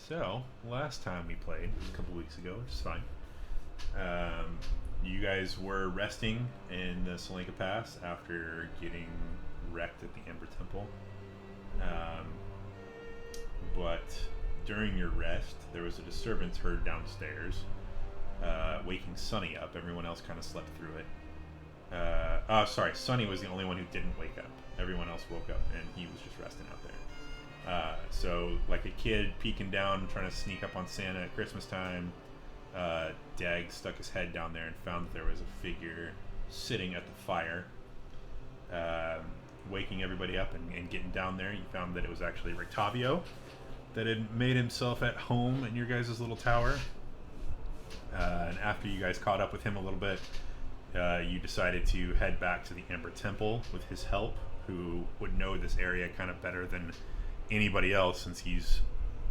So, last time we played, a couple weeks ago, which is fine, you guys were resting in the Solinka Pass after getting wrecked at the Ember Temple. Um, but during your rest, there was a disturbance heard downstairs, waking Sunny up. Everyone else kind of slept through it. Sorry, Sunny was the only one who didn't wake up. Everyone else woke up, and he was just resting out there. So, like a kid peeking down, trying to sneak up on Santa at Christmas time, Dag stuck his head down there and found that there was a figure sitting at the fire, waking everybody up and getting down there. You found that it was actually Rictavio that had made himself at home in your guys' little tower. And after you guys caught up with him a little bit, you decided to head back to the Ember Temple with his help, who would know this area kind of better than anybody else, since he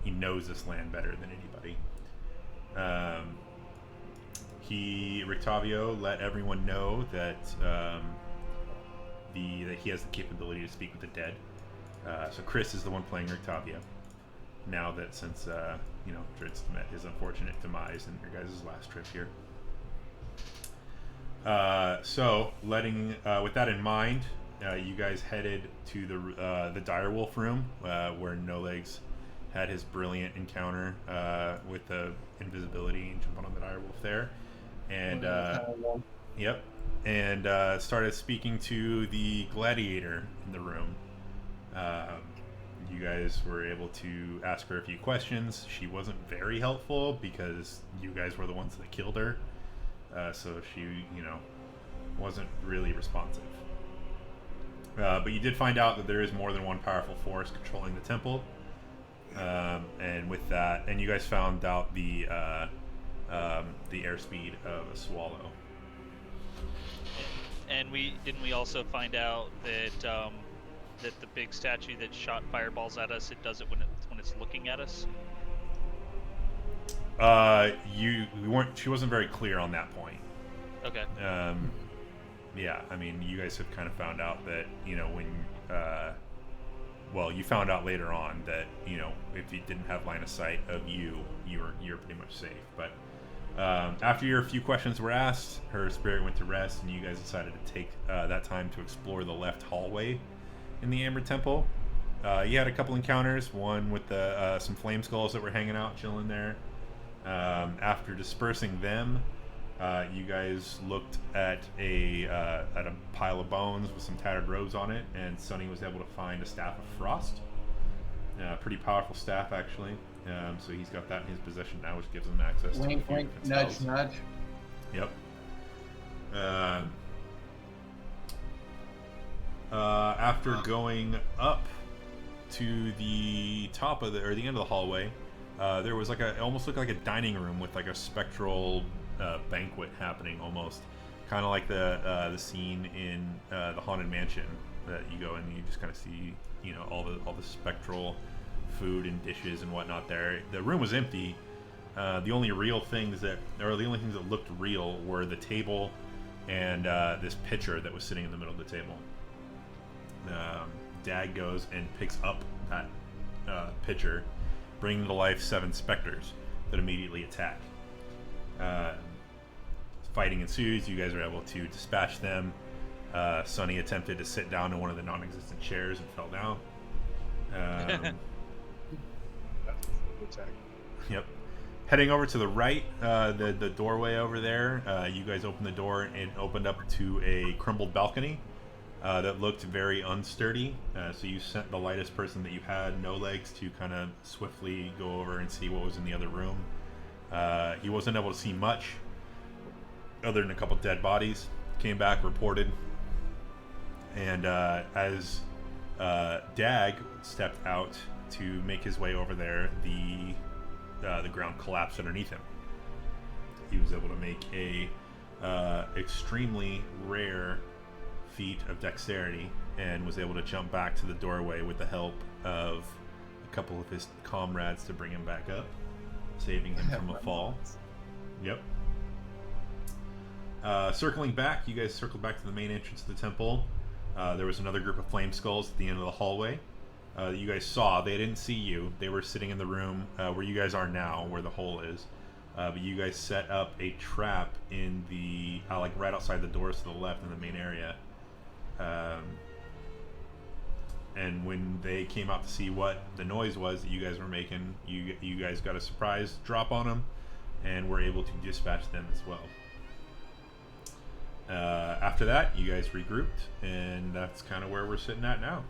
knows this land better than anybody. Rictavio let everyone know that that he has the capability to speak with the dead. So Chris is the one playing Rictavio. Now that since Dritz met his unfortunate demise in your guys' last trip here. So with that in mind, you guys headed to the Direwolf room, where No Legs had his brilliant encounter with the invisibility and jumping on the Direwolf there, and started speaking to the gladiator in the room. You guys were able to ask her a few questions. She wasn't very helpful because you guys were the ones that killed her, so she wasn't really responsive. But you did find out that there is more than one powerful force controlling the temple, and with that, and you guys found out the airspeed of a swallow. And we also find out that that the big statue that shot fireballs at us, it does it when it's looking at us. She wasn't very clear on that point. Okay. Yeah, I mean, you guys have kind of found out that, when, you found out later on that, if you didn't have line of sight of you're pretty much safe. But after your few questions were asked, her spirit went to rest, and you guys decided to take that time to explore the left hallway in the Amber Temple. You had a couple encounters, one with some flame skulls that were hanging out, chilling there. After dispersing them, you guys looked at a pile of bones with some tattered robes on it, and Sunny was able to find a staff of frost. Pretty powerful staff, actually. So he's got that in his possession now, which gives him access to a few different nudge, spells. nudge. Yep. After going up to the top of the end of the hallway, there was it almost looked like a dining room with like a spectral banquet happening, almost kind of like the scene in the Haunted Mansion that you go in and you just kind of see all the spectral food and dishes and whatnot there. The room was empty. The only things that looked real were the table and this pitcher that was sitting in the middle of the table. Dag goes and picks up that pitcher, bringing to life 7 specters that immediately attack. Fighting ensues. You guys are able to dispatch them. Sunny attempted to sit down in one of the non-existent chairs and fell down. Yep. Heading over to the right, the doorway over there, you guys opened the door and opened up to a crumbled balcony that looked very unsturdy. So you sent the lightest person that you had, No Legs, to kind of swiftly go over and see what was in the other room. He wasn't able to see much other than a couple dead bodies. Came back, reported, and as Dag stepped out to make his way over there, the ground collapsed underneath him. He was able to make a extremely rare feat of dexterity and was able to jump back to the doorway with the help of a couple of his comrades to bring him back up, saving him from a fall. Yep. Circling back, you guys circled back to the main entrance of the temple. There was another group of flame skulls at the end of the hallway. you guys saw. They didn't see you. They were sitting in the room where you guys are now, where the hole is. But you guys set up a trap in the like right outside the doors to the left in the main area. And when they came out to see what the noise was that you guys were making, you guys got a surprise drop on them, and were able to dispatch them as well. After that, you guys regrouped, and that's kind of where we're sitting at now.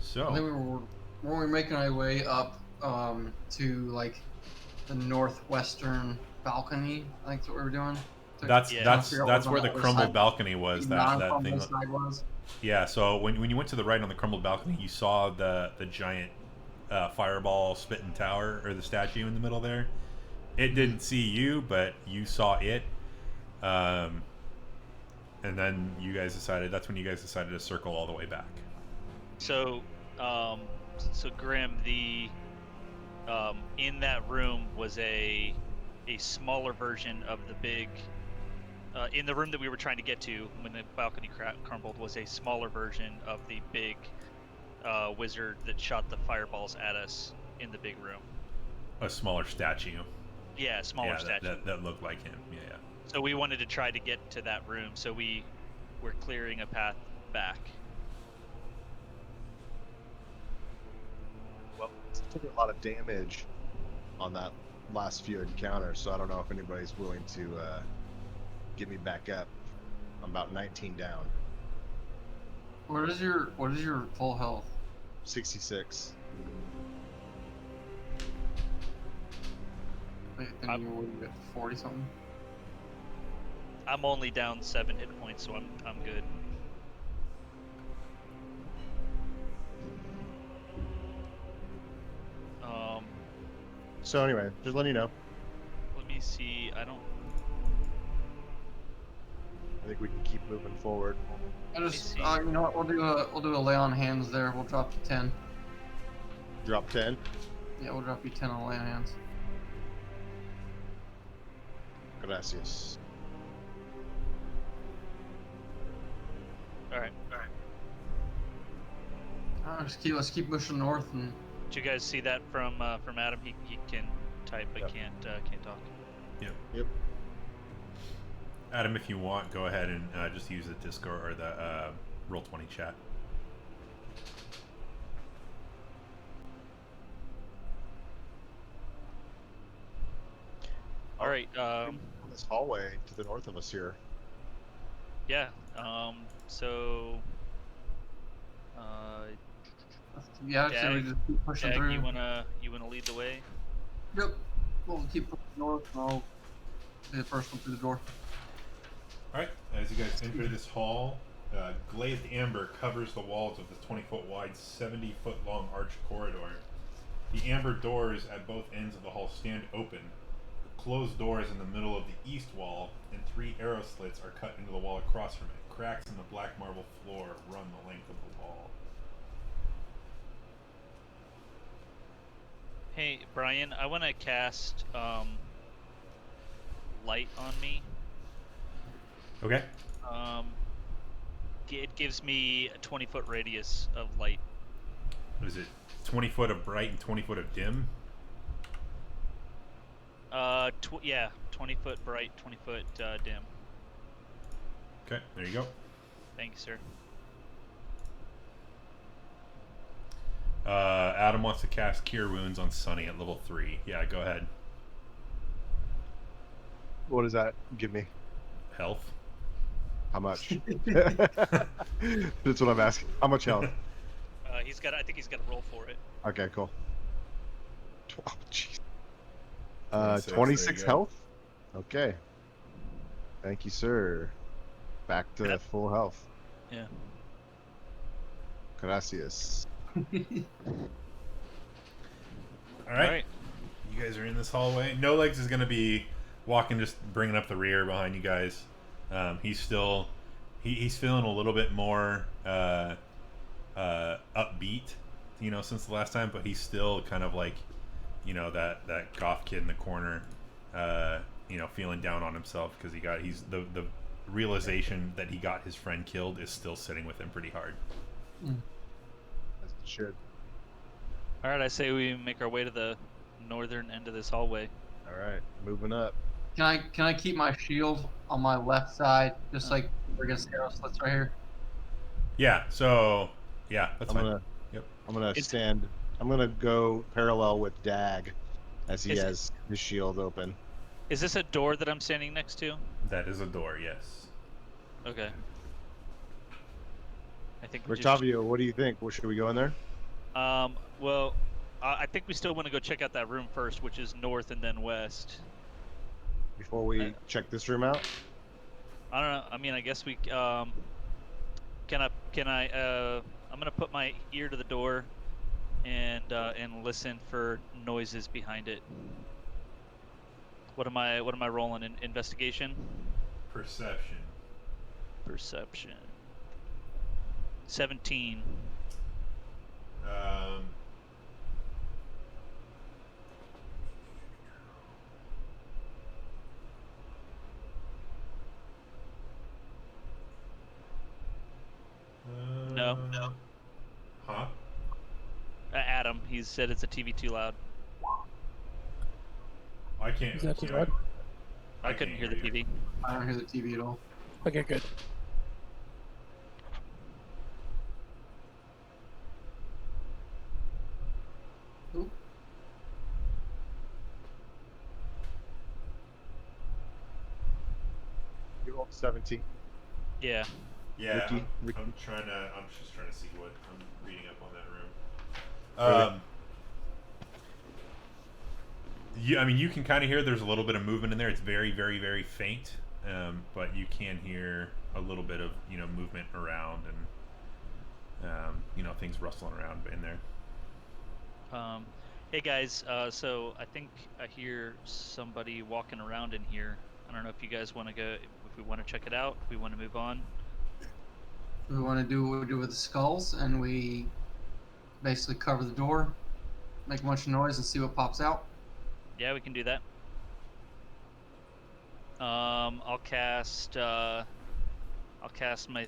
So I think we're making our way up to like the northwestern balcony. I think that's what we were doing. that's Yeah. that's Figure out that's what's on where the the other crumbled side. balcony was. That thing. Non-crumbled side was. Yeah. So when you went to the right on the crumbled balcony, you saw the giant fireball spitting tower, or the statue in the middle there. It didn't see you, but you saw it. And then you guys decided. That's when you guys decided to circle all the way back. So, so Grim, the in that room was a smaller version of the big. In the room that we were trying to get to when the balcony crumbled was a smaller version of the big wizard that shot the fireballs at us in the big room. A smaller statue. Yeah, smaller Yeah, statue. that looked like him. Yeah, yeah. So we wanted to try to get to that room, so we were clearing a path back. Well, it's taking a lot of damage on that last few encounters, so I don't know if anybody's willing to get me back up. I'm about 19 down. What is your full health? 66. Wait, then you would get 40 something. I'm only down 7 hit points, so I'm good. So anyway, just letting you know. Let me see. I don't. I think we can keep moving forward. I just, see. you know what? We'll do a lay on hands there. We'll drop to 10. Drop 10. Yeah, we'll drop you 10 on lay on hands. Gracias. All right. Let's keep pushing north and. Did you guys see that from Adam? He can type but Yep. can't talk. Yep. Adam, if you want, go ahead and just use the Discord or the Roll20 chat. All right. This hallway to the north of us here. Yeah. So. Yeah, so we just keep pushing Jag, through. you wanna lead the way? Yep. We'll keep pushing north, and I'll be the first one through the door. All right, as you guys enter this hall, glazed amber covers the walls of this 20-foot wide, 70-foot long arched corridor. The amber doors at both ends of the hall stand open. The closed doors in the middle of the east wall and 3 arrow slits are cut into the wall across from it. Cracks in the black marble floor run the length of the wall. Hey, Brian, I want to cast light on me. Okay. It gives me a 20-foot radius of light. What is it? 20 foot of bright and 20 foot of dim? Yeah, 20-foot bright, 20-foot dim. Okay, there you go. Thank you, sir. Adam wants to cast Cure Wounds on Sunny at level 3. Yeah, go ahead. What does that give me? Health. How much? That's what I'm asking. How much health? I think he's got to roll for it. Okay, cool. Oh, jeez. 26, there 26 you go. health? Okay. Thank you, sir. Back to Yep. full health. Yeah. Gracias. All right. You guys are in this hallway. No Legs is going to be walking, just bringing up the rear behind you guys. He's still, he's feeling a little bit more upbeat, since the last time, but he's still kind of like, that goth kid in the corner, feeling down on himself because the realization that he got his friend killed is still sitting with him pretty hard. As it should. All right, I say we make our way to the northern end of this hallway. All right, moving up. Can I keep my shield on my left side, just Oh. like we're gonna see our slits right here? Yeah. So yeah, that's I'm fine. gonna Yep. I'm gonna It's- stand. I'm gonna go parallel with Dag, as he Is- has his shield open. Is this a door that I'm standing next to? That is a door. Yes. Okay. I think we just. Rictavio, what do you think? Well, should we go in there? Well, I think we still want to go check out that room first, which is north and then west. Before we check this room out? I don't know. I mean, I guess we. Can I? I'm gonna put my ear to the door, and listen for noises behind it. What am I rolling in investigation? Perception. Perception. 17. Um. No. Huh? Adam, he said it's a TV too loud. I can't. Is that too yeah, loud? I couldn't hear the you. TV. I don't hear the TV at all. Okay, good. Oop. You rolled 17. Yeah. Yeah. Ricky, I'm Ricky. trying to. I'm just trying to see what I'm reading up on that Really? room. I mean, you can kind of hear there's a little bit of movement in there. It's very, very, very faint, but you can hear a little bit of movement around and things rustling around in there. Hey guys, so I think I hear somebody walking around in here. I don't know if you guys want to go, if we want to check it out, if we want to move on. We want to do what we do with the skulls, and we basically cover the door, make a bunch of noise, and see what pops out. Yeah, we can do that. I'll cast my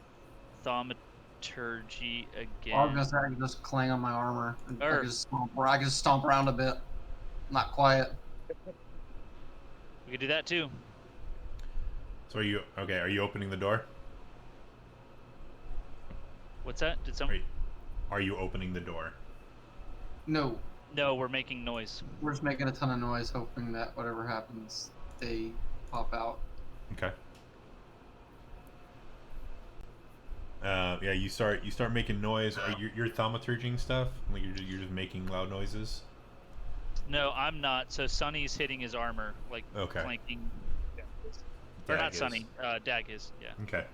thaumaturgy again. I can just clang on my armor. And I Or- can just stomp around a bit. Not quiet. We could do that too. So are you okay? Are you opening the door? What's that? Are you opening the door? No, No, we're making noise. we're just making a ton of noise, hoping that whatever happens, they pop out. Okay. Yeah, you start making noise. You're thaumaturging stuff. Like you're just making loud noises. No, I'm not. So Sonny's hitting his armor, like Okay. flanking. Or Dag not is. Sonny. Dag is. Yeah. Okay.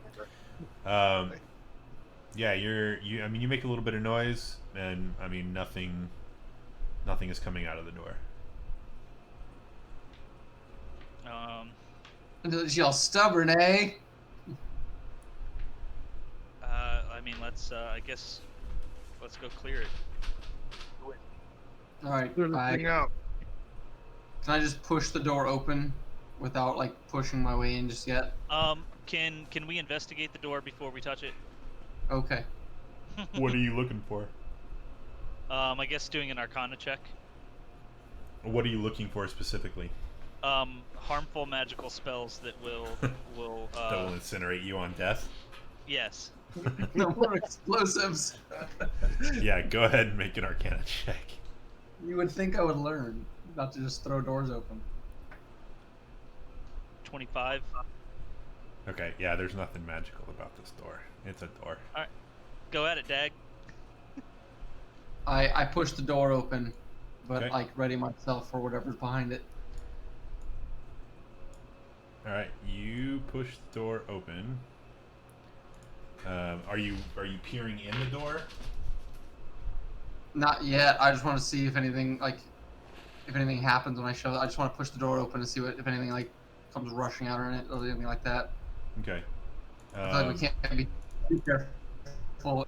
Yeah, I mean, you make a little bit of noise, and I mean, nothing is coming out of the door. Y'all stubborn, eh? I mean, let's. I guess. Let's go clear it. All right. Clear the thing out. Can I just push the door open without like pushing my way in just yet? Can we investigate the door before we touch it? Okay. What are you looking for? I guess doing an Arcana check. What are you looking for specifically? Harmful magical spells that will That will incinerate you on death. Yes. No more explosives. Yeah, go ahead and make an Arcana check. You would think I would learn not to just throw doors open. 25. Okay, yeah, there's nothing magical about this door. It's a door. All right. Go at it, Dag. I push the door open, but Okay. like ready myself for whatever's behind it. All right, you push the door open. Are you peering in the door? Not yet. I just want to see if anything happens when I shove it. I just want to push the door open and see if anything like comes rushing out or anything like that. Okay. I feel like we can't be too careful.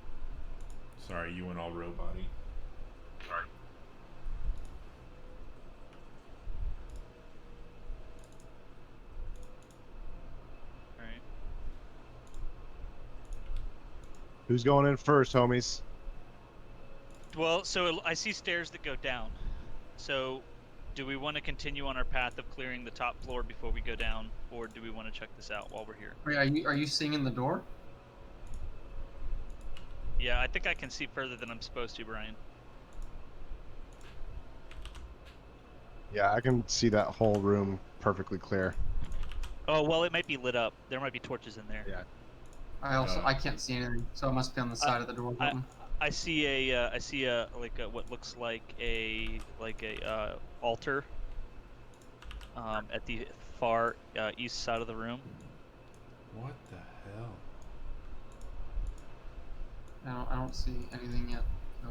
Sorry, you went all robot-y. All right. Who's going in first, homies? Well, so I see stairs that go down. So, do we want to continue on our path of clearing the top floor before we go down, or do we want to check this out while we're here? Wait, are you seeing in the door? Yeah, I think I can see further than I'm supposed to, Brian. Yeah, I can see that whole room perfectly clear. Oh, well, it might be lit up. There might be torches in there. Yeah. I can't see anything, so it must be on the side of the door. I see a what looks like a altar at the far east side of the room. What the hell? I don't see anything yet. No.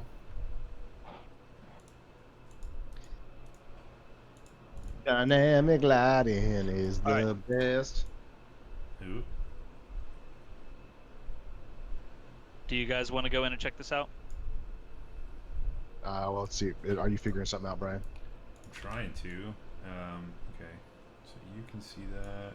Dynamic lighting is the Alright. best. Who? Do you guys want to go in and check this out? Well, let's see. Are you figuring something out, Brian? I'm trying to. Okay. So you can see that.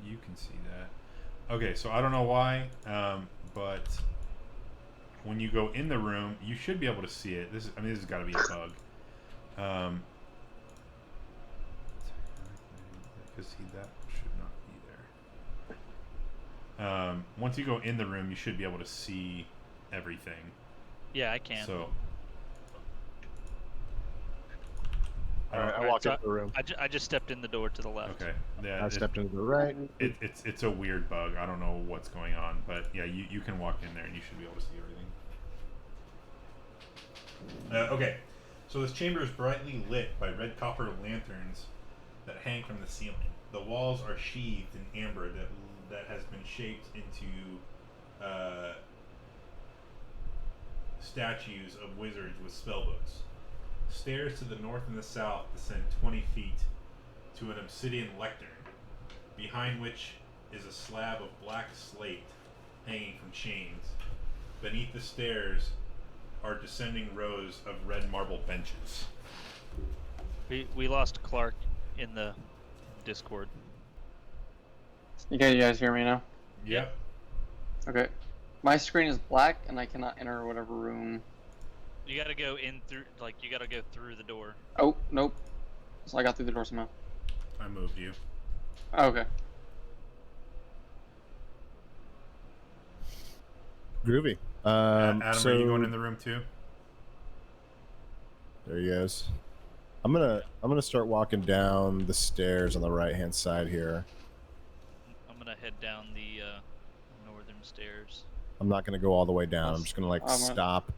You can see that. Okay, so I don't know why, but when you go in the room, you should be able to see it. This has got to be a bug. Because that should not be there. Once you go in the room, you should be able to see everything. Yeah, I can. So. All right, I walked into the room. I just stepped in the door to the left. Okay. Yeah. I stepped into the right. It's a weird bug. I don't know what's going on, but yeah, you can walk in there and you should be able to see everything. Okay. So this chamber is brightly lit by red copper lanterns that hang from the ceiling. The walls are sheathed in amber that has been shaped into statues of wizards with spellbooks. Stairs to the north and the south descend 20 feet to an obsidian lectern, behind which is a slab of black slate hanging from chains. Beneath the stairs are descending rows of red marble benches. We lost Clark in the Discord. You guys hear me now? Yep. Okay. My screen is black and I cannot enter whatever room. You gotta go in through, you gotta go through the door. Oh, nope. So I got through the door somehow. I moved you. Oh, okay. Groovy. Adam, so are you going in the room too? there he goes. I'm gonna start walking down the stairs on the right hand side here. I'm gonna head down the northern stairs. I'm not gonna go all the way down. I'm just gonna I'm gonna- stop.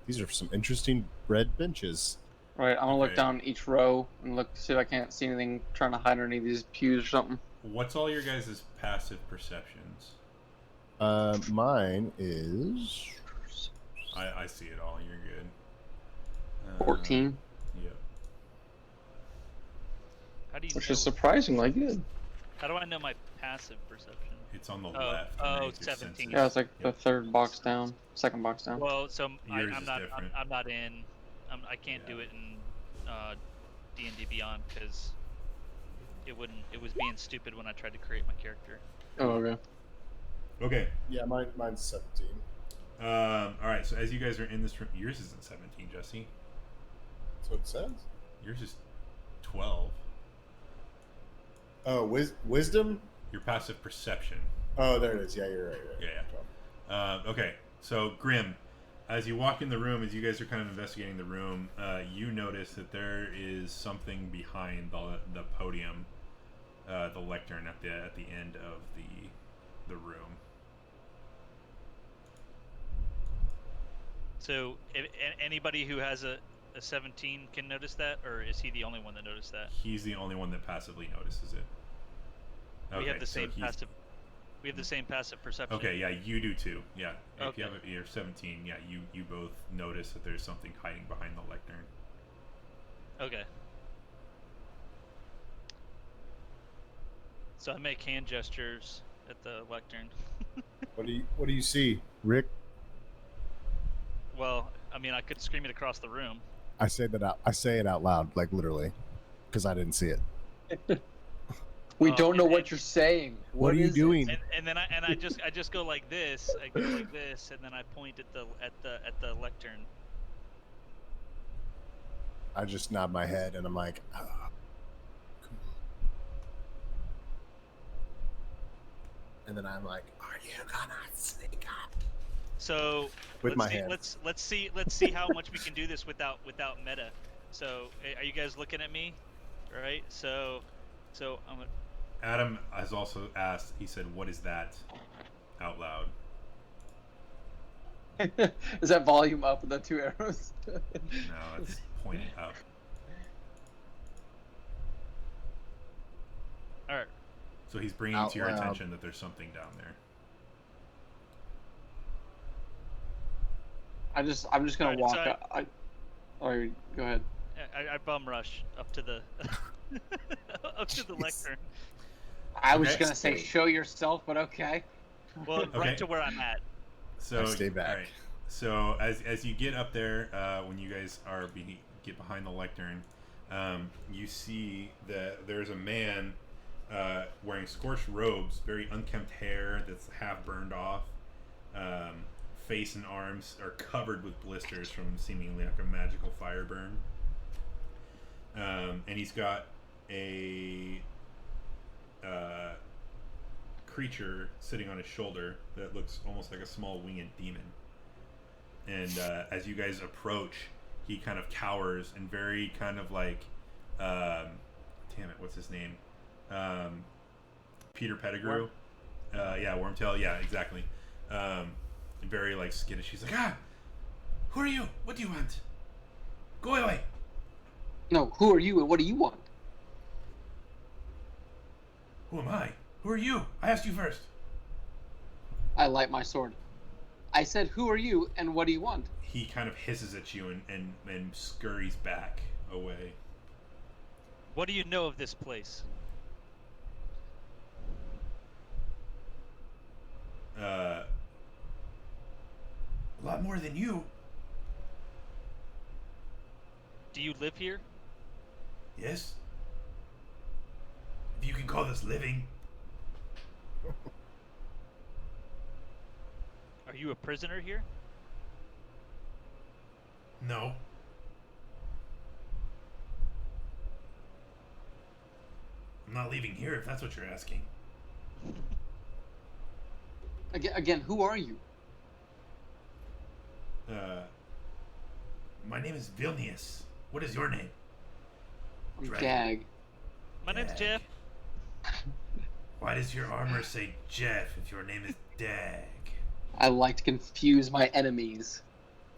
These are some interesting red benches. Right, I'm gonna Okay. look down each row and look to see if I can't see anything trying to hide underneath these pews or something. What's all your guys' passive perceptions? Mine is I see it all. You're good. 14, Yep. How do you which know? is surprisingly good. How do I know my passive perception? It's on the Oh, left. oh, underneath your 17. senses. Yeah, it's like the Yep. third box down, second box down. Well, so Yours I'm is not. different. I'm not in. I can't Yeah. do it in D&D Beyond because it wouldn't. It was being stupid when I tried to create my character. Oh, okay. Okay. yeah, mine's 17. All right. So as you guys are in this room, yours isn't 17, Jesse. That's what it says. Yours is 12. Oh, wisdom. Your passive perception. Oh, there it is. Yeah, you're right. Yeah. Okay. So Grim, as you walk in the room, as you guys are kind of investigating the room, you notice that there is something behind the podium, the lectern at the end of the room. So, if anybody who has a 17 can notice that, or is he the only one that noticed that? He's the only one that passively notices it. We have the so same he's- passive. We have the same passive perception. Okay, yeah, you do too. Yeah, if you Okay. have you're 17, yeah, you both notice that there's something hiding behind the lectern. Okay. So I make hand gestures at the lectern. What do you see, Rick? Well, I mean, I could scream it across the room. I say it out loud, like literally. because I didn't see it. We Oh, don't know and- what you're saying. What are you is it? doing? And then I just go like this. I go like this, and then I point at the lectern. I just nod my head and I'm like, "Ah, cool." And then I'm like, are you gonna sneak up? So With let's my see, hands. let's see how much we can do this without meta. So are you guys looking at me? Right. So I'm gonna, Adam has also asked. He said, "What is that?" out loud. Is that volume up with the 2 arrows? No, it's pointing up. all right. So he's bringing Out to your loud. attention that there's something down there. I'm just gonna Alright, walk so up. Or go ahead. I bum rush up to the up to the lectern. I was Okay. gonna say show yourself, but okay. Well, Okay. right to where I'm at. So I stay back. all right. So as you get up there, when you guys are get behind the lectern, you see that there's a man wearing scorched robes, very unkempt hair that's half burned off. Face and arms are covered with blisters from seemingly like a magical fire burn. And he's got a creature sitting on his shoulder that looks almost like a small winged demon. And as you guys approach, he kind of cowers and very kind of like, damn it, what's his name? Peter Pettigrew. Yeah, Wormtail. Yeah, exactly. Very like skittish. He's like, who are you? What do you want? Go away. No, who are you and what do you want? Who am I? Who are you? I asked you first. I light my sword. I said, who are you and what do you want? He kind of hisses at you and scurries back away. What do you know of this place? A lot more than you. Do you live here? Yes. If you can call this living. Are you a prisoner here? No. I'm not leaving here if that's what you're asking. Again, who are you? My name is Vilnius. What is your name? I'm Dragon. Jag. My name's Dag. Jeff. Why does your armor say Jeff if your name is Dag? I like to confuse my enemies.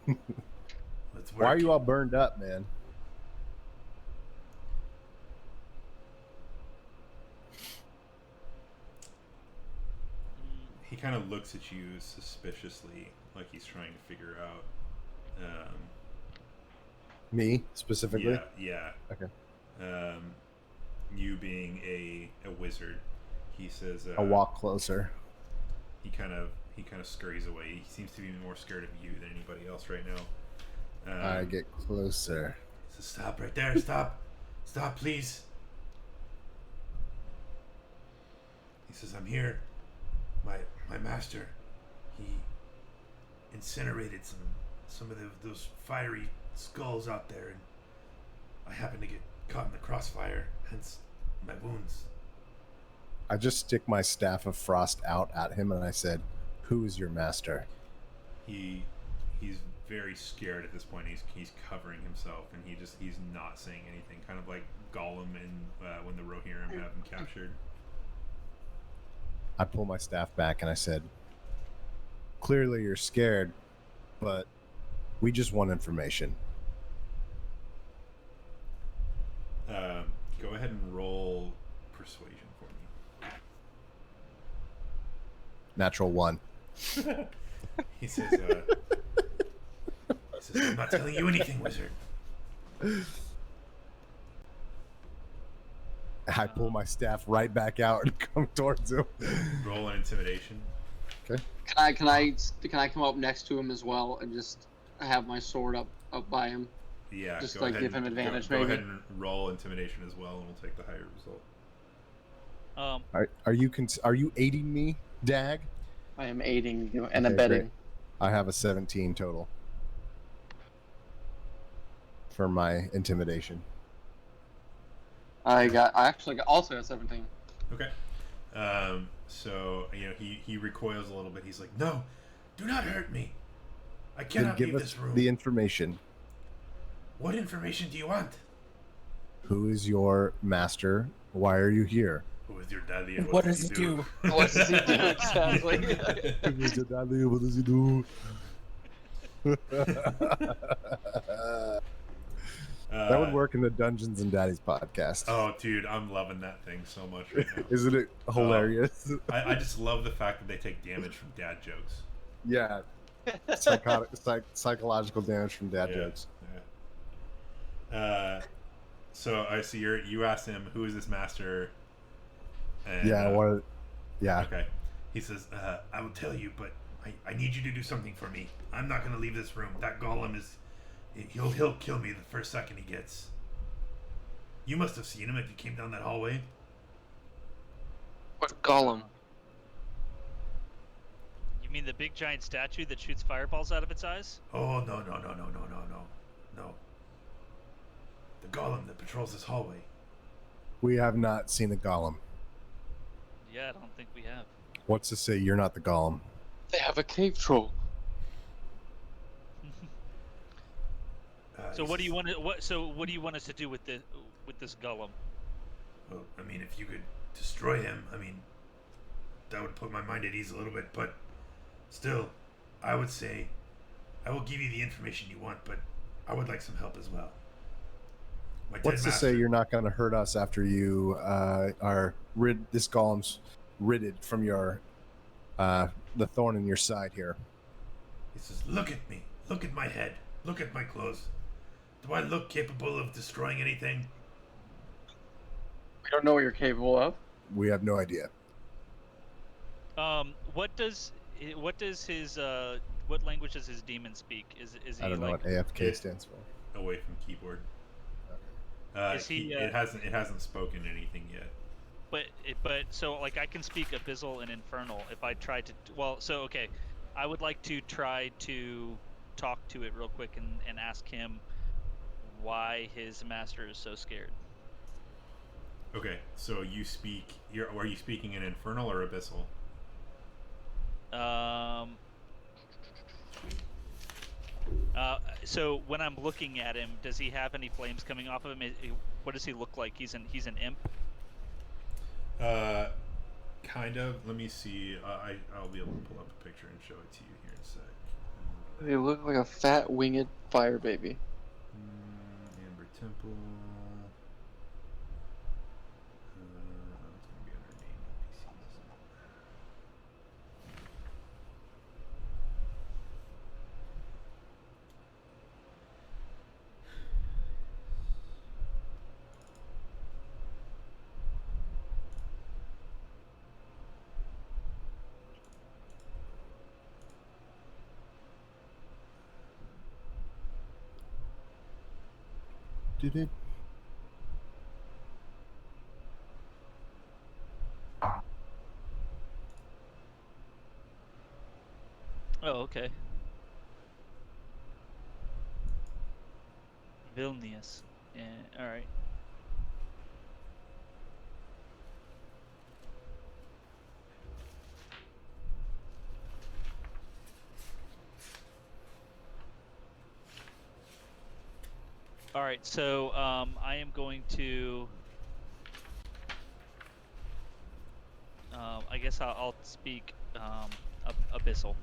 Let's work. Why are you all burned up, man? He kind of looks at you suspiciously, like he's trying to figure out. Me specifically? Yeah. Okay. You being a wizard, he says. I'll walk closer. He kind of scurries away. He seems to be more scared of you than anybody else right now. I get closer. He says, "Stop right there! Stop! Stop, please!" He says, "I'm here. My master, he incinerated some of those fiery skulls out there, and I happened to get caught in the crossfire, hence my wounds." I just stick my staff of frost out at him and I said, "Who is your master?" He's very scared at this point. He's covering himself, and he's not saying anything. Kind of like Gollum in when the Rohirrim have him captured. I pull my staff back and I said, "Clearly you're scared, but we just want information." Go ahead and roll persuasion for me. Natural 1. He says, "I'm not telling you anything, wizard." I pull my staff right back out and come towards him. Roll an intimidation. Okay. Can I come up next to him as well and just have my sword up by him? Yeah, Just go like ahead give him and- advantage, go maybe. ahead and roll intimidation as well, and we'll take the higher result. Are you aiding me, Dag? I am aiding you and Okay, abetting. great. I have a 17 total for my intimidation. I actually also got 17. Okay. So he recoils a little bit. He's like, "No, do not hurt me. I Then cannot give leave us this room. the information. What information do you want? Who is your master? Why are you here? Who is your daddy? And What does he do? What does he do exactly? Who is your daddy? What does he do? That would work in the Dungeons and Daddies podcast. Oh, dude, I'm loving that thing so much right now. Isn't it hilarious? I just love the fact that they take damage from dad jokes. Yeah. Psychological damage from dad jokes. Yeah. So I see you asked him, who is this master? And, Yeah. Yeah. Okay. He says, I will tell you, but I need you to do something for me. I'm not going to leave this room. That golem is... He'll kill me the first second he gets. You must have seen him if you came down that hallway. What golem? You mean the big giant statue that shoots fireballs out of its eyes? Oh, no. The golem that patrols this hallway. We have not seen the golem. Yeah, I don't think we have. What's to say you're not the golem? They have a cave troll. So what do you want to what do you want us to do with this golem? Well, I mean, if you could destroy him, I mean, that would put my mind at ease a little bit, but still, I would say I will give you the information you want, but I would like some help as well. What's to say you're not going to hurt us after you are this golem's ridded from your the thorn in your side here? He says, "Look at me. Look at my head. Look at my clothes. Do I look capable of destroying anything?" We don't know what you're capable of. We have no idea. What language does his demon speak? Is he I don't know like, what AFK stands for. Away from keyboard. Is he, it hasn't spoken anything yet. But so like I can speak Abyssal and Infernal if I tried to. Well, so okay, I would like to try to talk to it real quick and ask him why his master is so scared. Okay, so you speak. Are you speaking in Infernal or Abyssal? So when I'm looking at him, does he have any flames coming off of him? What does he look like? He's an imp. Kind of. Let me see. I'll be able to pull up a picture and show it to you here in a sec. They look like a fat winged fire baby. Amber Temple. It's gonna be under name NPCs. Did it? Oh, okay. Vilnius. Yeah. All right. All right, so I am going to. I guess I'll speak Abyssal.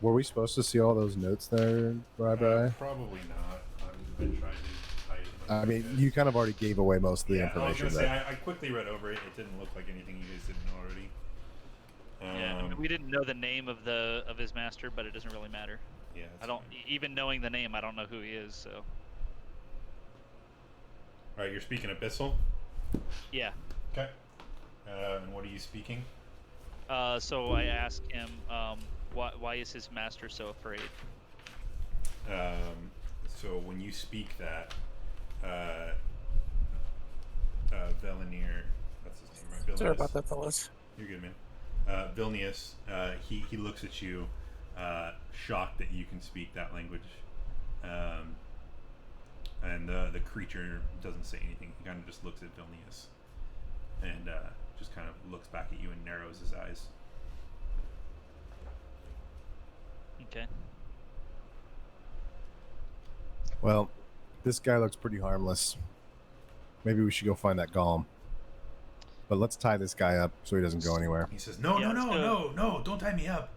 Were we supposed to see all those notes there, Bri? Probably not. I've been trying to hide it. I mean, you kind of already gave away most of the information. I was gonna there. say I quickly read over it. It didn't look like anything you guys didn't know already. Yeah, I mean, we didn't know the name of his master, but it doesn't really matter. Yeah. I don't even knowing the name. I don't know who he is. So. All right, you're speaking Abyssal. Yeah. Okay. And what are you speaking? So I asked him, why is his master so afraid? Let's So when you speak that, Velinir, that's his name, right? Vilnius. Sorry about that, fellas. You're good, man. Vilnius, he looks at you, shocked that you can speak that language. And the creature doesn't say anything. He kind of just looks at Vilnius and just kind of looks back at you and narrows his eyes. Okay. Well, this guy looks pretty harmless. Maybe we should go find that golem. But let's tie this guy up so he doesn't go anywhere. He says, no, don't tie me up.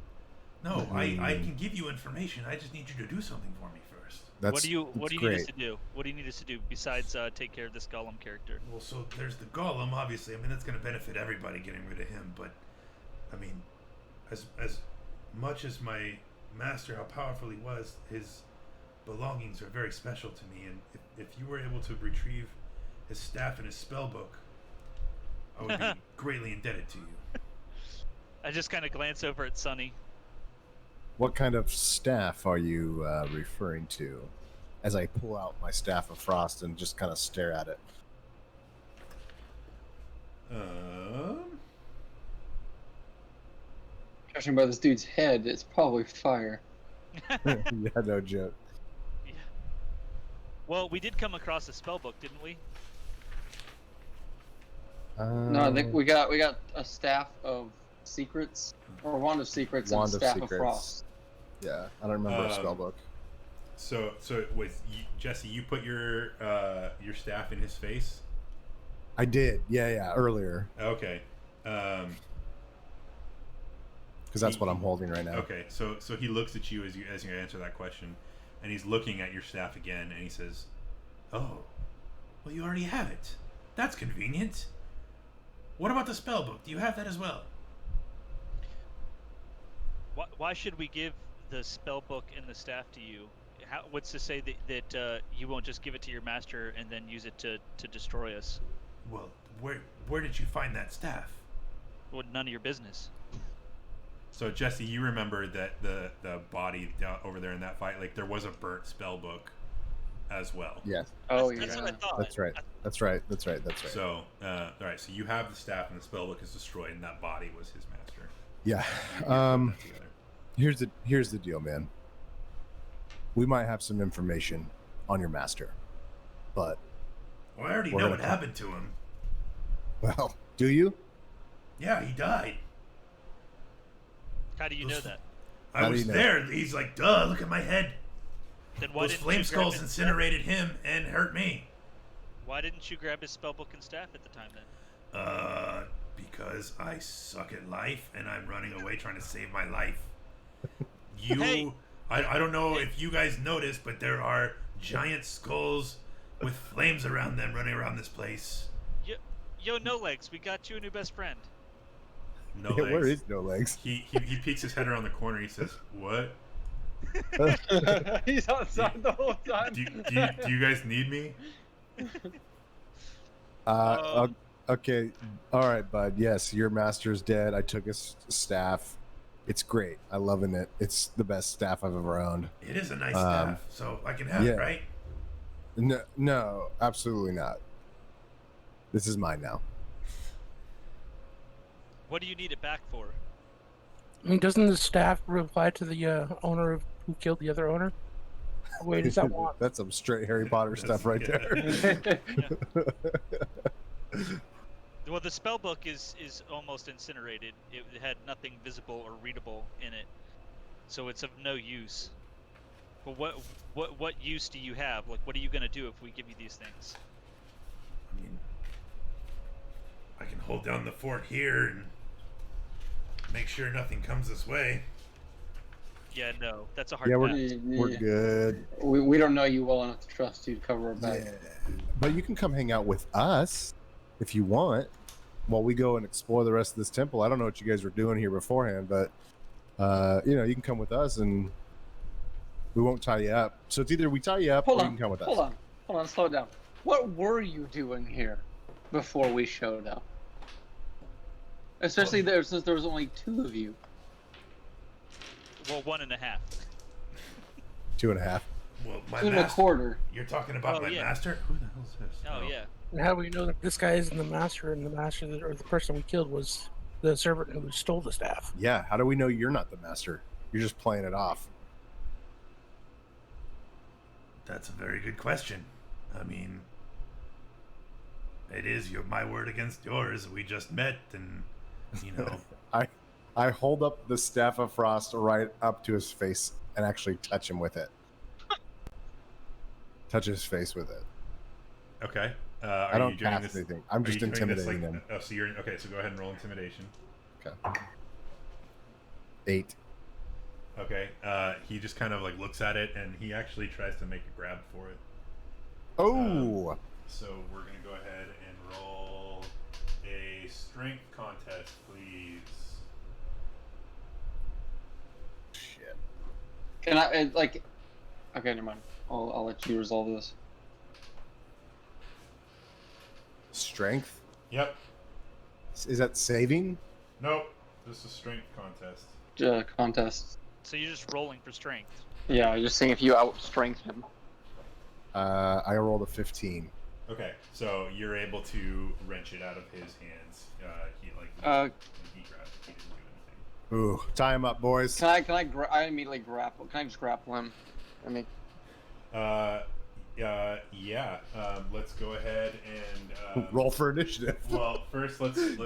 No, I can give you information. I just need you to do something for me first. What do you need us to do? What do you need us to do besides take care of this golem character? Well, so there's the golem, obviously. I mean, that's going to benefit everybody getting rid of him. But, I mean, as much as my master, how powerful he was, his belongings are very special to me. And if you were able to retrieve his staff and his spell book, I would be greatly indebted to you. I just kind of glance over at Sunny. What kind of staff are you referring to? As I pull out my staff of frost and just kind of stare at it. Judging by this dude's head, it's probably fire. Yeah, no joke. Yeah. Well, we did come across a spell book, didn't we? No, I think we got a staff of secrets, or wand of secrets, and a staff of frost. Yeah, I don't remember a spell book. So with Jesse, you put your staff in his face. I did, yeah, earlier. Okay. Because that's what I'm holding right now. Okay, so he looks at you as you answer that question, and he's looking at your staff again, and he says, "Oh, well, you already have it. That's convenient. What about the spell book? Do you have that as well?" Why should we give the spell book and the staff to you? What's to say that you won't just give it to your master and then use it to destroy us? Well, where did you find that staff? Well, none of your business. So Jesse, you remember that the body down over there in that fight, like there was a burnt spell book as well. Yes. Oh, That's what I thought. That's right. That's right. So, all right. So you have the staff, and the spell book is destroyed, and that body was his master. Yeah. You put that together. Here's the deal, man. We might have some information on your master, but Well, I already know what happened to him. well, do you? Yeah, he died. How do you know that? I was there. He's like, duh, look at my head. Then why Those didn't flame you grab skulls his incinerated him and hurt me. Why didn't you grab his spellbook and staff at the time then? Because I suck at life and I'm running away trying to save my life. Hey. I don't know if you guys noticed, but there are giant skulls with flames around them running around this place. Yo, No Legs, we got you a new best friend. No Yeah, legs. where is No Legs? He peeks his head around the corner. He says, "What? He's outside the whole time. Do you guys need me?" Okay. All right, bud. Yes, your master's dead. I took his staff. It's great. I'm loving it. It's the best staff I've ever owned. It is a nice staff, so I can have it, right? No, absolutely not. This is mine now. What do you need it back for? I mean, doesn't the staff reply to the owner who killed the other owner? Wait, is that one? That's some straight Harry Potter stuff right there. Well, the spellbook is almost incinerated. It had nothing visible or readable in it, so it's of no use. But what use do you have? Like, what are you gonna do if we give you these things? I mean, I can hold down the fort here and make sure nothing comes this way. Yeah, no, that's a hard. Yeah, pass. we're good. We don't know you well enough to trust you to cover our back. Yeah. But you can come hang out with us if you want while we go and explore the rest of this temple. I don't know what you guys were doing here beforehand, but you can come with us and we won't tie you up. So it's either we tie you up or you can come with us. Hold on, slow down. What were you doing here before we showed up? Especially since there was only 2 of you. Well, 1.5. 2.5. Well, my 2 master. 1/4. You're talking about Oh, my yeah. master? Who the hell is this? Oh yeah. And how do we know that this guy isn't the master, and the master or the person we killed was the servant who stole the staff? Yeah, how do we know you're not the master? You're just playing it off. That's a very good question. I mean, it is my word against yours. We just met, and you know. I hold up the staff of frost right up to his face and actually touch him with it. Touch his face with it. Okay. I Are don't you doing cast this? anything. I'm are just you doing this, intimidating him. Oh, so you're okay. So go ahead and roll intimidation. Okay. 8. Okay. He just kind of like looks at it, and he actually tries to make a grab for it. Oh. So we're gonna go ahead and roll a strength contest, please. Shit. Can I like? Okay, never mind. I'll let you resolve this. Strength? Yep. Is that saving? Nope. This is a strength contest. Contest. So you're just rolling for strength. Yeah, just seeing if you outstrength him. I rolled a 15. Okay, so you're able to wrench it out of his hands. He grabbed it. He didn't do anything. Ooh, tie him up, boys. Can I immediately grapple? Can I just grapple him? I mean, Yeah. Let's go ahead and Roll for initiative. Well, first let's roll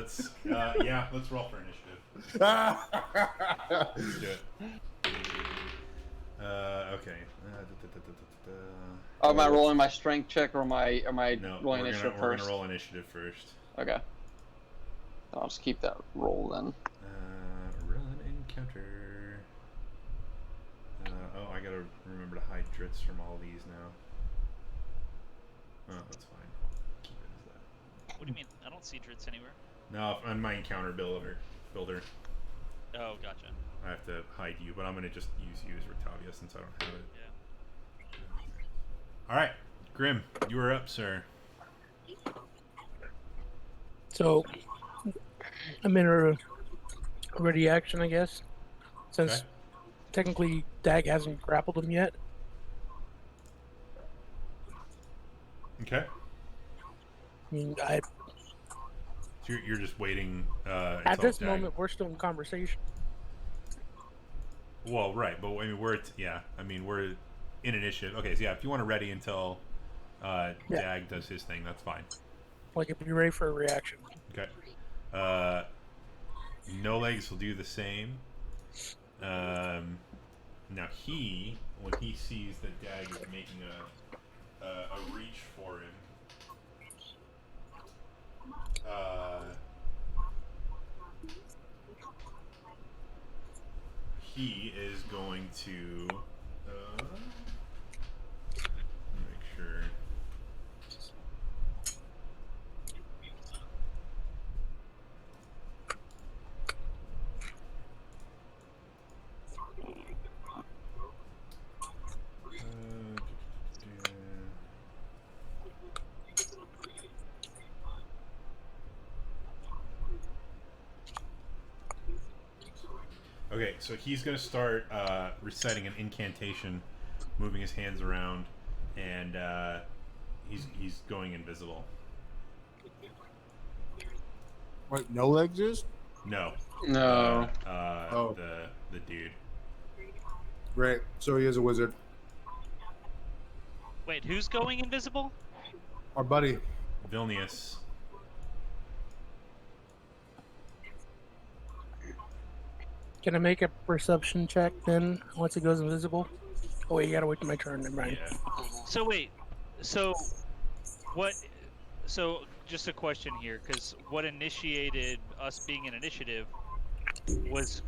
for initiative. Let's do it. Okay. am I rolling my strength check or am I No, rolling we're initiative gonna first? roll initiative first. Okay. I'll just keep that roll then. Run encounter. I gotta remember to hide drits from all these now. Oh, that's fine. I'll keep it as that. What do you mean? I don't see drits anywhere. No, on my encounter builder. Oh, gotcha. I have to hide you, but I'm gonna just use you as Rictavia since I don't have it. Yeah. All right, Grim, you are up, sir. So I'm in a ready action, I guess, since Okay. technically Dag hasn't grappled him yet. Okay. I mean, So you're just waiting. at until this Dag- moment, we're still in conversation. Well, right, but I mean we're in initiative. Okay, so yeah, if you want to ready until Dag does his thing, that's fine. Like, if you're ready for a reaction. Okay. No Legs will do the same. Now when he sees that Dag is making a reach for him, he is going to make sure. Okay, so he's going to start reciting an incantation, moving his hands around, and he's going invisible. What, no legs is? No. No. Oh. The dude. Great. So he is a wizard. Wait, who's going invisible? Our buddy. Vilnius. Can I make a perception check then once it goes invisible? Oh wait, you gotta wait till my turn. Never mind. Yeah. So wait, so what? So just a question here, because what initiated us being in initiative was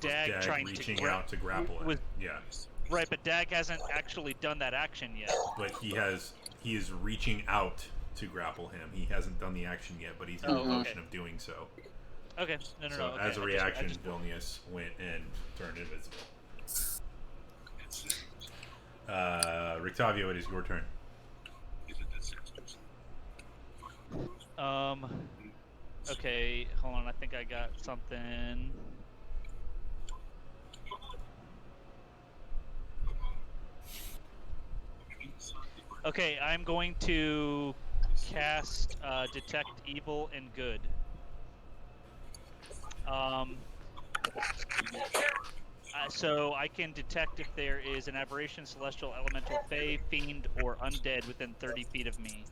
Dag trying reaching to out to grapple him. Yeah. Right, but Dag hasn't actually done that action yet. But he is reaching out to grapple him. He hasn't done the action yet, but he's in the Oh, motion okay. of doing so. Okay, no. So Okay. as a reaction, Vilnius went and turned invisible. Rictavio, it is your turn. Okay, hold on. I think I got something. Okay, I'm going to cast Detect Evil and Good. So I can detect if there is an aberration, celestial, elemental, fey, fiend, or undead within 30 feet of me,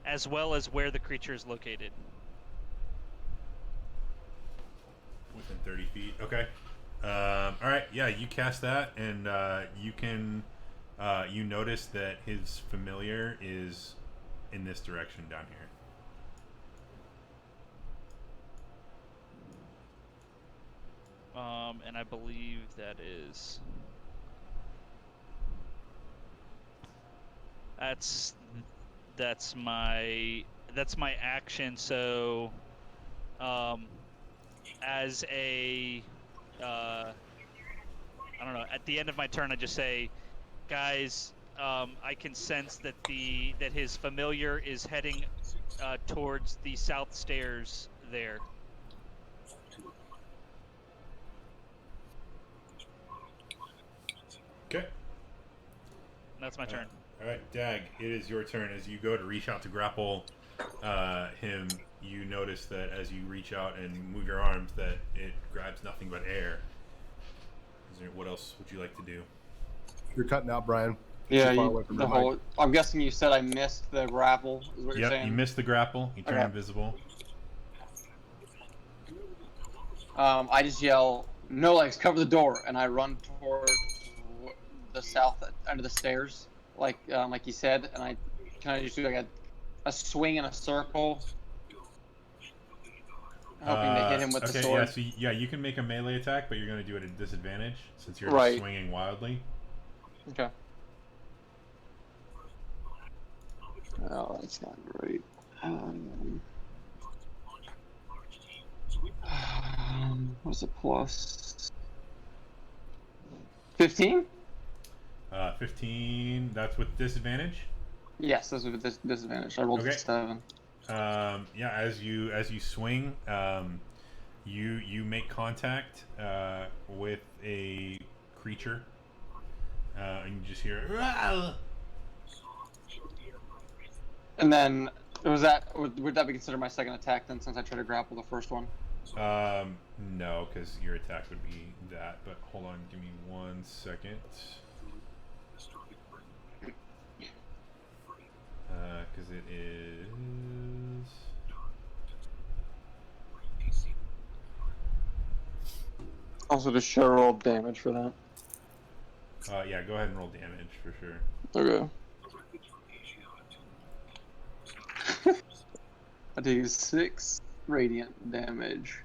as well as where the creature is located. Within 30 feet. Okay. All right. Yeah, you cast that, and you can. You notice that his familiar is in this direction down here. And I believe that is. That's my action. So, as a I don't know. At the end of my turn, I just say, guys, I can sense that his familiar is heading towards the south stairs there. Okay. That's my turn. All right, Dag, it is your turn. As you go to reach out to grapple him, you notice that as you reach out and move your arms, that it grabs nothing but air. What else would you like to do? You're cutting out, Brian. Yeah, Too far away from the your mic. whole. I'm guessing you said I missed the grapple. Is what you're Yep, saying? you missed the grapple. You turn Okay. invisible. I just yell, "No legs, cover the door," and I run toward the south end of the stairs, like you said, and I kind of just do like a swing in a circle, hoping to hit him with the sword. Yeah, so you can make a melee attack, but you're going to do it at a disadvantage since you're Right. swinging wildly. Okay. Oh, that's not great. What's it plus? 15? 15. That's with disadvantage. Yes, that's with disadvantage. I rolled Okay. a 7. Yeah, as you swing, you make contact with a creature, and you just hear. "Rah!" And then would that be considered my second attack then, since I tried to grapple the first one? No, because your attack would be that. But hold on, give me 1 second. Because it is. Also, just show roll damage for that. Yeah, go ahead and roll damage for sure. Okay. I do 6 radiant damage.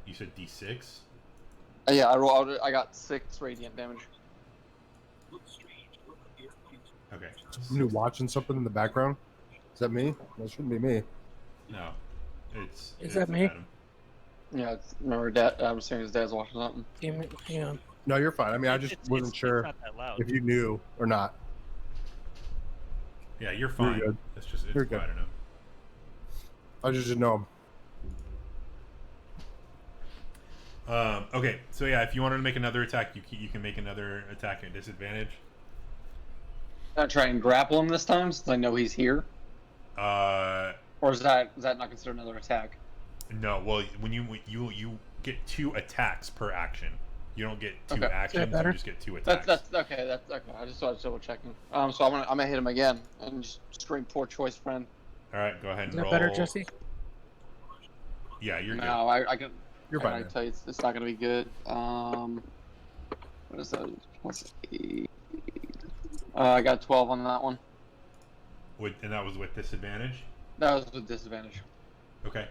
You said D6? Yeah, I got 6 radiant damage. Okay. You watching something in the background? Is that me? That shouldn't be me. No. It's that me? Adam. Yeah, remember Dad? I'm assuming his dad's watching something. Hang on. No, you're fine. I mean, I just wasn't sure It's not that loud. if you knew or not. Yeah, you're fine. good. It's just You're good. quiet enough. I just didn't know. Okay, so yeah, if you wanted to make another attack, you can make another attack at disadvantage. I try and grapple him this time, since I know he's here. Or is that not considered another attack? No. Well, when you get 2 attacks per action. You don't get 2 Okay. actions. better? You just get 2 attacks. That's okay. That's okay. I just was double checking. So I'm gonna hit him again and just scream "poor choice, friend." All right, go ahead Is and that roll. better, Jesse? Yeah, you're good. No, I can. You're I fine. can man. tell you it's not gonna be good. What is that? Plus 8. I got 12 on that one. And that was with disadvantage. That was with disadvantage. Okay.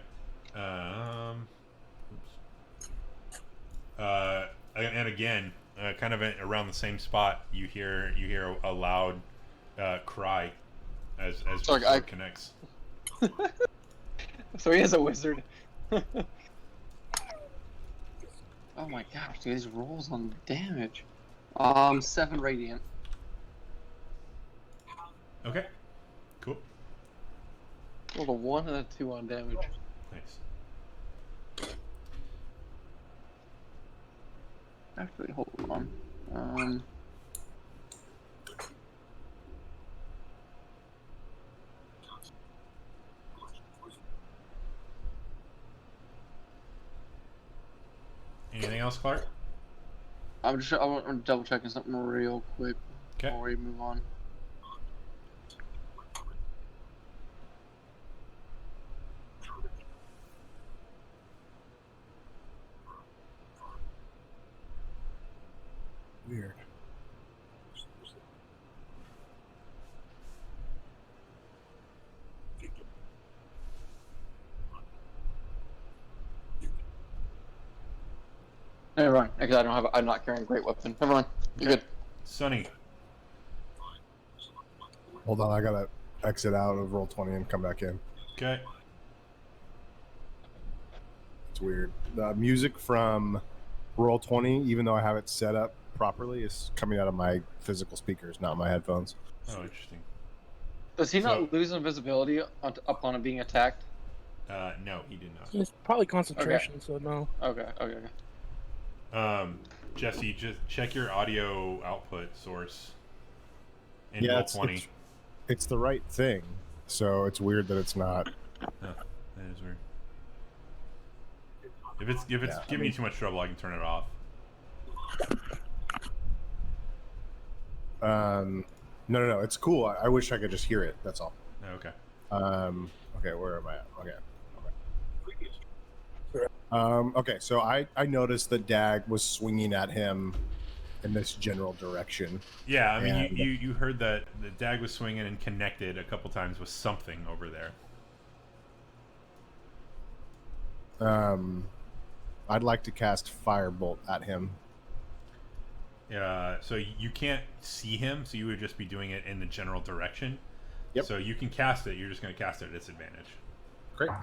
And again, kind of around the same spot, you hear a loud cry as Sorry, the sword connects. So he is a wizard. Oh my gosh, dude, these rolls on damage. 7 radiant. Okay. Cool. Rolled a 1 and a 2 on damage. Nice. Actually, hold on. Um, Anything else, Clark? I'm double checking something real quick Okay. before we move on. Weird. Never mind, because I'm not carrying a great weapon. Never mind. You're Okay. good. Sonny. Hold on, I gotta exit out of Roll20 and come back in. Okay. It's weird. The music from Roll20, even though I have it set up properly, is coming out of my physical speakers, not my headphones. Oh, interesting. Does he So- not lose invisibility upon being attacked? No, he did not. It's probably concentration, so no. Okay. Jesse, just check your audio output source in Yeah, Roll20. it's the right thing, so it's weird that it's not. Oh, that is weird. If it's giving you too much trouble, I can turn it off. No, it's cool. I wish I could just hear it. That's all. Okay. Okay, where am I at? Okay, so I noticed that Dag was swinging at him in this general direction. Yeah, I mean, And- you heard that the dag was swinging and connected a couple times with something over there. I'd like to cast Firebolt at him. So you can't see him, so you would just be doing it in the general direction. Yep. So you can cast it. You're just going to cast it at disadvantage. Great. All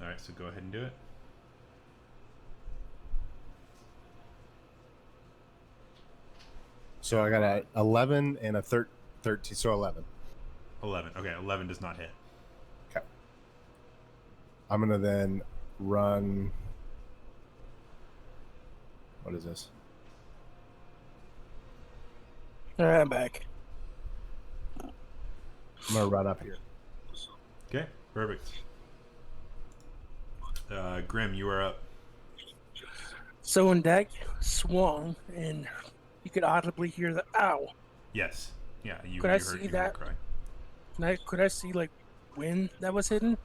right, so go ahead and do it. So I got a 11 and a 13, so 11. 11. Okay, 11 does not hit. Okay. I'm going to then run... What is this? All right, I'm back. I'm going to run up here. Okay, perfect. Grim, you are up. So when Dag swung, and you could audibly hear the ow. Yes. Yeah, you Could I heard, see you heard that? it cry. Could I see like when that was hidden?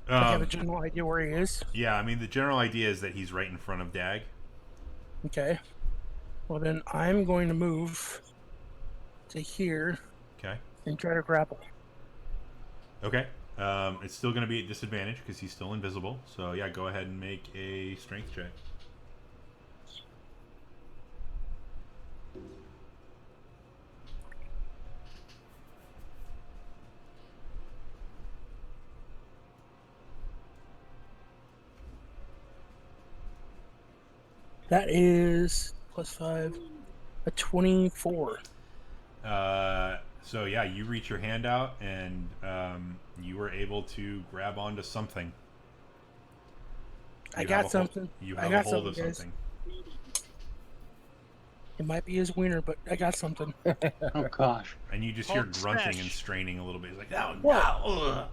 Like, have a Um, general idea where he is. yeah, I mean, the general idea is that he's right in front of Dag. Okay. Well then, I'm going to move to here Okay. and try to grapple. Okay. It's still going to be at disadvantage because he's still invisible. So, yeah, go ahead and make a strength check. That is +5, a 24. So, yeah, you reach your hand out and you were able to grab onto something. I You got have a something. You I have got a hold of something, guys. something. It might be his wiener, but I got something. Oh gosh. And you just hear Hulk grunting smash. and straining a little bit. He's like, no, What? no. Ugh.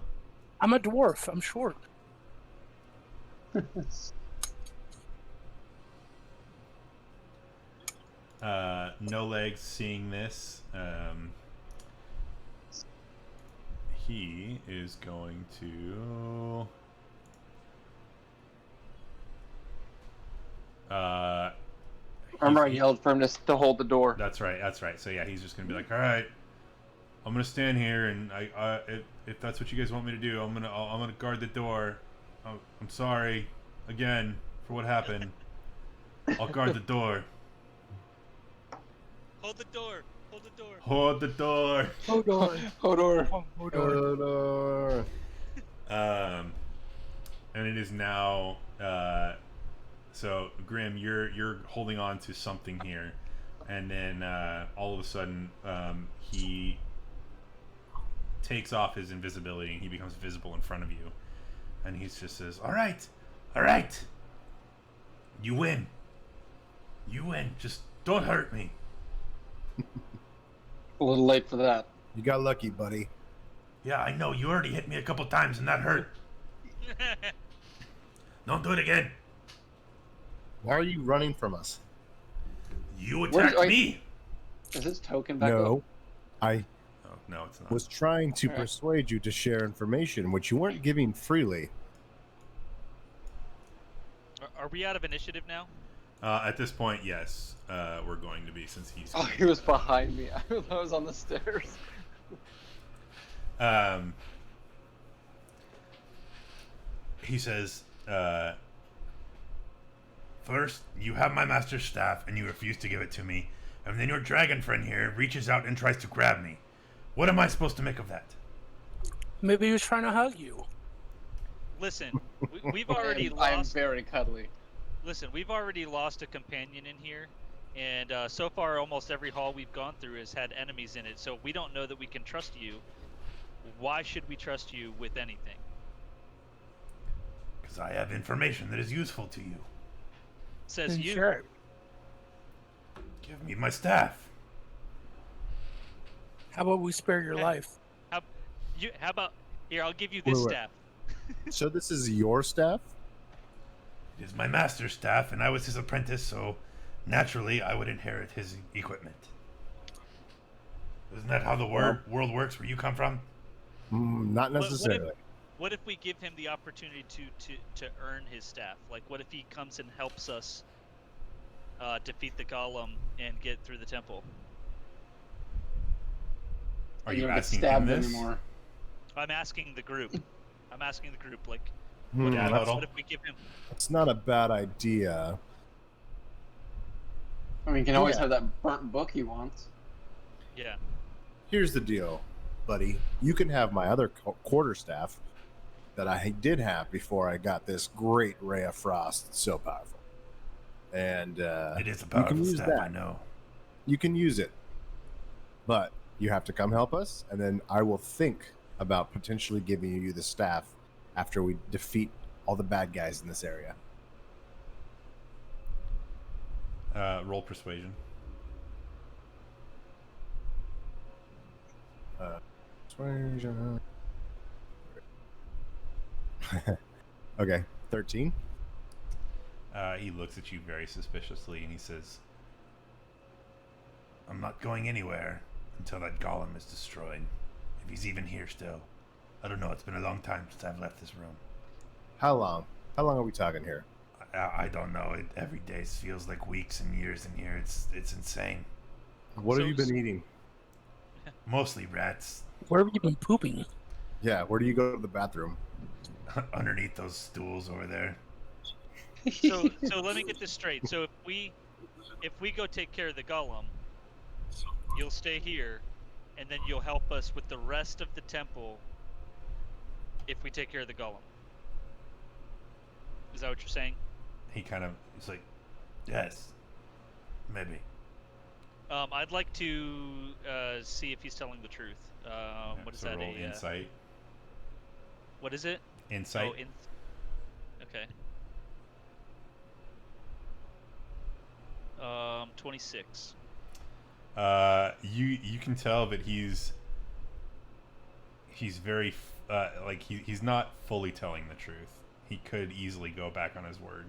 I'm a dwarf. I'm short. No Legs seeing this, he is going to Remember, I he's- yelled for him to hold the door. That's right. So yeah, he's just gonna be like, all right, I'm gonna stand here, and if that's what you guys want me to do, I'm gonna guard the door. I'm sorry again for what happened. I'll guard the door. Hold the door. Hold the door. Hold the door. Hold on. Hodor. Hold on. Hodor. And it is now. So Grim, you're holding on to something here, and then all of a sudden he takes off his invisibility and he becomes visible in front of you, and he just says, "All right, you win. You win. Just don't hurt me. A little late for that. You got lucky, buddy. Yeah, I know. You already hit me a couple times and that hurt. Don't do it again. Why are you running from us? You Where's- attacked I- me. Is this token back No, up? I Oh, no, it's not. was trying to Alright. persuade you to share information, which you weren't giving freely. Are we out of initiative now? At this point, yes. We're going to be, since he's... Oh, he was behind me. I was on the stairs. He says, first, you have my master's staff and you refuse to give it to me, and then your dragon friend here reaches out and tries to grab me. What am I supposed to make of that? Maybe he was trying to hug you. Listen, we've already I am lost. very cuddly. Listen, we've already lost a companion in here, and so far, almost every hall we've gone through has had enemies in it. So we don't know that we can trust you. Why should we trust you with anything? Because I have information that is useful to you. Says you. Sure. Give me my staff. How about we spare your life? How about here? I'll give you this Wait. staff. So this is your staff? It is my master's staff, and I was his apprentice, so naturally I would inherit his equipment. Isn't that how the world works where you come from? Not What if- necessarily. What if we give him the opportunity to earn his staff? Like, what if he comes and helps us defeat the golem and get through the temple? Are You you don't get asking him stabbed this? anymore. I'm asking the group. I'm asking the group. Like, Hmm, Yeah, that's, what if we give him? that's not a bad idea. I mean, you can always Yeah. have that burnt book he wants. Yeah. Here's the deal, buddy. You can have my other quarterstaff that I did have before I got this great ray of frost. It's so powerful. And It is a you powerful can use staff, that. I know. You can use it. But you have to come help us, and then I will think about potentially giving you the staff after we defeat all the bad guys in this area. Roll persuasion. Persuasion. Okay, 13. He looks at you very suspiciously and he says, I'm not going anywhere until that golem is destroyed. If he's even here still. I don't know, it's been a long time since I've left this room. How long? How long are we talking here? I don't know. Every day feels like weeks and years in here. It's insane. What So- have you been eating? Mostly rats Where have you been pooping? Yeah, where do you go to the bathroom? underneath those stools over there. So let me get this straight. So if we go take care of the golem, you'll stay here, and then you'll help us with the rest of the temple. If we take care of the golem, is that what you're saying? He's like, yes, maybe. I'd like to see if he's telling the truth. What is So that? roll insight. What is it? Insight. Okay. 26. You can tell that he's very he's not fully telling the truth. He could easily go back on his word.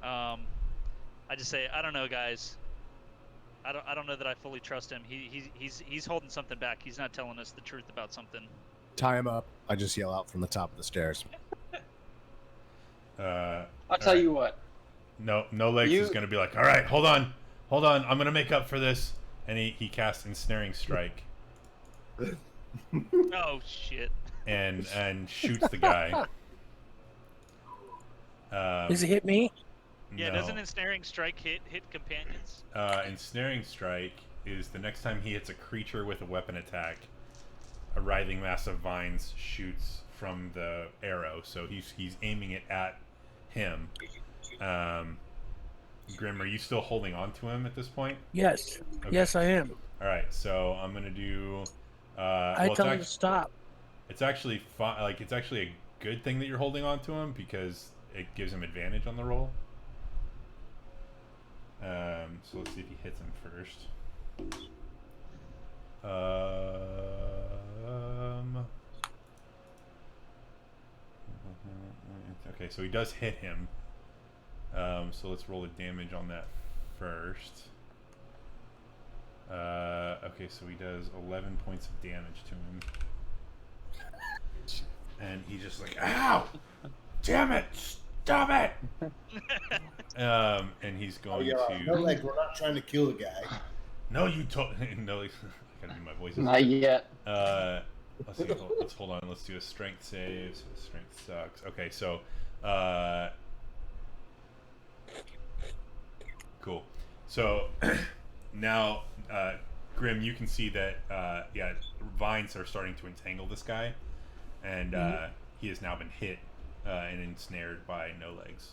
I just say I don't know, guys. I don't know that I fully trust him. He's holding something back. He's not telling us the truth about something. Tie him up. I just yell out from the top of the stairs. I'll tell you what. No legs is gonna be like, all right, hold on, I'm gonna make up for this, and he casts ensnaring strike Oh shit! and shoots the guy. Does it hit me? Yeah, no. doesn't ensnaring strike hit companions? Ensnaring strike is the next time he hits a creature with a weapon attack, a writhing mass of vines shoots from the arrow, so he's aiming it at him. Grim, are you still holding on to him at this point? Yes. Okay. Yes, I am. All right, so I'm gonna do. I tell him to stop. It's actually it's actually a good thing that you're holding on to him because it gives him advantage on the roll. So let's see if he hits him first. Okay, so he does hit him. So let's roll the damage on that first. Okay, so he does 11 points of damage to him. And he's just like, ow! Damn it! Stop it! And he's going No, to... like, we're not trying to kill the guy. No, you told... No, I gotta do my voices. Not yet. Let's see. Let's hold on. Let's do a strength save. So strength sucks. Okay, so... Cool. So, now, Grim, you can see that, yeah, vines are starting to entangle this guy. And he has now been hit and ensnared by No Legs.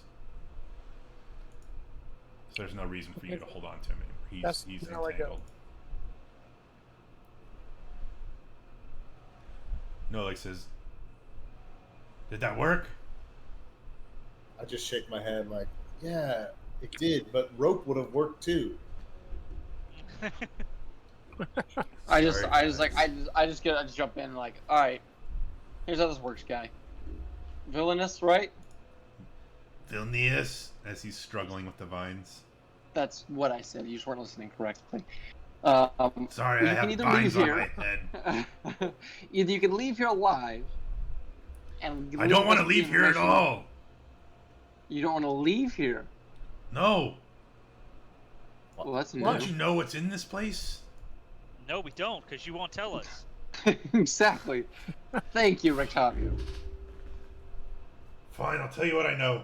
So there's no reason for you to hold on to him. He's entangled. No Legs says, "Did that work?" I just shake my head like, yeah, it did, but rope would have worked too. I just jump in like, all right, here's how this works, guy. Villainous, right? Vilnius, as he's struggling with the vines. That's what I said. You just weren't listening correctly. Sorry, I have vines on my head. Either you can leave here alive, and I don't want to leave here at all. You don't want to leave here? No. Well, that's new. Don't you know what's in this place? No, we don't, because you won't tell us. Exactly. Thank you, Rictavio. Fine, I'll tell you what I know.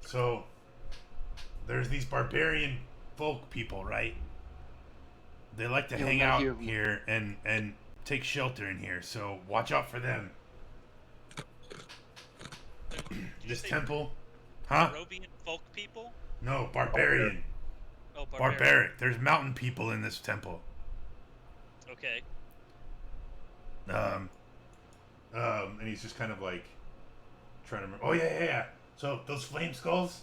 So, there's these barbarian folk people, right? They like to hang out here and take shelter in here, so watch out for them. This temple? Huh? Barovian folk people? No, barbarian. Oh, Barbaric. There's mountain people in this temple. Okay. And he's just kind of like trying to remember. Oh yeah. So those flame skulls,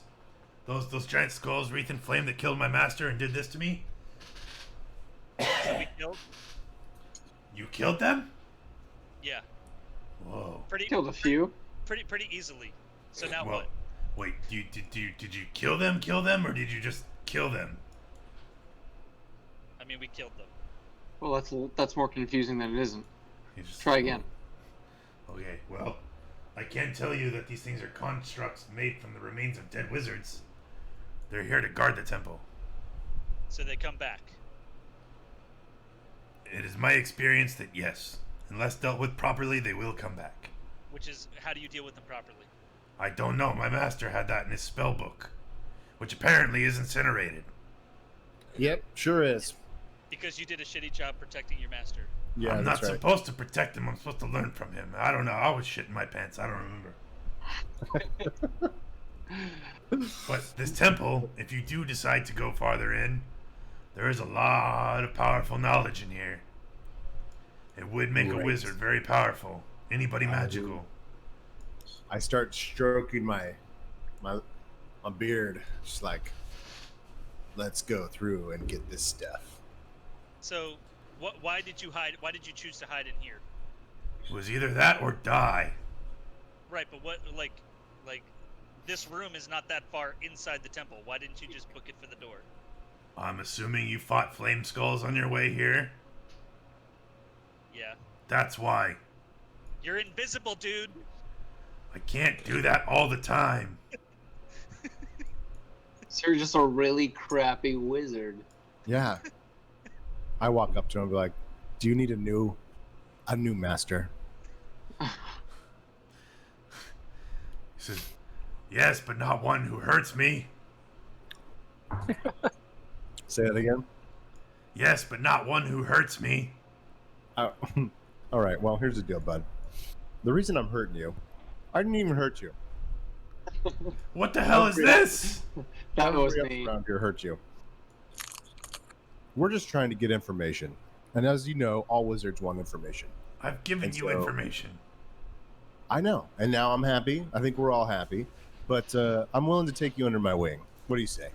those giant skulls, Wreath and Flame, that killed my master and did this to me. So we killed? You killed them? Yeah. Whoa. Killed a few. Pretty easily. So now Well, what? wait. Did you kill them, or did you just kill them? I mean, we killed them. Well, that's more confusing than it isn't. Just, Try again. Okay. Well, I can tell you that these things are constructs made from the remains of dead wizards. They're here to guard the temple. So they come back. It is my experience that yes, unless dealt with properly, they will come back. Which is, how do you deal with them properly? I don't know. My master had that in his spell book, which apparently is incinerated. Yep, sure is. Because you did a shitty job protecting your master. Yeah, I'm not that's right. supposed to protect him. I'm supposed to learn from him. I don't know. I was shitting my pants. I don't remember. But this temple, if you do decide to go farther in, there is a lot of powerful knowledge in here. It would make a wizard very powerful. Anybody magical. I start stroking my beard, just like, let's go through and get this stuff. So, why did you hide? Why did you choose to hide in here? It was either that or die. Right, but what, like, this room is not that far inside the temple. Why didn't you just book it for the door? I'm assuming you fought flame skulls on your way here? Yeah. That's why. You're invisible, dude. I can't do that all the time. So you're just a really crappy wizard. Yeah. I walk up to him and be like, do you need a new master? He says, yes, but not one who hurts me. Say that again? Yes, but not one who hurts me. Oh, all right, well, here's the deal, bud. The reason I'm hurting you, I didn't even hurt you. What the hell is this? That was Nobody me. else around here hurt you. We're just trying to get information. And as you know, all wizards want information. I've given And you so- information. I know. And now I'm happy. I think we're all happy. But I'm willing to take you under my wing. What do you say?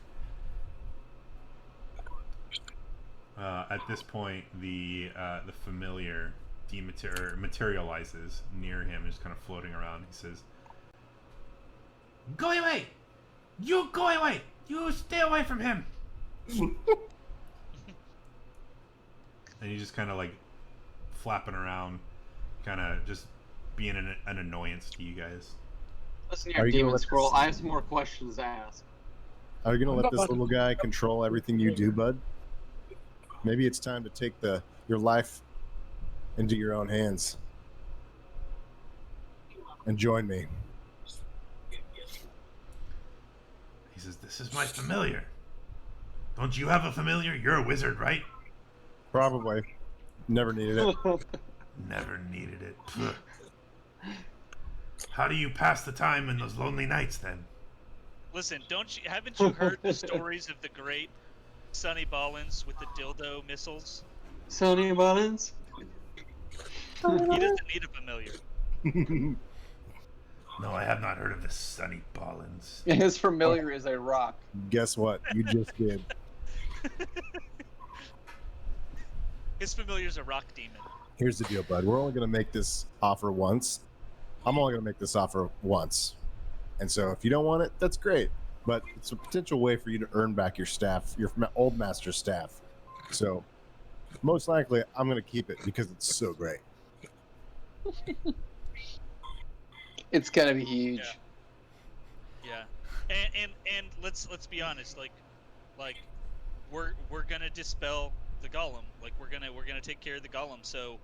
At this point, the familiar materializes near him, just kind of floating around. He says, "Go away! You go away! You stay away from him!" And he's just kind of like flapping around, kind of just being an annoyance to you guys. Listen Are here, you gonna Demon let Scroll. this- I have some more questions to ask. Are you gonna I'm let not this about to- little guy control everything you do, bud? Maybe it's time to take your life into your own hands and join me. He says, "This is my familiar. Don't you have a familiar? You're a wizard, right?" Probably. Never needed it. Never needed it. Pfft. How do you pass the time in those lonely nights, then? Listen, haven't you heard the stories of the great Sonny Ballins with the dildo missiles? Sonny Mullins? He doesn't need a familiar. No, I have not heard of the Sonny Ballins. His familiar is a rock. Guess what? You just did. His familiar's a rock demon. Here's the deal, bud. We're only going to make this offer once. I'm only going to make this offer once. And so if you don't want it, that's great. But it's a potential way for you to earn back your staff, your old master's staff. So most likely, I'm going to keep it because it's so great. It's gonna be huge. Yeah. And let's be honest, like we're gonna dispel the golem. Like we're gonna take care of the golem. So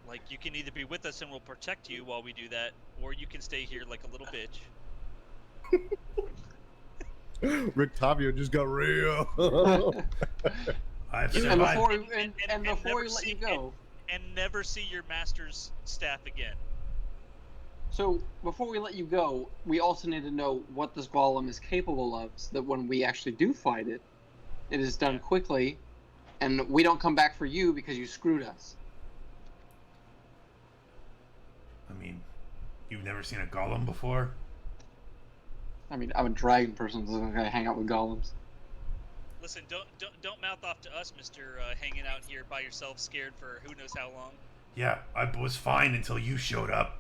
like you can either be with us and we'll protect you while we do that, or you can stay here like a little bitch. Rick Tavio just got real. I've And survived. before we, and before never we let see- you go, and never see your master's staff again. so before we let you go, we also need to know what this golem is capable of, so that when we actually do fight it, it is done quickly, and we don't come back for you because you screwed us. I mean, you've never seen a golem before? I mean, I'm a dragon person, so I'm gonna hang out with golems. Listen, don't mouth off to us, Mister. Hanging out here by yourself, scared for who knows how long. Yeah, I was fine until you showed up.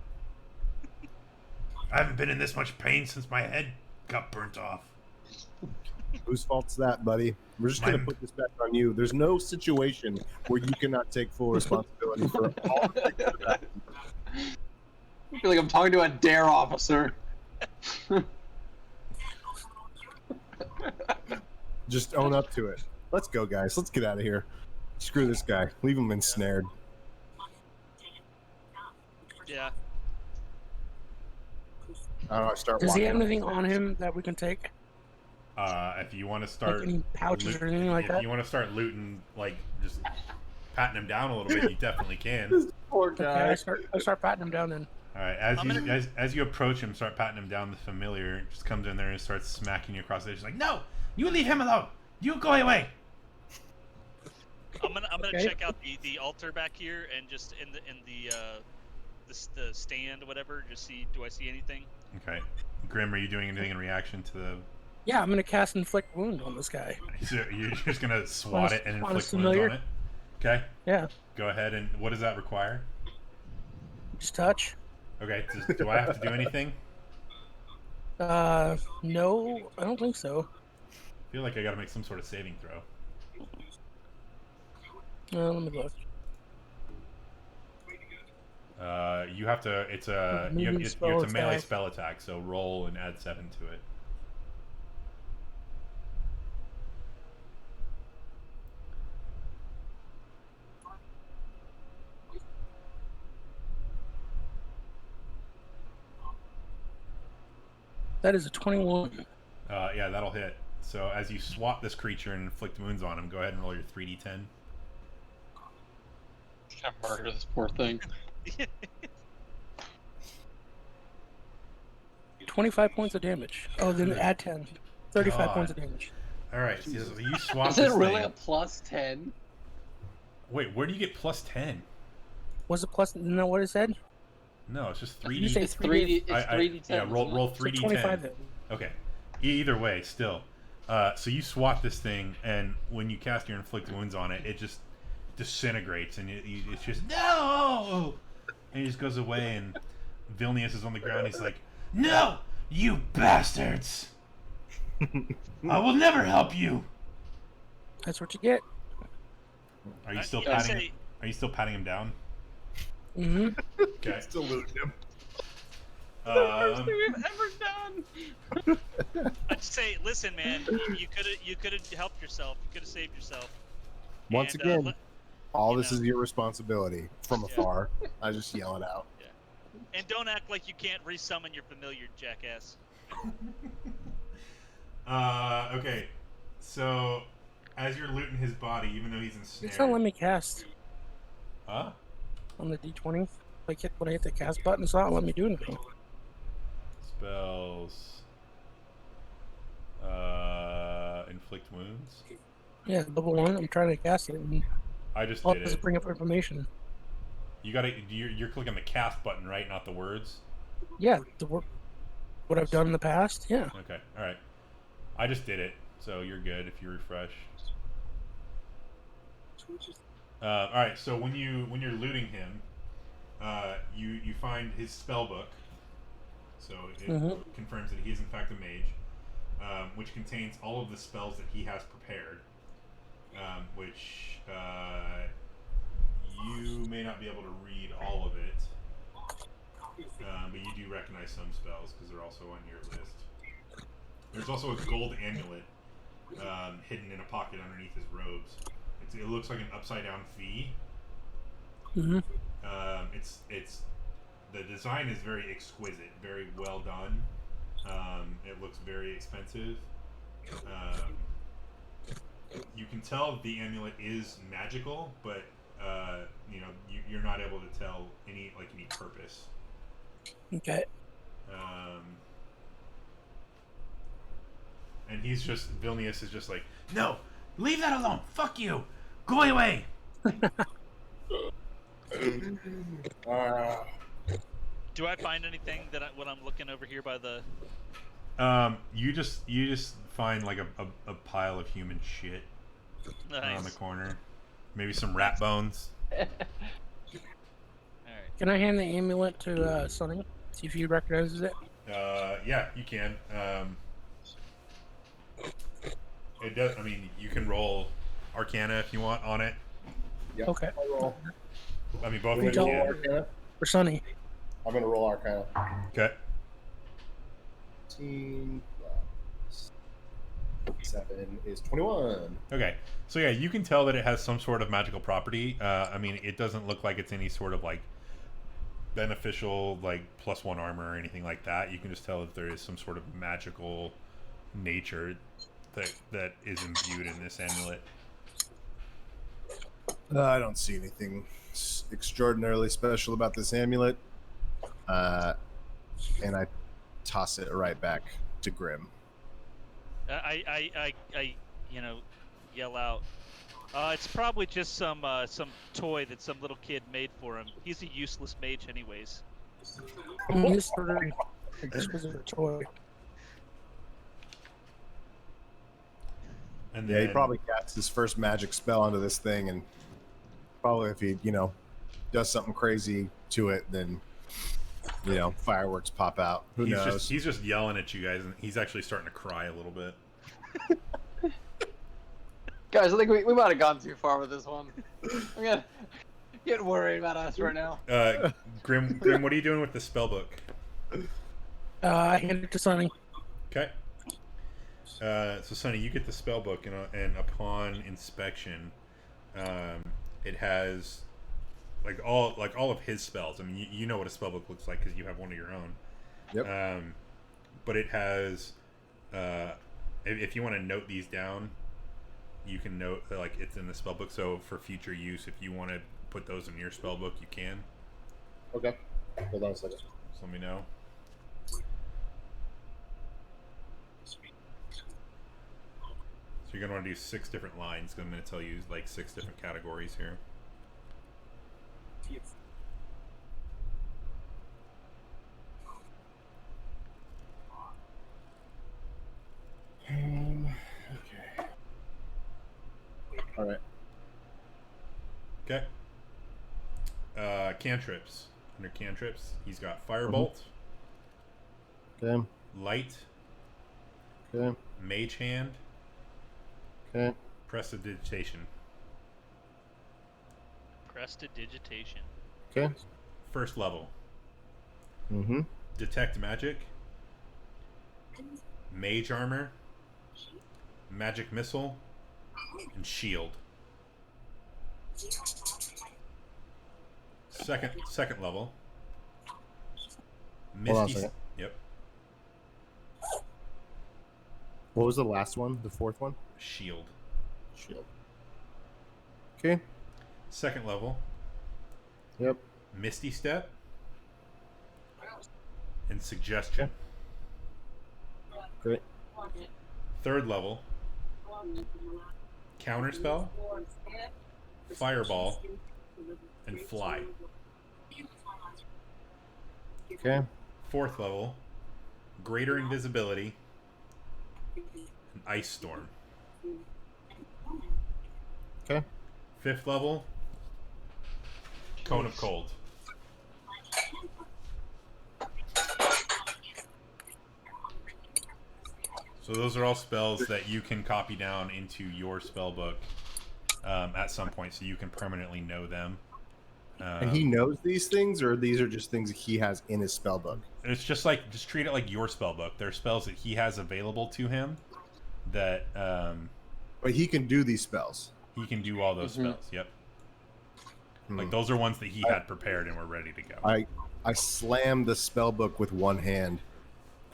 I haven't been in this much pain since my head got burnt off. Whose fault's that, buddy? We're just going to Mine. put this back on you. There's no situation where you cannot take full responsibility for all the things that happen. I feel like I'm talking to a dare officer. Just own up to it. Let's go, guys. Let's get out of here. Screw this guy. Leave him ensnared. Yeah. I don't know. I start Does he walking. have anything on him that we can take? If you want to start, Like any pouches or anything like if that? you want to start looting, like just patting him down a little bit, you definitely can. Poor Okay, guy. I start patting him down then. All right, as you approach him, start patting him down. The familiar just comes in there and starts smacking you across the edge. He's like, "No, you leave him alone. You go away." I'm gonna Okay. check out the altar back here and just in the stand or whatever. Just see, do I see anything? Okay, Grim, are you doing anything in reaction to the? Yeah, I'm gonna cast inflict wound on this guy. So you're just gonna swat it and on a inflict wounds familiar? on it. Okay, Yeah, go ahead. And what does that require? just touch. Okay, do I have to do anything? No, I don't think so. I feel like I gotta make some sort of saving throw. Let me look. You have to. It's a you Melee have, spell you have to melee attack. spell attack. So roll and add 7 to it. That is a 21. Yeah, that'll hit. So as you swat this creature and inflict wounds on him, go ahead and roll your 3d10. Can't murder this poor thing. 25 points of damage. Oh, then add 10. 35 God. points of damage. All right, so you swat Is this it really thing. a plus 10? Wait, where do you get plus 10? Was it plus? No, what it said? No, it's just You say 3d. It's 3D. It's I- 3D10. Yeah, roll So 3d10. 25 then. Okay. Either way, still. So you swat this thing, and when you cast your inflict wounds on it, it just disintegrates, and it's just no. And he just goes away, and Vilnius is on the ground. He's like, "No, you bastards! I will never help you." That's what you get. Are you still Yeah, patting? say- Are you still patting him down? Mm-hmm. Okay. Still looting him. Worst thing we've ever done. I'd say, listen, man, you could have helped yourself. You could have saved yourself. Once And, again, all you this know. is your responsibility from Yeah. afar. I just yell it out. And don't act like you can't resummon your familiar, jackass. Okay. So, as you're looting his body, even though he's It's not ensnared, letting me cast huh? on the D20. Like when I hit the cast button, it's not letting me do anything. Spells. Inflict wounds. Yeah, level 1. I'm trying to cast it, and I just all did it does is it. bring up information. You gotta. You're clicking the cast button, right? Not the words. Yeah, the work. What I've done in the past. Yeah. Okay. All right. I just did it, so you're good if you refresh. All right. So when you're looting him, you find his spell book. So it confirms that he is in fact a mage, which contains all of the spells that he has prepared, which you may not be able to read all of it, but you do recognize some spells because they're also on your list. There's also a gold amulet hidden in a pocket underneath his robes. It looks like an upside down V. Mm-hmm. It's the design is very exquisite, very well done. It looks very expensive. You can tell the amulet is magical, but you're not able to tell any purpose. Okay. And Vilnius is just like, no, leave that alone. Fuck you. Go away. Do I find anything when I'm looking over here by the? You just find like a pile of human shit Nice. on the corner. Maybe some rat bones. All right. Can I hand the amulet to Sonny? See if he recognizes it. Yeah, you can. It does. I mean, you can roll Arcana if you want on it. Yep. Okay. I'll roll. I mean, both You of want you me to roll can. Arcana? For Sonny. I'm going to roll Arcana. Okay. 15 plus 7 is 21. Okay. So yeah, you can tell that it has some sort of magical property. I mean, it doesn't look like it's any sort of like beneficial, like +1 armor or anything like that. You can just tell that there is some sort of magical nature that is imbued in this amulet. I don't see anything extraordinarily special about this amulet. And I toss it right back to Grim. I yell out. It's probably just some toy that some little kid made for him. He's a useless mage, anyways. This was a toy. And Yeah, he then, probably casts his first magic spell onto this thing, and probably if he, does something crazy to it, then, fireworks pop out. Who knows? He's just yelling at you guys, and he's actually starting to cry a little bit. Guys, I think we might have gone too far with this one. I'm getting worried about us right now. Grim, what are you doing with the spell book? I hand it to Sonny. Okay. So Sonny, you get the spell book, and upon inspection, it has all of his spells. I mean, you know what a spell book looks like because you have one of your own. Yep. But it has, if you want to note these down, you can note that it's in the spell book. So for future use, if you want to put those in your spell book, you can. Okay. Hold on a second. Just let me know. So you're gonna want to do 6 different lines. 'Cause I'm gonna tell you 6 different categories here. Okay. Cantrips. Under cantrips, he's got Firebolt, Okay. Light, Okay. Mage Hand, Okay. Prestidigitation. Prestidigitation. Okay. First level. Mm-hmm. Detect Magic, Mage Armor, Magic Missile, and Shield. Second level. Hold on a Misty. second. Yep. What was the last one? The fourth one? Shield. Shield. Okay. Second level. Yep. Misty Step. And Suggestion. Great. Third level. Counterspell, Fireball, and Fly. Okay. Fourth level. Greater Invisibility. And Ice Storm. Okay. Fifth level. Cone of Cold. So those are all spells that you can copy down into your spell book at some point, so you can permanently know them. And he knows these things, or these are just things he has in his spell book? It's just treat it like your spell book. They're spells that he has available to him that But he can do these spells. he can do all those spells. Yep. Hmm. Like those are ones that he had prepared and were ready to go. I slam the spell book with one hand,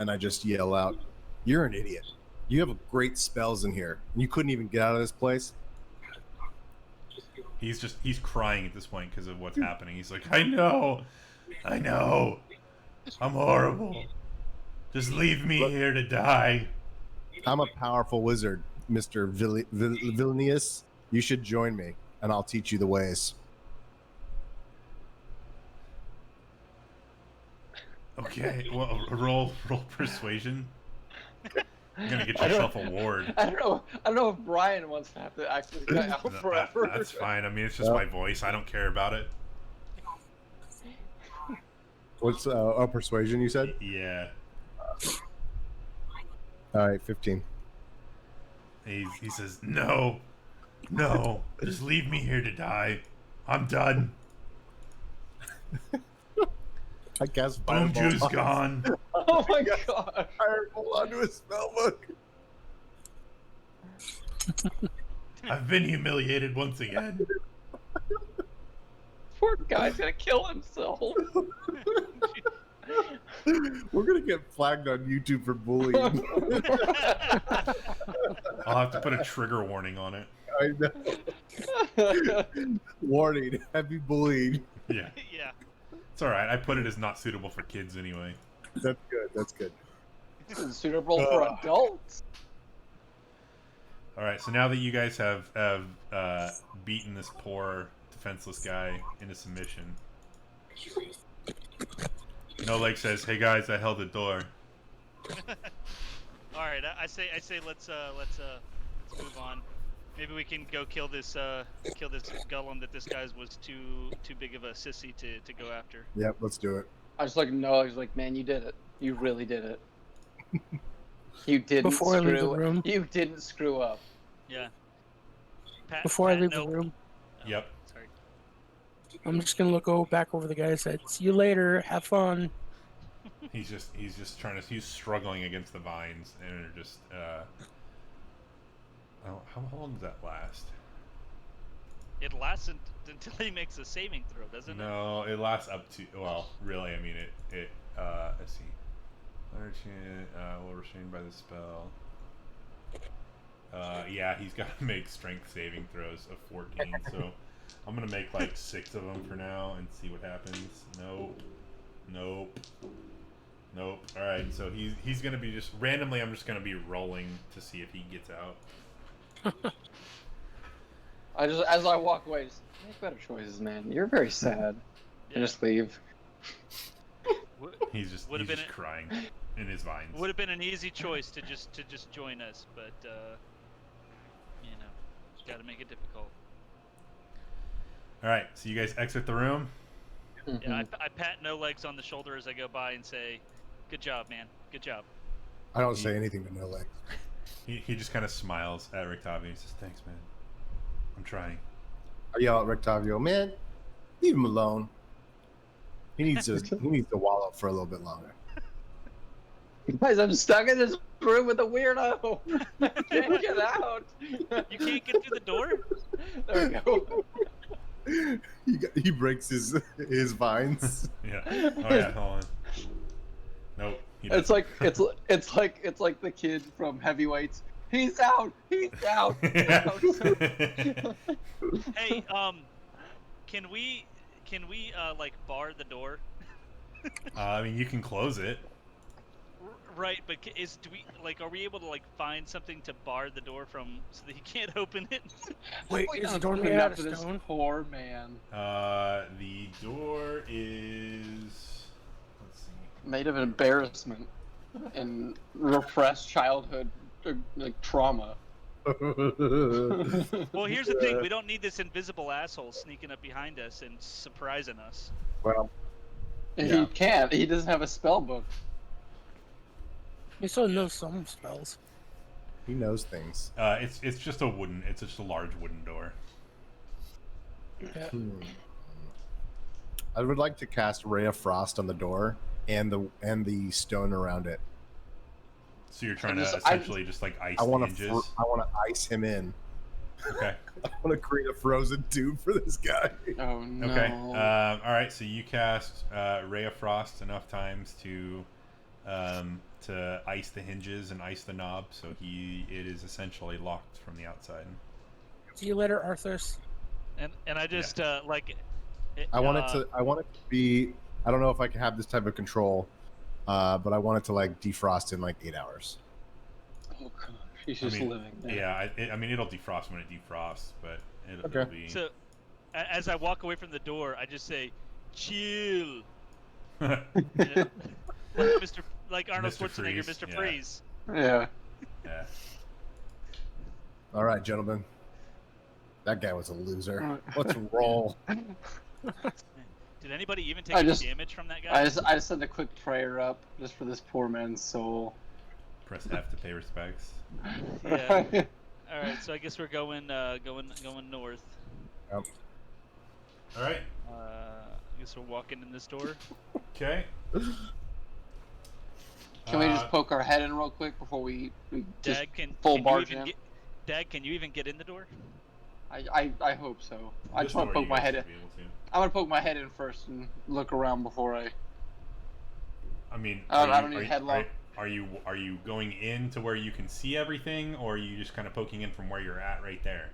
and I just yell out, "You're an idiot! You have great spells in here. You couldn't even get out of this place." He's crying at this point because of what's happening. He's like, I know, I'm horrible. Just leave me here to die. I'm a powerful wizard, Mr. Vilnius. You should join me, and I'll teach you the ways. Okay, well, roll persuasion. You're gonna get yourself a ward. I don't know if Brian wants to have to actually cut out forever. That's fine. I mean, it's just my voice. I don't care about it. What's persuasion? You said? Yeah. All right, 15. He says, no, just leave me here to die. I'm done. I guess Boom Jew's gone. Oh my god! Hold on to his spell book. I've been humiliated once again. Poor guy's gonna kill himself. We're gonna get flagged on YouTube for bullying. I'll have to put a trigger warning on it. I know. Warning: heavy bullying. Yeah. Yeah. It's alright. I put it as not suitable for kids anyway. That's good. That's good. This is suitable for adults. Alright, so now that you guys have beaten this poor, defenseless guy into submission, No Leg says, "Hey guys, I held the door." All right, I say let's move on. Maybe we can go kill this golem that this guy was too big of a sissy to go after. Yep, let's do it. I was like, no, I was like, man, you did it. You really did it. You didn't Before I leave the room. You didn't screw up. Yeah. Before I leave no. the room, Yep. Sorry. I'm just gonna go back over the guy and said, "See you later. Have fun." He's just trying to. He's struggling against the vines, and are just. How long does that last? It lasts until he makes a saving throw, doesn't it? No, it lasts up to. Well, really, I mean it. Let's see. Will restrained by the spell. Yeah, he's got to make strength saving throws of 14. So I'm gonna make like 6 of them for now and see what happens. Nope. All right, so he's gonna be just randomly. I'm just gonna be rolling to see if he gets out. As I walk away, just make better choices, man. You're very sad. Yeah. And just leave. He's just crying in his vines. Would have been an easy choice to just join us, but got to make it difficult. All right, so you guys exit the room. Yeah, I pat No Legs on the shoulder as I go by and say, "Good job, man. Good job." I don't say anything to No Legs. He just kind of smiles at Rictavio. He says, "Thanks, man. I'm trying." I yell at Rictavio, man, leave him alone. He needs to wallow for a little bit longer. Guys, I'm stuck in this room with a weirdo. I can't get out. You can't get through the door. There we go. He breaks his vines. Yeah. Oh yeah. Hold on. Nope. he It's doesn't. like it's like the kid from Heavyweights. He's out. He's out. He's out. Hey, can we like bar the door? I mean, you can close it. Right, but are we able to like find something to bar the door from so that he can't open it? Wait, Wait, is no, the door clean made out up of for this stone? poor man. The door is. Let's see. Made of embarrassment and repressed childhood like trauma. Well, here's the thing: we don't need this invisible asshole sneaking up behind us and surprising us. Well, He Yeah. can't. He doesn't have a spell book. He still knows some spells. he knows things. It's just a large wooden door. Yeah. I would like to cast Ray of Frost on the door and the stone around it. So you're trying just- to essentially just like ice I the want hinges. to ice him in. Okay. I want to create a frozen tube for this guy. Oh no. Okay. All right. So you cast Ray of Frost enough times to ice the hinges and ice the knob, so it is essentially locked from the outside. See you later, Arthas. And I just I want it to be. I don't know if I can have this type of control, but I want it to like defrost in like 8 hours. Oh gosh, he's I just mean, living there. Yeah. I mean, it'll defrost when it defrosts, but it'll Okay. be. So, as I walk away from the door, I just say, "Chill," like Arnold Mr. Schwarzenegger, Freeze, Mr. yeah. Freeze. Yeah. Yeah. All right, gentlemen. That guy was a loser. Let's roll. Did anybody even take I any just- damage from that I guy? just sent a quick prayer up just for this poor man's soul. Press F to pay respects. Yeah. All right, so I guess we're going north. All right. I guess we're walking in this door. Okay. Can we just poke our head in real quick before we just Dag, can full you barge even in? get? Dag, can you even get in the door? I hope so. I This just want to door poke you my guys head should in. be able to. I'm gonna poke my head in first and look around before I. I mean, I don't need headlock. Are you going in to where you can see everything, or are you just kind of poking in from where you're at right there?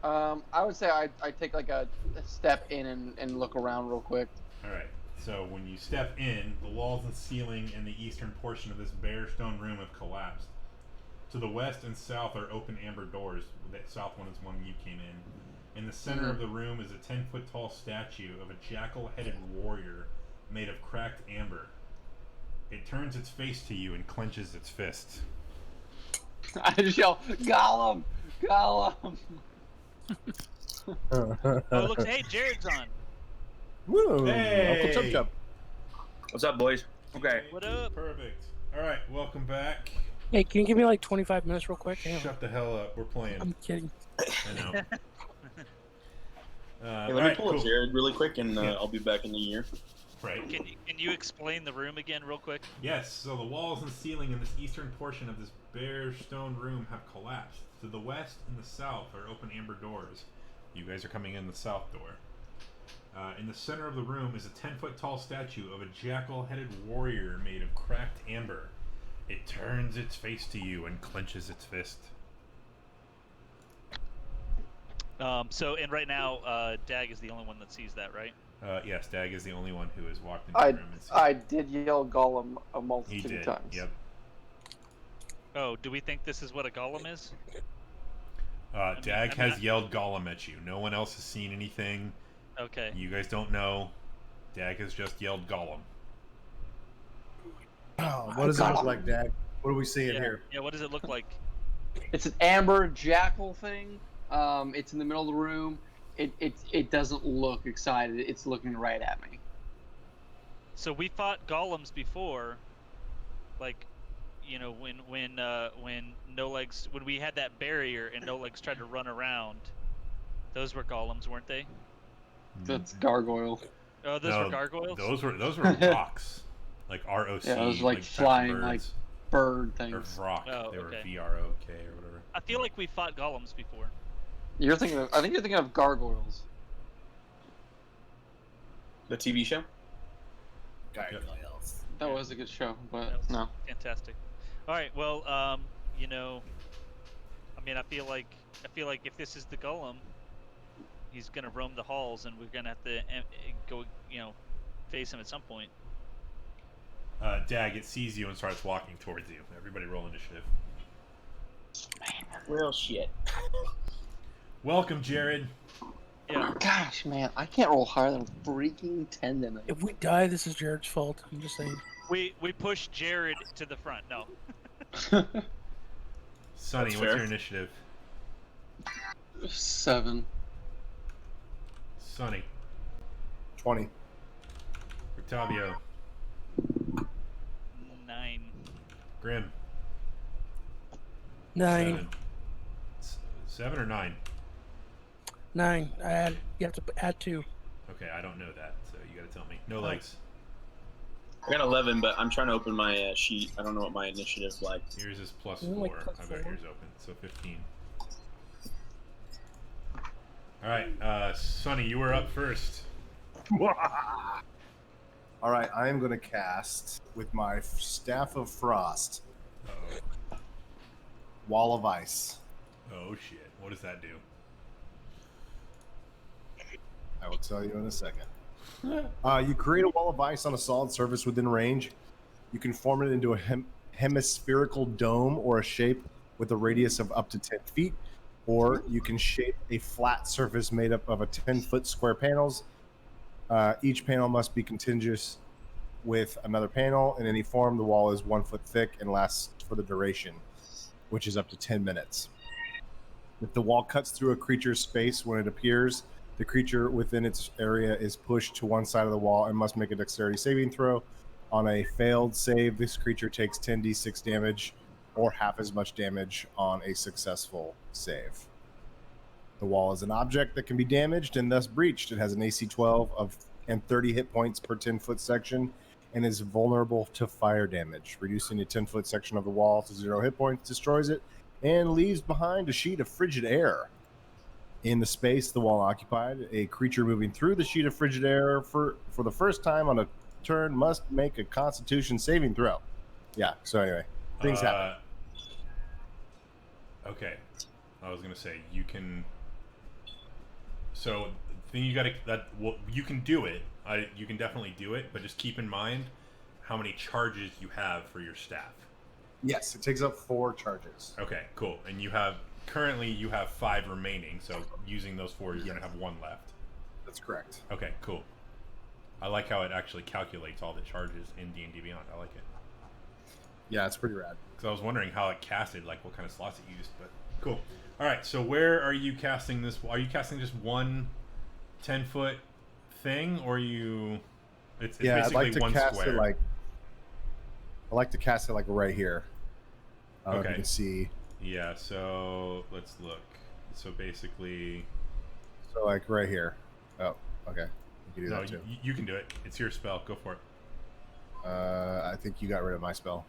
I would say I take like a step in and look around real quick. All right. So when you step in, the walls and ceiling in the eastern portion of this bare stone room have collapsed. To the west and south are open amber doors. That south one is one you came in. In the center of the room is a 10-foot tall statue of a jackal-headed warrior made of cracked amber. It turns its face to you and clenches its fist. I just yell, Gollum, Gollum. Oh, look! Hey, Jared's on. Woo! Hey! Uncle Chub Chub. What's up, boys? Okay. What up? Perfect. All right, welcome back. Hey, can you give me like 25 minutes real quick? Hang on. Shut the hell up. We're playing. I'm kidding. I know. Hey, all let me right, pull cool. up Jared really quick, and Yeah. I'll be back in the year. Right. Can you explain the room again, real quick? Yes, so the walls and ceiling in this eastern portion of this bare stone room have collapsed. To the west and the south are open amber doors. You guys are coming in the south door. In the center of the room is a 10-foot tall statue of a jackal-headed warrior made of cracked amber. It turns its face to you and clenches its fist. And right now, Dag is the only one that sees that, right? Yes, Dag is the only one who has walked into I the room and seen I it. did yell Gollum a He multitude did. of times. Yep. Oh, do we think this is what a golem is? Dag has yelled Gollum at you. No one else has seen anything. Okay. You guys don't know. Dag has just yelled Gollum. Oh, what does it look like, Dad? What are we seeing Yeah. here? Yeah. What does it look like? It's an amber jackal thing. It's in the middle of the room. it doesn't look excited. It's looking right at me. So we fought golems before, like, you know, when No Legs, when we had that barrier and No Legs tried to run around. Those were golems, weren't they? That's gargoyle. Oh, those were gargoyles. Those were rocks, like ROC. Yeah, those like back to flying like birds. bird Or things. rock. Oh, They were okay. VROK or whatever. I feel like we fought golems before. You're thinking of. I think you're thinking of gargoyles. The TV show. Gargoyles. That was a good show, but That was no. fantastic. All right, well, you know, I mean, I feel like if this is the golem, he's gonna roam the halls, and we're gonna have to go, you know, face him at some point. Dag, it sees you and starts walking towards you. Everybody roll initiative. Real shit. Welcome, Jared. Yeah. Gosh, man, I can't roll higher than freaking 10 tonight. If we die, this is Jared's fault. I'm just saying. We pushed Jared to the front. No. Sonny, That's what's fair. your initiative? 7. Sonny. 20. Octavio. 9. Grim. 9. 7 or 9? 9. You have to add 2. Okay, I don't know that, so you gotta tell me. No legs. I got 11, but I'm trying to open my sheet. I don't know what my initiative's like. Yours is plus Isn't it 4. like plus I've got 4? yours open, so 15. Alright, Sonny, you were up first. All right, I am going to cast with my Staff of Frost, Uh-oh. Wall of Ice. Oh shit. What does that do? I will tell you in a second. You create a wall of ice on a solid surface within range. You can form it into a hemispherical dome or a shape with a radius of up to 10 feet, or you can shape a flat surface made up of a 10-foot square panels. Each panel must be contiguous with another panel. In any form, the wall is 1 foot thick and lasts for the duration, which is up to 10 minutes. If the wall cuts through a creature's space when it appears, the creature within its area is pushed to one side of the wall and must make a dexterity saving throw. On a failed save, this creature takes 10d6 damage or half as much damage on a successful save. The wall is an object that can be damaged and thus breached. It has an AC 12 and 30 hit points per 10-foot section and is vulnerable to fire damage. Reducing a 10-foot section of the wall to 0 hit points destroys it and leaves behind a sheet of frigid air. In the space the wall occupied, a creature moving through the sheet of frigid air for the first time on a turn must make a Constitution saving throw. Yeah, so anyway, things happen. Okay. I was going to say, you can... So, the thing you got to... you can do it. You can definitely do it, but just keep in mind how many charges you have for your staff. Yes, it takes up 4 charges. Okay, cool. And currently you have 5 remaining, so using those 4, you're going to have 1 left. That's correct. Okay, cool. I like how it actually calculates all the charges in D&D Beyond. I like it. Yeah, it's pretty rad. Because I was wondering how it casted, like what kind of slots it used, but cool. All right, so where are you casting this? Are you casting just one 10-foot thing, or you? It's Yeah, I'd basically like to one cast square. it like. I like to cast it like right here. I don't know if Okay. you can see. Yeah, so let's look. So basically, So like right here. Oh, okay. You can do no, that too. you can do it. It's your spell. Go for it. I think you got rid of my spell.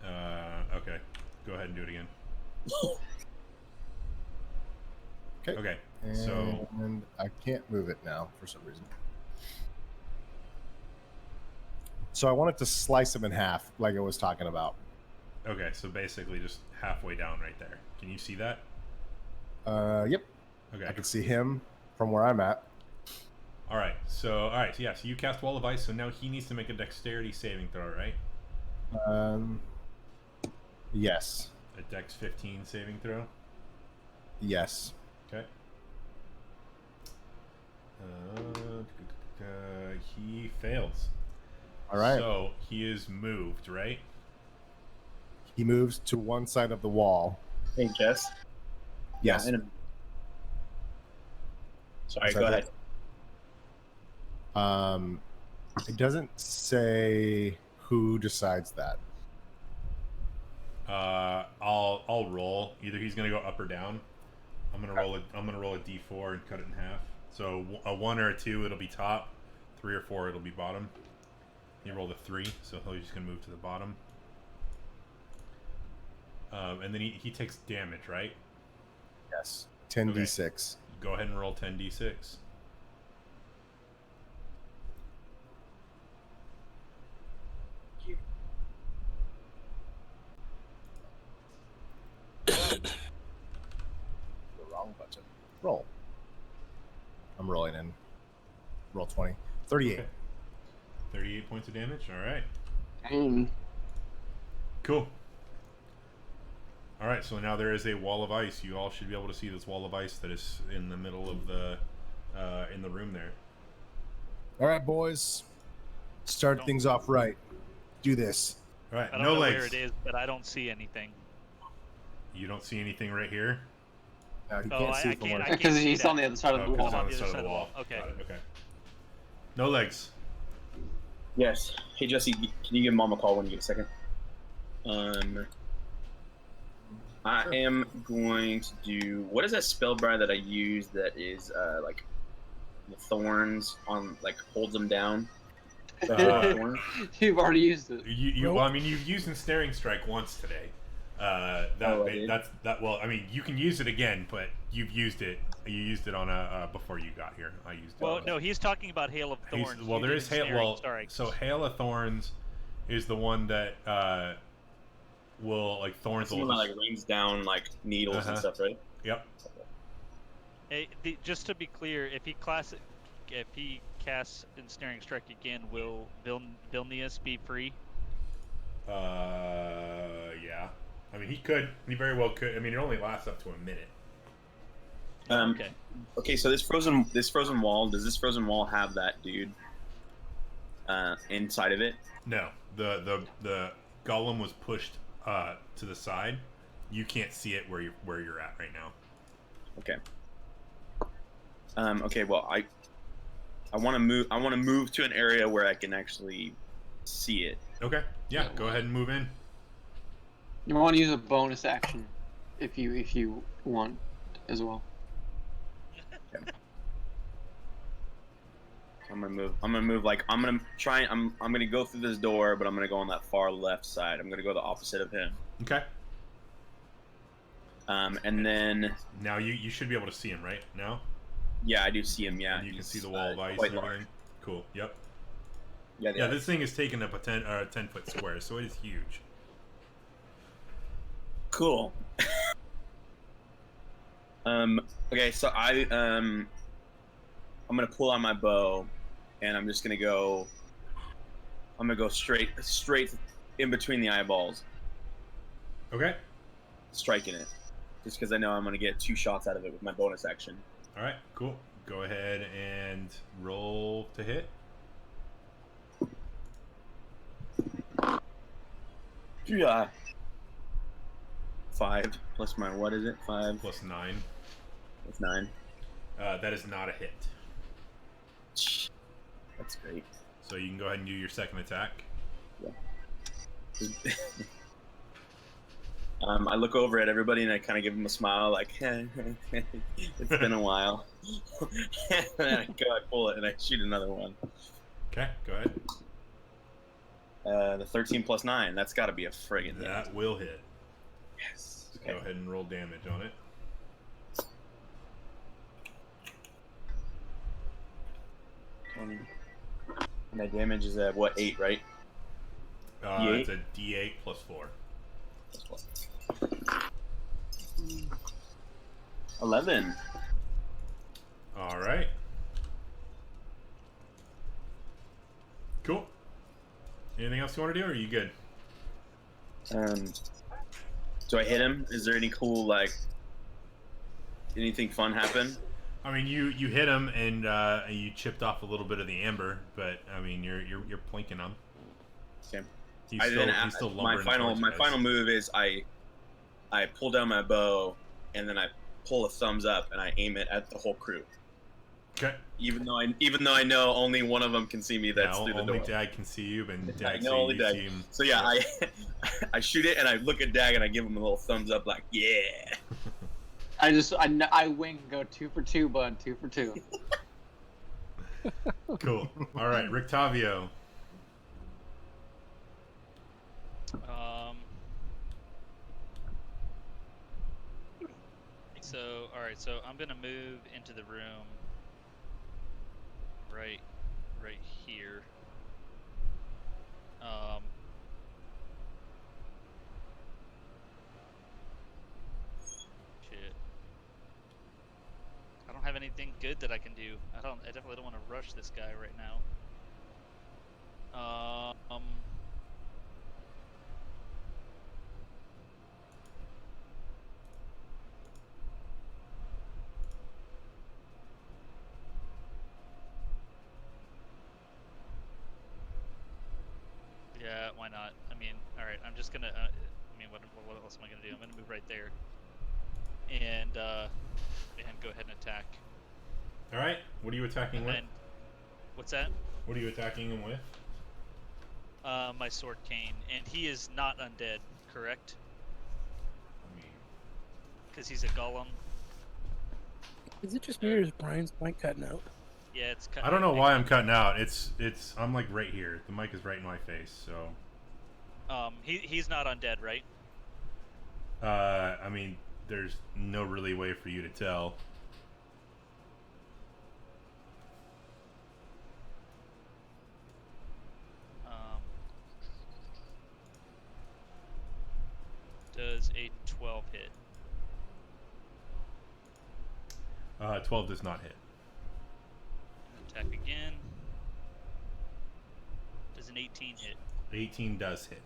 Okay. Go ahead and do it again. Okay. Okay. So And I can't move it now for some reason. So I wanted to slice them in half, like I was talking about. okay, so basically just halfway down right there. Can you see that? Yep. Okay. I can see him from where I'm at. All right. So yeah. So you cast Wall of Ice. So now he needs to make a Dexterity saving throw, right? Yes. A Dex 15 saving throw. Yes. Okay. He fails. All right. So he is moved, right? He moves to one side of the wall. Hey, Jess. Yes. In a- Sorry, Is go that ahead. it? It doesn't say who decides that. I'll roll. Either he's gonna go up or down. I'm gonna roll a d4 and cut it in half. So a 1 or a 2, it'll be top. 3 or 4, it'll be bottom. He rolled a 3, so he's just gonna move to the bottom. And then he takes damage, right? Yes. 10d6. Go ahead and roll 10d6. The wrong button. Roll. I'm rolling in. Roll 20. 38. Okay. 38 points of damage. All right. Mm. Cool. All right. So now there is a wall of ice. You all should be able to see this wall of ice that is in the middle of the in the room there. All right, boys. Start Don't- things off right. Do this. All right. I don't No know legs. where it is, but I don't see anything. You don't see anything right here. Now, he Oh, can't I see can't- from where. I can't Because see he's that. on the other side of the Oh, 'cause wall. it's on the other side of the wall. Okay. Got it. Okay. No legs. Yes. Hey Jesse, can you give Mom a call when you get a second? I am going to do. What is that spell bar that I use that is like the thorns on, like holds them down? Thorns? You've already used it. Well, I mean, you've used Ensnaring Strike once today. I did? Well, I mean, you can use it again, but you've used it. You used it on a before you got here. I used it. Well, no, he's talking about Hail of Thorns. Well, You there did is hail. Ensnaring Well, Strike. so Hail of Thorns is the one that will like thorns. Someone that like rains down like needles and stuff, right? Yep. Hey, just to be clear, if he casts Ensnaring Strike again, will Vilnius be free? Yeah. I mean, he could. He very well could. I mean, it only lasts up to a minute. Okay. Okay, so this frozen wall, does this frozen wall have that dude inside of it? No, the golem was pushed to the side. You can't see it where you're at right now. Okay. Okay. Well, I want to move. I want to move to an area where I can actually see it. Okay. Yeah. Go ahead and move in. You want to use a bonus action if you want as well. I'm gonna move. I'm gonna move. Like I'm gonna try. I'm gonna go through this door, but I'm gonna go on that far left side. I'm gonna go the opposite of him. Okay. And then Now you should be able to see him right now. yeah, I do see him. Yeah, And you can he's, see the wall of ice quite and large. everything. Cool. Yep. Yeah, Yeah. This thing is taking up a 10-foot square, so it is huge. Cool. Okay, so I'm gonna pull out my bow, and I'm just gonna go. I'm gonna go straight in between the eyeballs, Okay. striking it, just because I know I'm gonna get 2 shots out of it with my bonus action. All right. Cool. Go ahead and roll to hit. Yeah. 5 plus my what is it? 5 Plus 9. plus 9. That is not a hit. That's great. So you can go ahead and do your second attack. I look over at everybody and I kind of give them a smile, like, it's been a while. And then I pull it and I shoot another one. Okay. Go ahead. The 13 plus 9, that's got to be a friggin' hit. That will hit. Yes. Go ahead and roll damage on it. And that damage is at what, 8, right? D8? It's a D8 plus 4. Plus 11. All right. Cool. Anything else you want to do, or are you good? Do I hit him? Is there any cool, like, anything fun happen? I mean, you hit him and you chipped off a little bit of the amber, but I mean, you're plinking him. Okay. He's Then still my lumbering final towards you guys. move is I pull down my bow and then I pull a thumbs up and I aim it at the whole crew. Okay. Even though I know only one of them can see me. That's Yeah, through the only door. Dag can see you, and I Dag know see only you Dag. see him. So yeah, I shoot it and I look at Dag and I give him a little thumbs up, like yeah. I wink and go 2 for 2, bud. 2 for 2. Cool. All right, Rictavio. So, all right. So I'm gonna move into the room. Right here. Shit. I don't have anything good that I can do. I definitely don't want to rush this guy right now. Yeah, why not? I mean, all right. I'm just gonna. I mean, what else am I gonna do? I'm gonna move right there, and go ahead and attack. All right. What are you attacking And with? then, what's that? What are you attacking him with? My sword cane, and he is not undead, correct? I mean, Because he's a golem. Is it just me or is Brian's mic cutting out? Yeah, it's cut. I don't know why I'm cutting out. It's I'm like right here. The mic is right in my face, so. He's not undead, right? I mean, there's no really way for you to tell. Does a 12 hit? 12 does not hit. Attack again. Does an 18 hit? 18 does hit.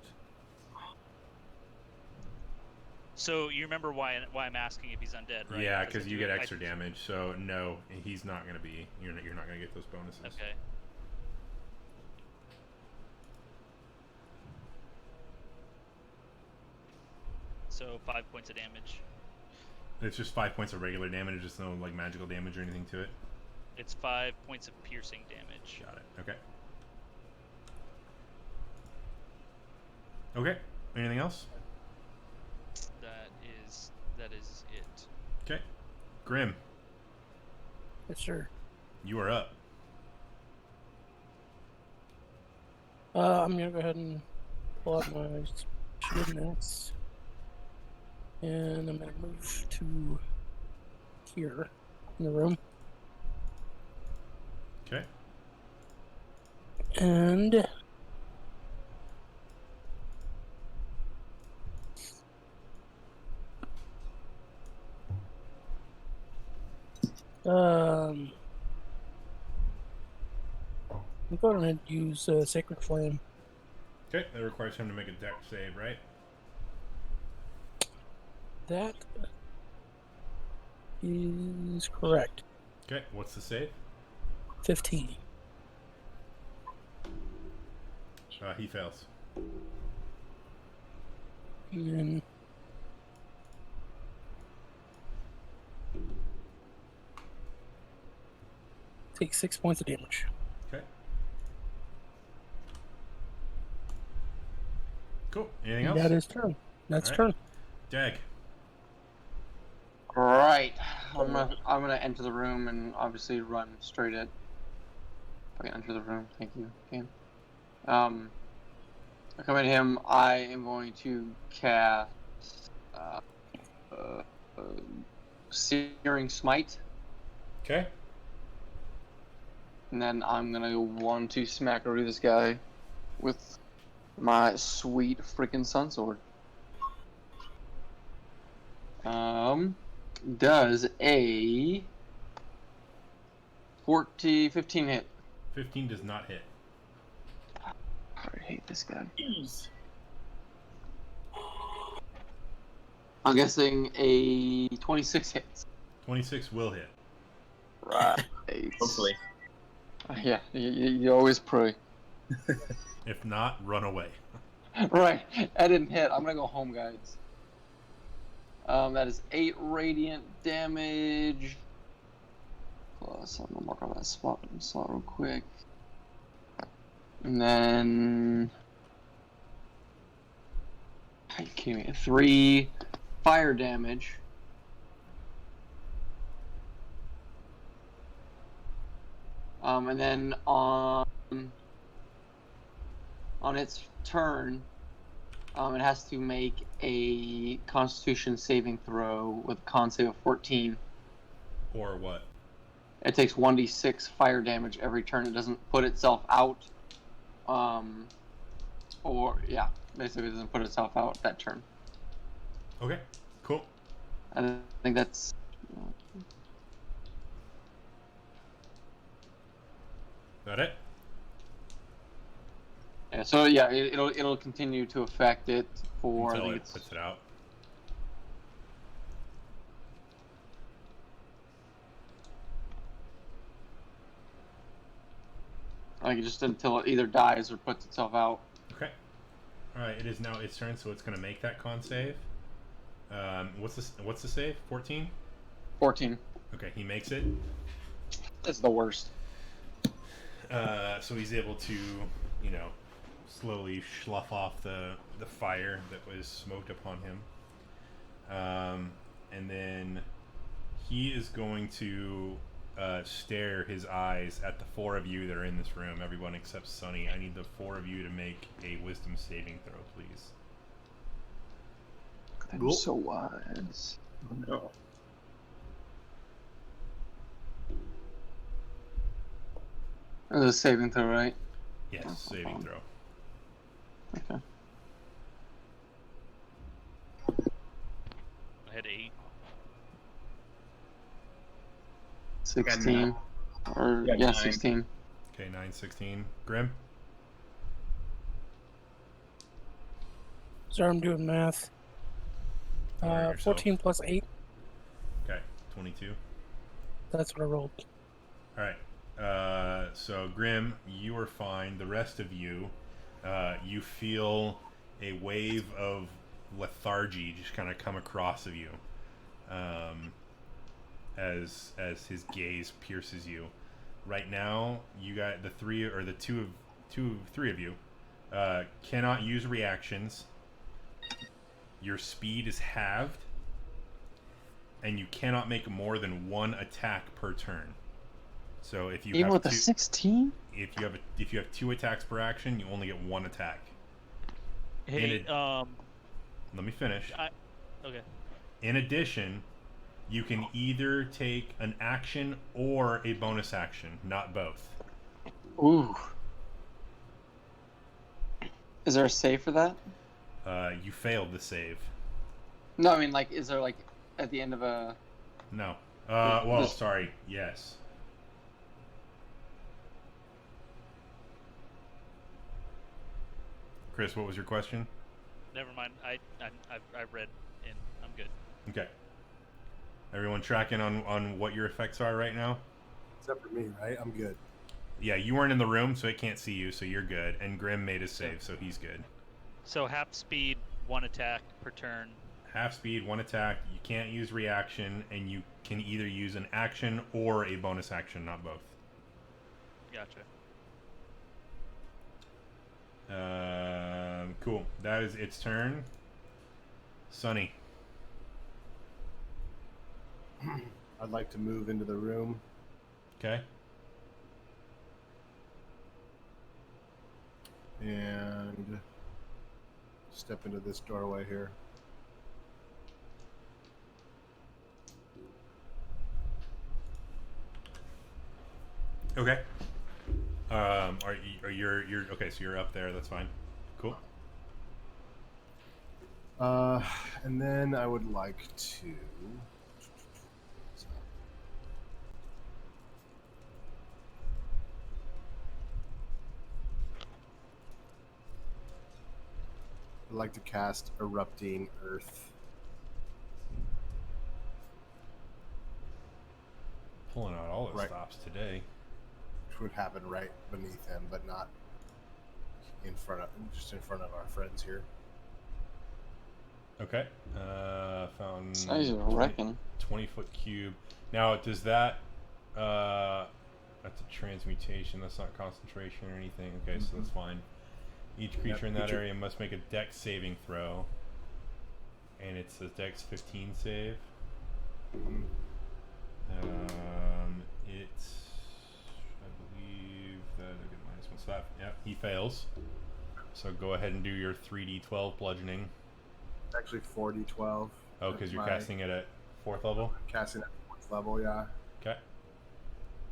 So you remember why I'm asking if he's undead, right? Yeah, because you get extra damage. So no, he's not gonna be. You're not gonna get those bonuses. Okay. So 5 points of damage. It's just 5 points of regular damage. There's no like magical damage or anything to it. It's 5 points of piercing damage. Got it. Okay. Okay. Anything else? That is it. Okay. Grim, Yes, sir. you are up. I'm gonna go ahead and pull out my shield next. And I'm gonna move to here in the room. Okay. And I'm going to use Sacred Flame. Okay. That requires him to make a dex save, right? That is correct. Okay. What's the save? 15. He fails. And then take 6 points of damage. Okay. Cool. Anything else? That is turn. That's All right. turn. Dag. Right. I'm gonna enter the room and obviously run straight at. If I can enter the room, thank you. Okay. I come at him. I am going to cast Searing Smite, Okay. and then I'm gonna go 1-2 smackaroo this guy with my sweet freaking sun sword. Does a 15 hit? 15 does not hit. I hate this guy. Jeez. I'm guessing a 26 hits. 26 will hit. Right. Hopefully. Yeah, you always pray. If not, run away. Right, I didn't hit. I'm gonna go home, guys. That is 8 radiant damage. plus. I'm gonna mark on that slot real quick. And then, are you kidding me? 3 fire damage. And then on its turn, it has to make a Constitution saving throw with a con save of 14. Or what? It takes 1d6 fire damage every turn. It doesn't put itself out. Basically it doesn't put itself out that turn. Okay, cool. I think that's. That it? Yeah. So yeah, it'll continue to affect it for. Until I think it it's. puts it out. Like just until it either dies or puts itself out. Okay. All right. It is now its turn, so it's going to make that con save. What's the save? 14. 14. Okay, he makes it. That's the worst. So he's able to, slowly slough off the fire that was smoked upon him. And then he is going to stare his eyes at the 4 of you that are in this room, everyone except Sunny. I need the 4 of you to make a wisdom saving throw, please. I'm so wise. Oh no. It was a saving throw, right? Yes, saving throw. Okay. I had 8. 16. Or Yeah, yeah, 9. 16. Okay, 9, 16. Grim? Sorry, I'm doing math. Don't hurt yourself. 14 plus 8. Okay, 22. That's what I rolled. All right. So Grim, you are fine. The rest of you, you feel a wave of lethargy just kind of come across of you, as his gaze pierces you. Right now, you got the 3 or the 2 of 3 of you cannot use reactions. Your speed is halved, and you cannot make more than 1 attack per turn. So if you Even have with a 16? if you have 2 attacks per action, you only get 1 attack. Hey, Let me finish. Okay. In addition, you can either take an action or a bonus action, not both. Ooh. Is there a save for that? You failed the save. No, I mean, like, is there, like, at the end of a... No. Well, sorry. Yes. Chris, what was your question? Never mind. I read and I'm good. Okay. Everyone tracking on what your effects are right now? Except for me, right? I'm good. Yeah, you weren't in the room, so it can't see you, so you're good. And Grim made his save, so he's good. So half speed, 1 attack per turn. Half speed, 1 attack. You can't use reaction, and you can either use an action or a bonus action, not both. Gotcha. Cool. That is its turn. Sunny. I'd like to move into the room. Okay. And step into this doorway here. Okay. You're okay? So you're up there. That's fine. Cool. And then I would like to. I'd like to cast Erupting Earth. Pulling out all the Right. stops today. Which would happen right beneath him, but not in front of, just in front of our friends here. Okay. Found Size of a reckon. 20-foot cube. Now, does that That's a transmutation. That's not concentration or anything. Okay, so that's fine. Each creature in that area must make a Dex saving throw, and it's a Dex 15 save. It's, I believe that I get -1. So that, yeah, he fails. So go ahead and do your 3d12 bludgeoning. Actually, 4d12. Oh, because you're casting it at 4th level? Casting at 4th level, yeah. Okay.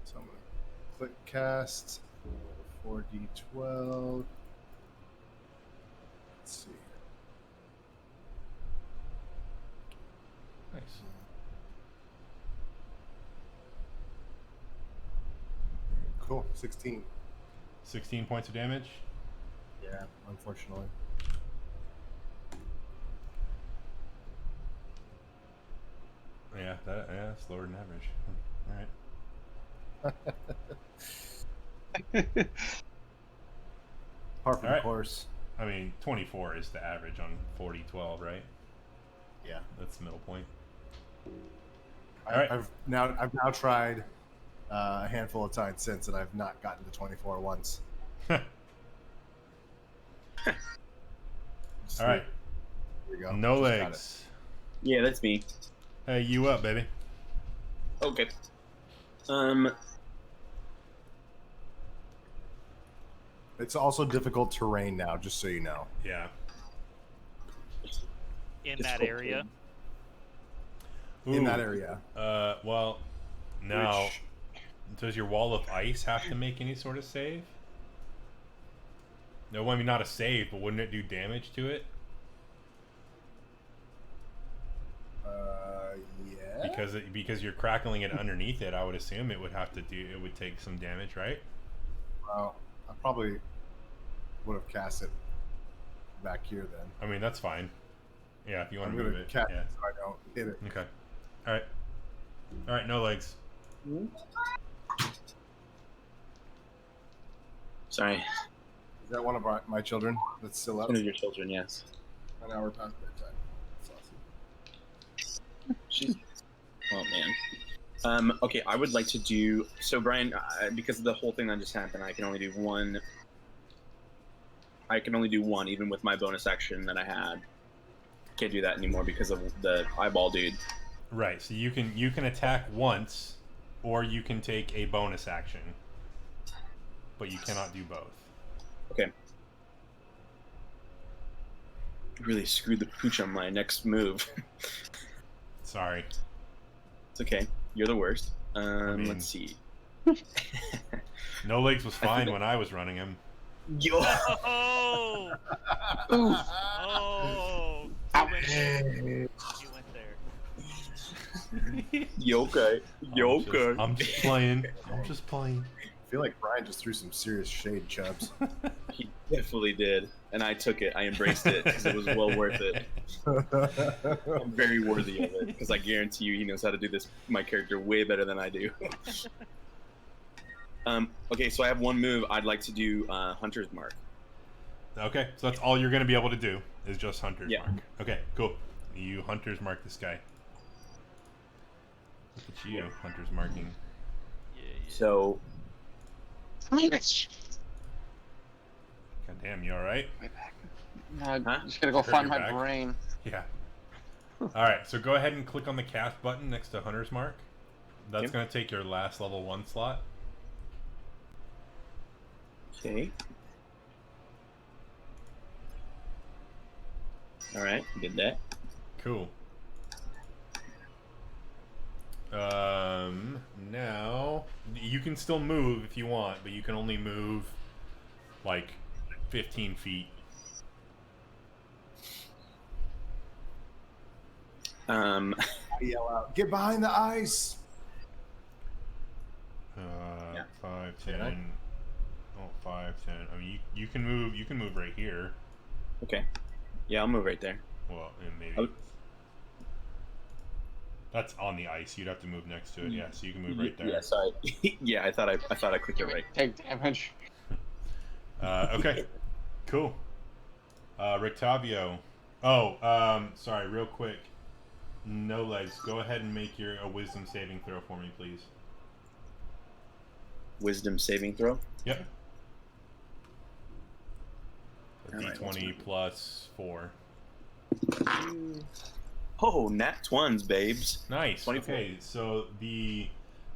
So I'm going to click cast. 4d12. Let's see. Nice. Cool. 16. 16 points of damage. Yeah, unfortunately. Yeah, that's lower than average. All right. Par for the Alright. course. I mean, 24 is the average on 40-12, right? Yeah. That's the middle point. I've now tried a handful of times since, and I've not gotten to 24 once. All right. Here we go. No Just got legs. Yeah, that's me. Hey, you up, baby? Okay. It's also difficult terrain now, just so you know. Yeah. In that area. In that area. Well, now, Which- does your wall of ice have to make any sort of save? No, I mean not a save, but wouldn't it do damage to it? Yeah. Because you're crackling it underneath it, I would assume it would take some damage, right? Well, I probably would have cast it back here then. I mean that's fine. Yeah, if you want I'm to gonna move it. cast Yeah. it so I don't hit it. Okay. All right. All right. No legs. Sorry. Is that one of my children that's still up? One of your children, yes. An hour past bedtime. That's awesome. She's. Oh man. Okay, I would like to do. So Brian, because of the whole thing that just happened, I can only do one. I can only do one, even with my bonus action that I had. Can't do that anymore because of the eyeball dude. Right. So you can attack once, or you can take a bonus action, but you cannot do both. Okay. Really screwed the pooch on my next move. Sorry. It's okay. You're the worst. mean- Let's see. No legs was fine when I was running him. Yo. Oh! Oh! You went there. You went there. You okay? You okay? I'm just playing. I'm just playing. I feel like Brian just threw some serious shade, Chubbs. He definitely did, and I took it. I embraced it because it was well worth it. I'm very worthy of it because I guarantee you, he knows how to do this. My character way better than I do. Okay, so I have one move. I'd like to do Hunter's Mark. Okay, so that's all you're going to be able to do is just Hunter's Yeah. Mark. Okay, cool. You Hunter's Mark this guy. Look at you, Hunter's marking. Yeah, So God damn, you alright? No, I'm Huh? just gonna go Hurt find your my back? brain. Yeah. Alright, so go ahead and click on the cast button next to Hunter's Mark. That's Okay. going to take your last level 1 slot. okay. All right, did that. Cool. Now you can still move if you want, but you can only move like 15 feet. I yell out, "Get behind the ice!" 5, Did I? 10. Oh, 5, 10. I mean, you can move. You can move right here. Okay. Yeah, I'll move right there. Well, and maybe Oh. that's on the ice. You'd have to move next to it. Yeah, so you can move right there. Yeah, sorry. Yeah, I thought I clicked it right. Take damage. Okay, cool. Rictavio. Oh, sorry, real quick. No legs. Go ahead and make a wisdom saving throw for me, please. wisdom saving throw. Yep. A Alright, D20 plus 4. Oh, nat twins, babes. Nice. 24. Okay, so the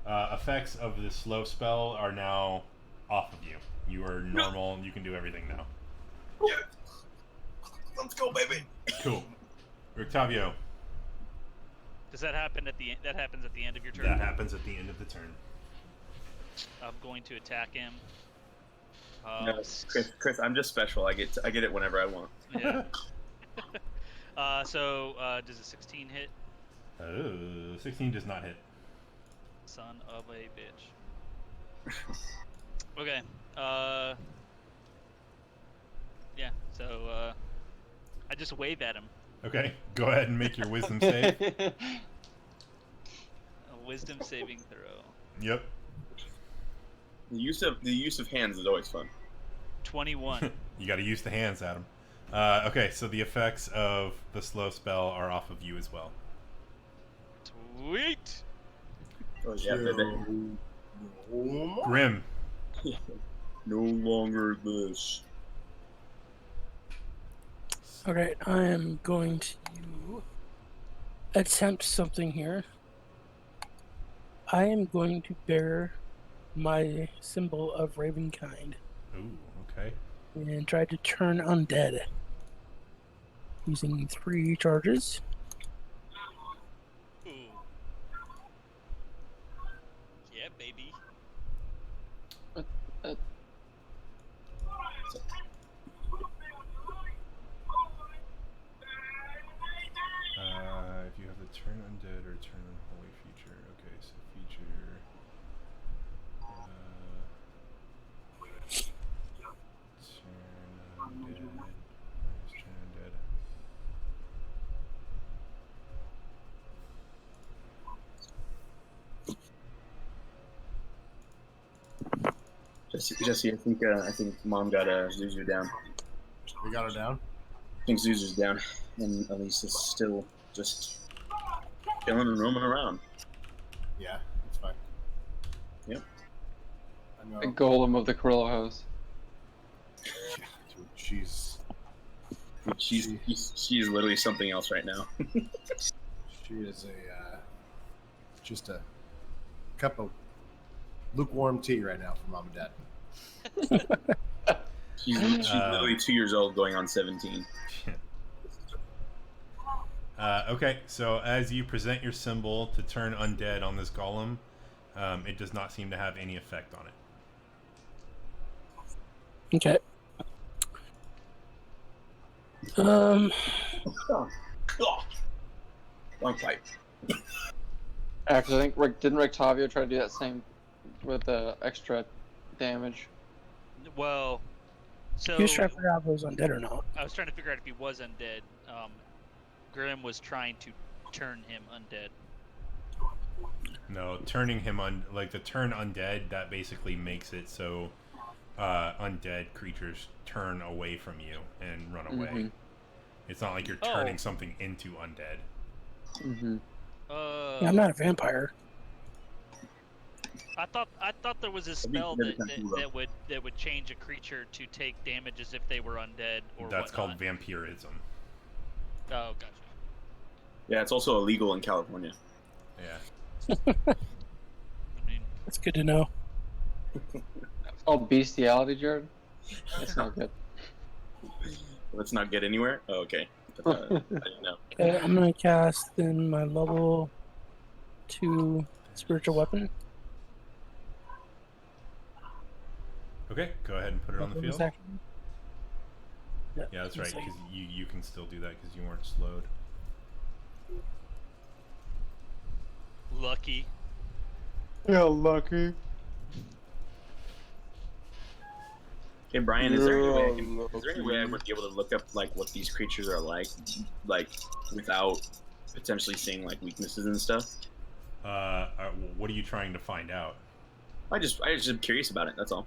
effects of the slow spell are now off of you. You are normal. You can do everything now. Yeah. Let's go, baby. Cool. Octavio. Does that happen at the that happens at the end of your turn? That happens at the end of the turn. I'm going to attack him. No, Chris, I'm just special. I get it whenever I want. Yeah. So does a 16 hit? 16 does not hit. Son of a bitch. Okay. Yeah. So I just wave at him. Okay, go ahead and make your wisdom save. A wisdom saving throw. Yep. The use of hands is always fun. 21. You got to use the hands, Adam. Okay, so the effects of the slow spell are off of you as well. Sweet. Oh yeah, baby. Grim. No longer this. Okay, I am going to attempt something here. I am going to bear my symbol of Ravenkind Ooh, okay. and try to turn undead using 3 charges. Ooh. Yeah, baby. If you have the turn undead or turn unholy feature. Okay, so feature. Turn undead. Where's turn undead? Jesse, I think Mom got Zuzu down. We got her down. I think Zuzu's down, and Elise is still just chilling and roaming around. Yeah, that's fine. Yep. I know. The golem of the Corilla house. Yeah, dude, she's She's literally something else right now. she is just a cup of lukewarm tea right now for Mom and Dad. She's literally 2 years old, going on 17. Okay, so as you present your symbol to turn undead on this golem, it does not seem to have any effect on it. Okay. Long pipe. Actually, I think didn't Rictavio try to do that same with the extra damage? Well, so He was trying to figure out if it was undead or not. I was trying to figure out if he was undead. Grim was trying to turn him undead. No, turning him like the turn undead, that basically makes it so undead creatures turn away from you and run away. Mhm. It's not like you're turning something into undead. Mm-hmm. Yeah, I'm not a vampire. I thought there was a spell that would change a creature to take damage as if they were undead or That's whatnot. called vampirism. Oh, gotcha. Yeah, it's also illegal in California. Yeah. I mean, That's good to know. It's called bestiality, Jared. It's not good. Let's not get anywhere. Oh, okay. I didn't know. Okay, I'm gonna cast then my level 2 spiritual weapon. Okay, go ahead and put it on the Bonus field. action. Yeah, that's right, It's like- because you can still do that because you weren't slowed. lucky. Yeah, lucky. Hey Brian, is there any way I would be able to look up like what these creatures are like without potentially seeing like weaknesses and stuff? What are you trying to find out? I just am curious about it. That's all.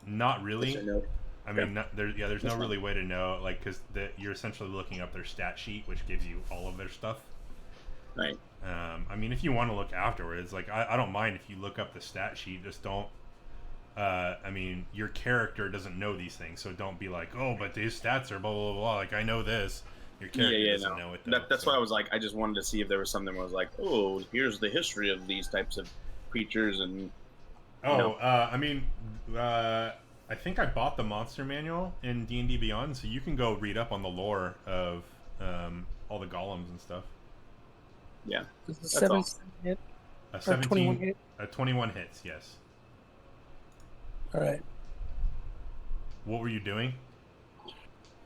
Not really. Yes or no? I mean, there's no really way to know, like, because you're essentially looking up their stat sheet, which gives you all of their stuff. Right. I mean, if you want to look afterwards, like I don't mind if you look up the stat sheet. Just don't. I mean, your character doesn't know these things, so don't be like, oh, but these stats are blah blah blah. Like I know this. Your character doesn't know it. Though, That's so. why I was like, I just wanted to see if there was something where I was like, oh, here's the history of these types of creatures and. I mean, I think I bought the monster manual in D&D Beyond, so you can go read up on the lore of all the golems and stuff. Yeah. Does the That's 7 awesome. hit? A Or 17, 21 hit? 21 hits, yes. All right. What were you doing?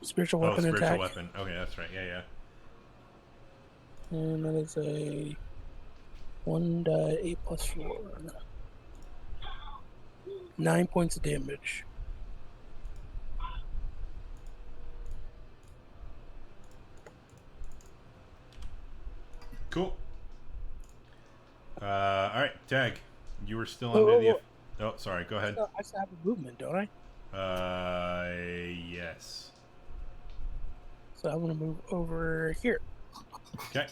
Spiritual weapon spiritual attack. weapon. Okay, that's right. Yeah, yeah. And that is a 1d8 plus 4. 9 points of damage. Cool. All right, Tag. You were still under the. Oh, sorry. Go ahead. I still have a movement, don't I? Yes. So I'm going to move over here. Okay.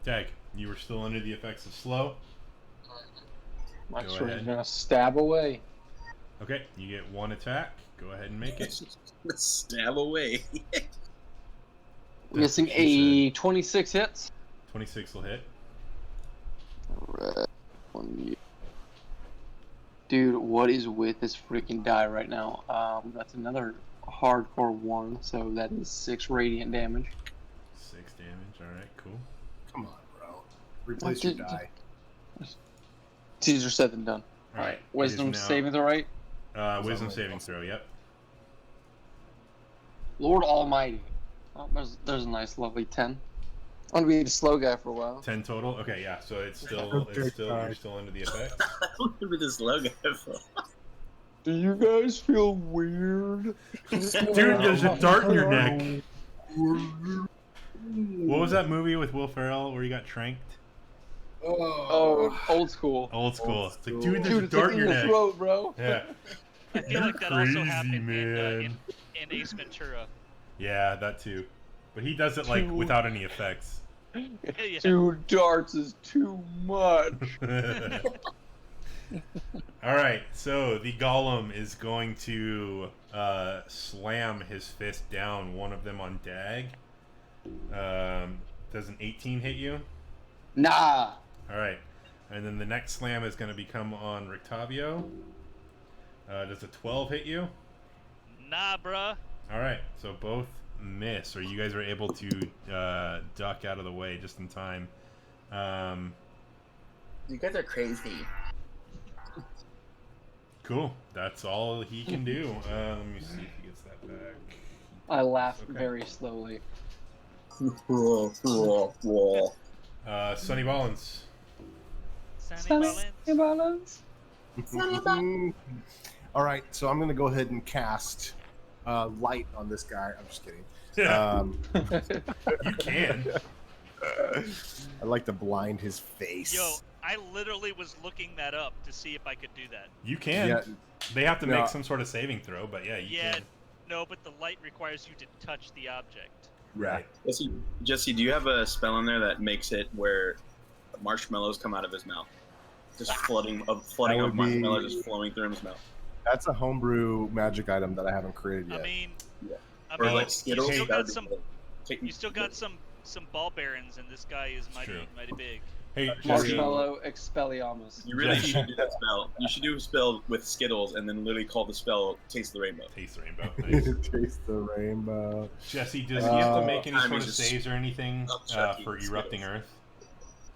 Tag. You were still under the effects of slow. My Go sword is ahead. gonna stab away. Okay, you get one attack. Go ahead and make it. Stab away. I'm guessing what she a 26 hits. 26 will hit. Alright. Dude, what is with this freaking die right now? That's another hardcore 1, so that is 6 radiant damage. 6 damage. All right, cool. Come on, bro. Replace your die. It's easier said than done. All right. Wisdom saving throw, right? Wisdom saving throw. Yep. Lord Almighty. Oh, there's a nice, lovely 10. I'm gonna be the slow guy for a while. 10 total. Okay, yeah. So it's still, you're still under the effect. Look at this logo. Do you guys feel weird? Dude, there's a dart in your neck. What was that movie with Will Ferrell where he got tranked? Oh, old school. Old school. It's like, dude, there's Dude, a it's dart like in your neck. throat, bro. Yeah. I feel You're like that also crazy, happened man. in Ace Ventura. Yeah, that too. But he does it like Dude. without any effects. Yeah. 2 darts is too much. All right, so the golem is going to slam his fist down, one of them on Dag. Does an 18 hit you? Nah. All right, and then the next slam is going to become on Rictavio. Does a 12 hit you? Nah, bruh. All right, so both miss, or you guys are able to duck out of the way just in time. You guys are crazy. Cool. That's all he can do. Let me see if he gets that back. I laughed Okay. very slowly. Sonny Ballins. Sunny Balance. All right, so I'm going to go ahead and cast light on this guy. I'm just kidding. You can. I'd like to blind his face. Yo, I literally was looking that up to see if I could do that. You can. Yeah. They have to No. make some sort of saving throw, but yeah, you Yeah, can. no, but the light requires you to touch the object. Right. Jesse, do you have a spell in there that makes it where marshmallows come out of his mouth? Just flooding That of would marshmallows be- just flowing through his mouth. That's a homebrew magic item that I haven't created yet. I mean, Yeah. I Or mean, like you Skittles. still that got would be some. cool. You still got some ball bearings, and this guy is true. mighty big. Hey, Jesse, Marshmallow Expelliarmus. You really Jesse. should do that spell. You should do a spell with Skittles and then literally call the spell Taste the Rainbow. Taste the rainbow. Nice. Taste the rainbow. Jesse, does he have to make any Time sort is of just saves or anything upchucking for Skittles. erupting Earth?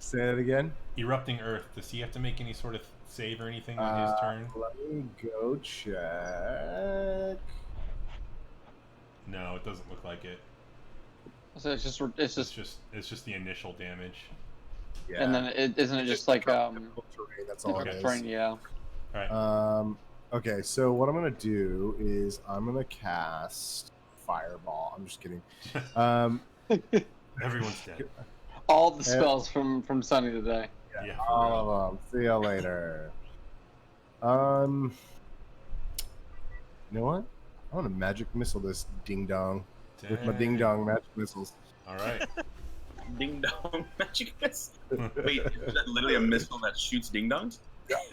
Say that again. Erupting Earth. Does he have to make any sort of save or anything on his turn? Let me go check. No, it doesn't look like it. So it's just It's just the initial damage. Yeah. and then isn't it just like terrain, that's all Okay. it is. terrain? Yeah. All right. Okay, so what I'm gonna do is I'm gonna cast Fireball. I'm just kidding. Everyone's dead. All the spells from Sunny today. Yeah. for real. All of them. See you later. You know what? I want to magic missile this ding dong with my ding dong magic missiles. All right. Ding dong magic missile. Wait, is that literally a missile that shoots ding dongs?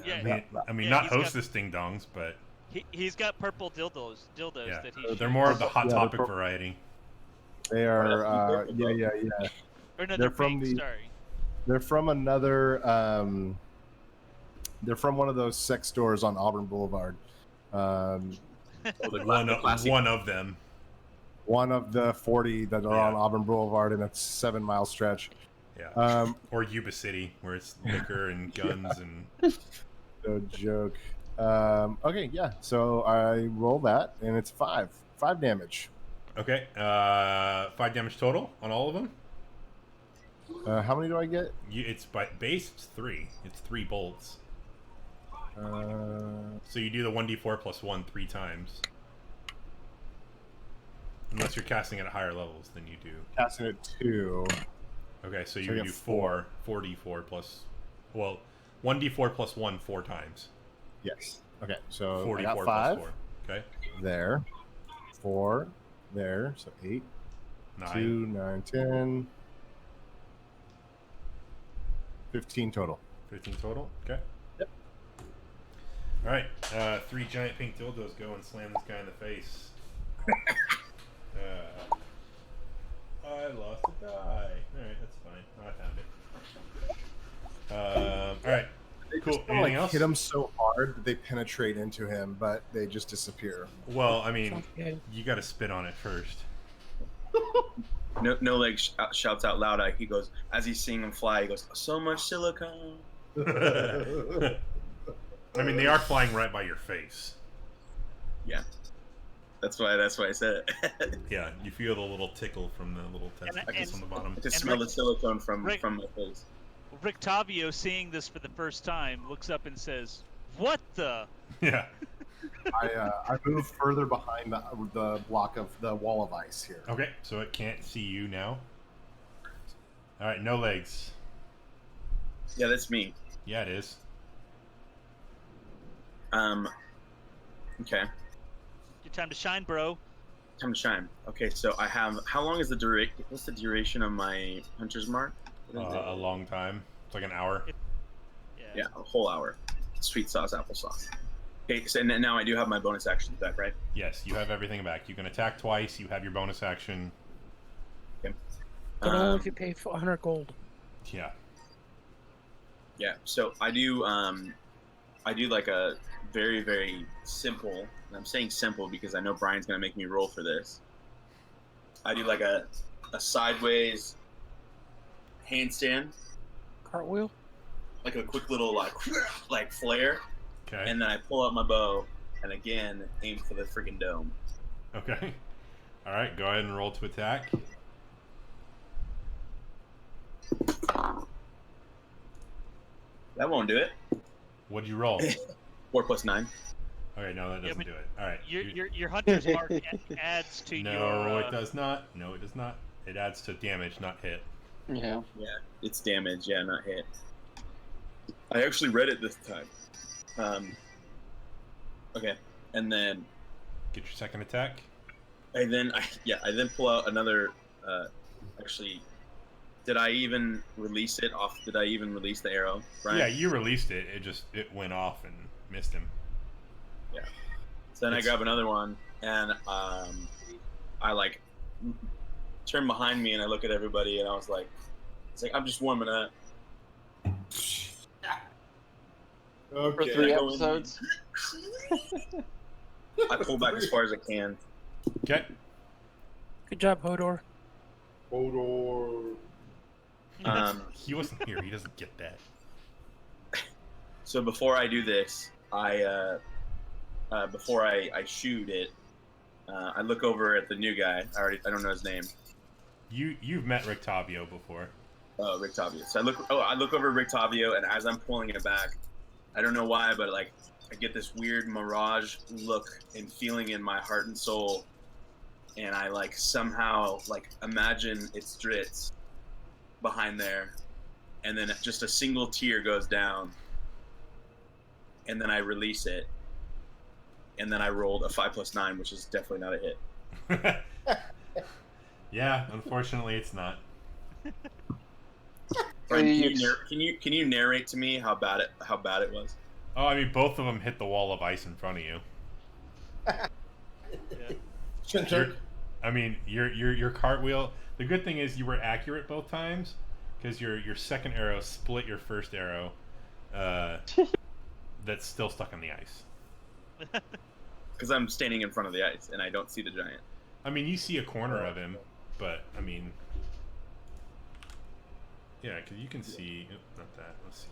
Yeah, I mean, yeah, not he's got- hostess ding dongs, but he's got purple dildos yeah, that he they're shoots. more of the hot Yeah, they're topic purple. variety. They that's are. purple, Yeah. Or no, They're they're from pink. the- Sorry. They're from another. They're from one of those sex stores on Auburn Boulevard. Oh, the One classic. of them. One of the 40 that are on Yeah. Auburn Boulevard in a 7-mile stretch. Yeah. Or Yuba City, where it's liquor and guns and. No joke. Okay, yeah. So I roll that, and it's 5 damage. Okay. 5 damage total on all of them. How many do I get? It's by base. It's 3. It's 3 bolts. So you do the 1d4 plus 1 3 times. Unless you're casting at higher levels than you do. Casting at 2. Okay, so So you I would get do 4d4 plus. Well, 1d4 plus 1 4 times. Yes. Okay, so I 44 got plus 5 4. Okay. there, 4 there, so 8, 9. 2, 9, 10, 15 total. 15 total. Okay. Yep. All right. 3 giant pink dildos go and slam this guy in the face. I lost a die. All right, that's fine. I found it. All right. They Cool. just Anything like else? hit him so hard that they penetrate into him, but they just disappear. Well, I mean, Sounds good. you got to spit on it first. No leg shouts out loud. He goes as he's seeing him fly. He goes, "So much silicone." I mean, they are flying right by your face. Yeah, that's why I said it. Yeah, you feel the little tickle from the little testicles on the bottom. I can smell the silicone from Rick- my face. Rictavio, seeing this for the first time, looks up and says, "What the?" Yeah. I move further behind the block of the wall of ice here. Okay, so it can't see you now. All right, no legs. Yeah, that's me. Yeah, it is. Okay. Your time to shine, bro. Time to shine. Okay, so I have. How long is the duration? What's the duration of my hunter's mark? What is it? A long time. It's like an hour. Yeah, a whole hour. Sweet sauce, applesauce. Okay, so now I do have my bonus actions back, right? Yes, you have everything back. You can attack twice. You have your bonus action. Okay. But only if you pay 100 gold. Yeah. Yeah. So I do like a very, very simple. And I'm saying simple because I know Brian's gonna make me roll for this. I do like a sideways handstand, Cartwheel? like a quick little like flare, Okay. and then I pull out my bow and again aim for the freaking dome. Okay. All right, go ahead and roll to attack. That won't do it. What'd you roll? 4 plus 9. Okay, no, that doesn't but do it. All right. Your hunter's mark adds to No, your. it does not. No, it does not. It adds to damage, not hit. Yeah. Yeah, it's damage. Yeah, not hit. I actually read it this time. Okay, and then Get your second attack. I then pull out another. Actually, did I even release it off? Did I even release the arrow? Brian? Yeah, you released it. It went off and missed him. Yeah. So then I grab another one, and I like turn behind me and I look at everybody, and I was like, "It's like I'm just warming up." For 3 episodes. I pull back as far as I can. Okay. Good job, Hodor. He wasn't here. He doesn't get that. So before I do this, before I shoot it, I look over at the new guy. I don't know his name. You've met Rick Tavio before. Rick Tavio. So I look over at Rick Tavio, and as I'm pulling it back, I don't know why, but like I get this weird mirage look and feeling in my heart and soul, and I like somehow like imagine it's Dritz behind there, and then just a single tear goes down, and then I release it, and then I rolled a 5 plus 9, which is definitely not a hit. Yeah, unfortunately, it's not. Brian, can you narrate to me how bad it was? Oh, I mean, both of them hit the wall of ice in front of you. Yeah. I mean, your cartwheel. The good thing is you were accurate both times, because your second arrow split your first arrow. That's still stuck on the ice. Because I'm standing in front of the ice and I don't see the giant. I mean, you see a corner of him, but I mean, yeah, because you can see. Oop, not that. Let's see.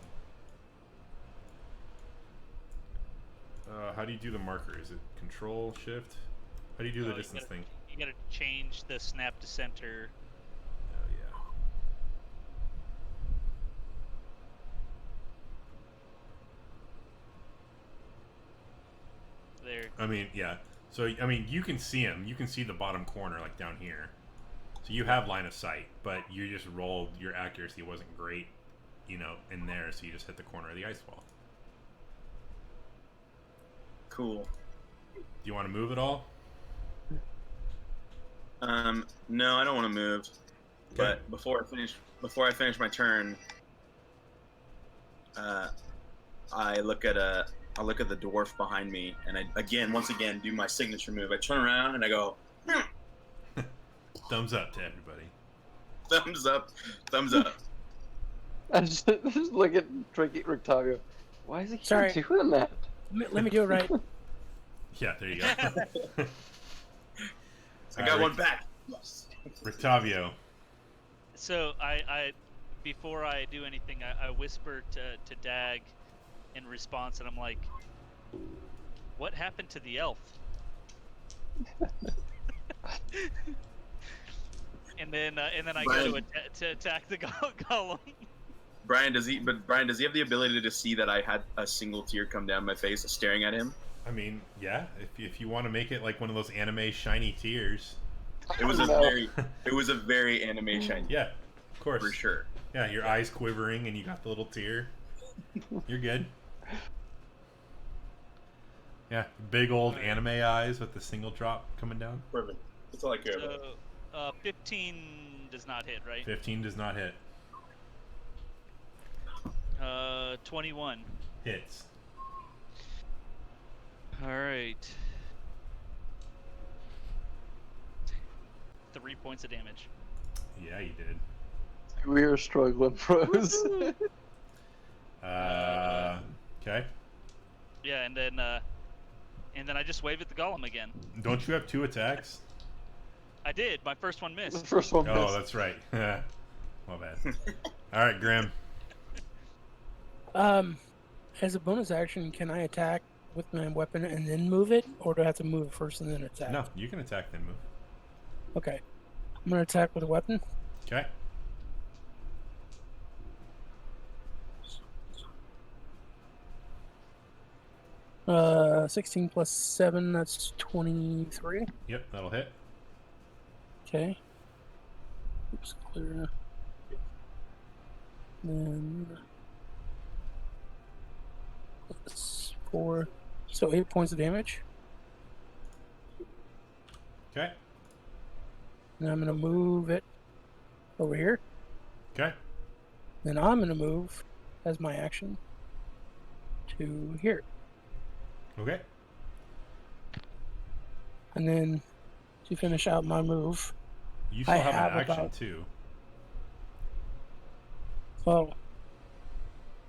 How do you do the marker? Is it Control Shift? How do you do the distance thing? You gotta change the snap to center. Oh yeah. There. I mean, yeah. So I mean, you can see him. You can see the bottom corner, like down here. So you have line of sight, but you just rolled. Your accuracy wasn't great, in there. So you just hit the corner of the ice wall. Cool. Do you want to move at all? No, I don't want to move. Okay. But before I finish my turn, I look at the dwarf behind me, and once again do my signature move. I turn around and I go, Thumbs up to everybody. thumbs up, thumbs up. I just look at Rictavio. Why is he Sorry. doing that? Let me do it right. Yeah, there you go. I got one back. Yes. Rictavio. So I before I do anything, I whisper to Dag in response, and I'm like, "What happened to the elf?" and then I go to attack the golem. Brian, does he have the ability to see that I had a single tear come down my face staring at him? I mean, yeah. If you want to make it like one of those anime shiny tears. It was a very anime shiny. Yeah, of course. For sure. Yeah, your eyes quivering and you got the little tear. You're good. Yeah, big old anime eyes with the single drop coming down. Perfect. That's all I care about. So, 15 does not hit, right? 15 does not hit. 21. Hits. All right. 3 points of damage. Yeah, you did. We are struggling, bros. Okay. Yeah, and then I just wave at the golem again. Don't you have 2 attacks? I did. My first one The missed. first one Oh, missed. that's right. My bad. All right, Graham. As a bonus action, can I attack with my weapon and then move it, or do I have to move it first and then attack? No, you can attack then move. Okay. I'm gonna attack with a weapon. Okay. Uh, 16 plus 7, that's 23. Yep, that'll hit. Okay. Oops, clear. Then that's 4. So 8 points of damage. Okay. And I'm gonna move it over here. Okay. Then I'm gonna move as my action to here. Okay. And then to finish out my move, You still I have have an action about- too. well,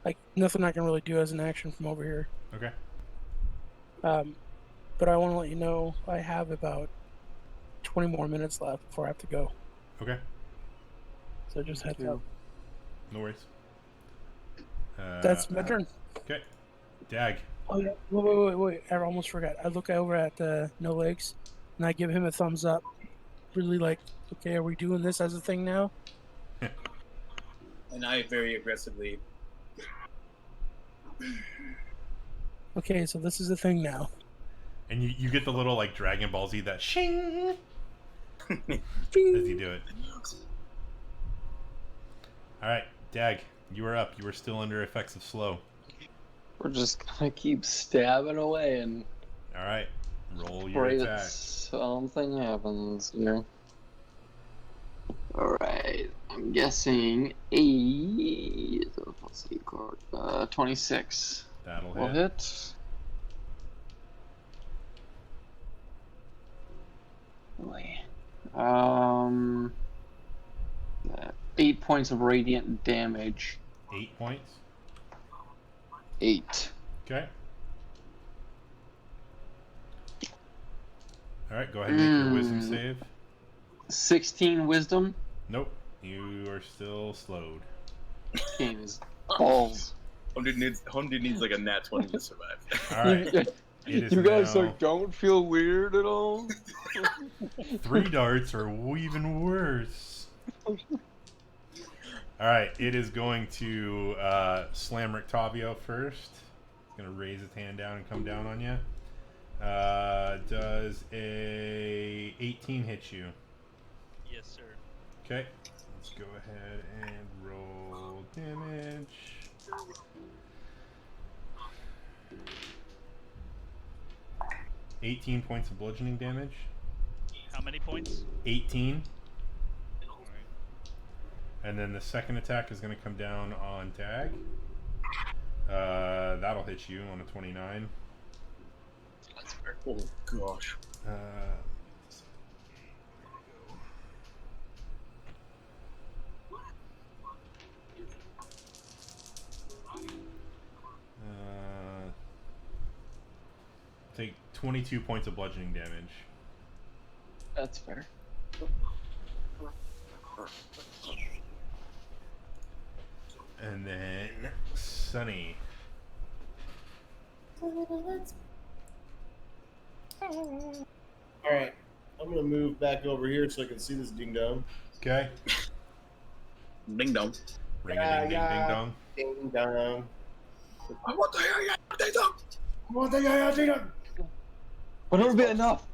like nothing I can really do as an action from over here. Okay. But I want to let you know I have about 20 more minutes left before I have to go. Okay. So just heads up. No worries. That's my turn. Okay. Dag. Oh yeah. Wait. I almost forgot. I look over at No Legs, and I give him a thumbs up. Really like, okay, are we doing this as a thing now? And I very aggressively. Okay, so this is a thing now. And you get the little like Dragon Ball Z that shing as you do it. All right, Dag, you were up. You were still under effects of slow. We're just gonna keep stabbing away and All right, roll your pray that attack. something happens here. I'm guessing let's see, 26. That'll Will hit. hit. Really? 8 points of radiant damage. 8 points. 8. Okay. All right, go ahead and make your wisdom save. 16 wisdom. Nope, you are still slowed. Game is balls. Home dude needs like a nat 20 to survive. All right. It is You guys now... like don't feel weird at all. 3 darts are even worse. All right, it is going to slam Rictavio first. It's going to raise its hand down and come down on you. Does a 18 hit you? Yes, sir. Okay, let's go ahead and roll damage. $18 points of bludgeoning damage. How many points? 18. All right. And then the second attack is going to come down on Tag. That'll hit you on a 29. That's fair. Oh gosh. Take 22 points of bludgeoning damage. That's fair. And then Sunny. Alright, I'm gonna move back over here so I can see this ding dong. Okay. Ding dong. Ring a ding ding ding dong. Ding dong. What the hell? Ding dong. What the hell, ding dong? Will never be enough.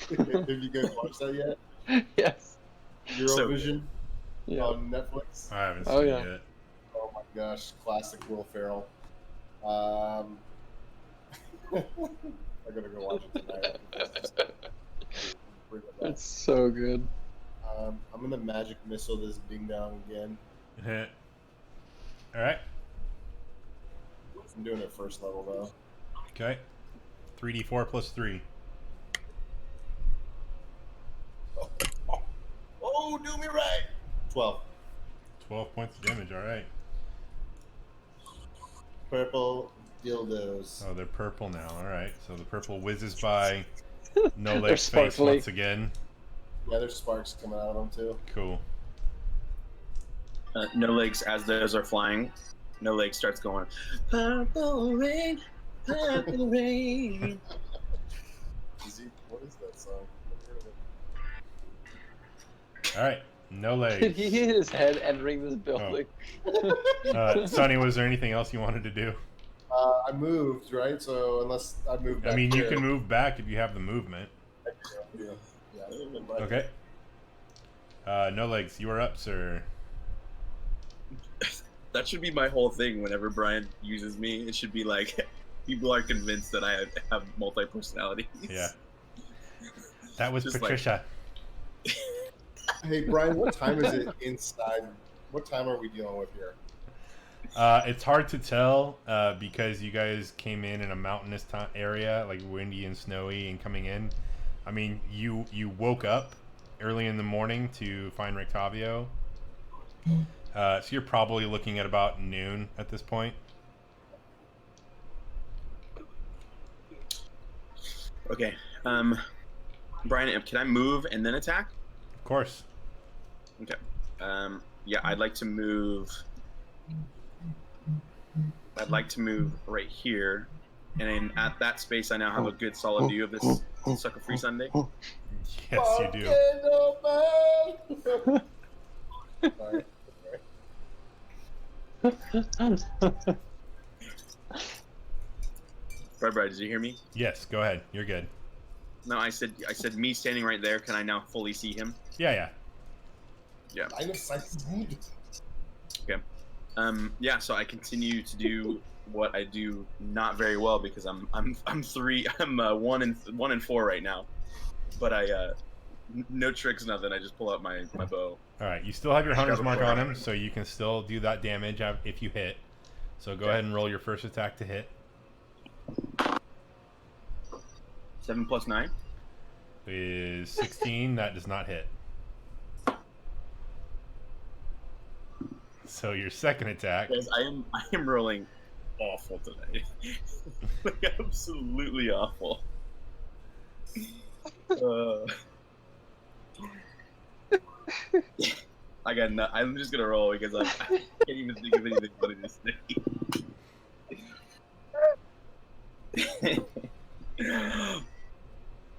Have you guys watched that yet? Yes. Eurovision Yeah. on Netflix. I haven't seen Oh, it yeah. yet. Oh my gosh, classic Will Ferrell. I gotta go watch it tonight. Bring it back. It's so good. I'm gonna magic missile this ding dong again. Hit. Alright. I'm doing it first level though. Okay. 3d4 plus 3. Oh, do me right. 12. 12 points of damage, alright. Purple dildos. Oh, they're purple now, alright. So the purple whizzes by No They're Legs face sparkly. once again. Yeah, there's sparks coming out of them too. Cool. No legs as those are flying. No legs starts going. Purple rain, purple rain. What is that song? I've never heard of it. Alright. No Did legs. he hit his head and ring this building? Sonny, was there anything else you wanted to do? I moved, right? So unless I move back I mean, you here- can move back if you have the movement. Yeah. Okay. No Legs, you are up, sir. That should be my whole thing whenever Brian uses me. It should be like, people are convinced that I have multi-personalities. Yeah. That was Just Patricia. Hey, Brian, what time is it inside? What time are we dealing with here? It's hard to tell because you guys came in a mountainous area, like windy and snowy, and coming in. I mean, you woke up early in the morning to find Rictavio. So you're probably looking at about noon at this point. Okay. Brian, can I move and then attack? Of course. Okay. Yeah, I'd like to move. I'd like to move right here, and then at that space, I now have a good solid view of this Sucker Free Sunday. Yes, you do. Sorry. Brian, did you hear me? Yes, go ahead. You're good. No, I said me standing right there. Can I now fully see him? Yeah. Yeah. Line of sight is good. Okay. Yeah. So I continue to do what I do not very well because I'm 1 and 4 right now, but No tricks, nothing. I just pull out my bow. All right, you still have your hunter's Got a mark plan. on him, so you can still do that damage if you hit. So go ahead and roll your first attack to hit. 7 plus 9. Is 16. That does not hit. So your second attack. Guys, I am rolling awful today. Like, absolutely awful. I got no, I'm just gonna roll because I can't even think of anything funny to say.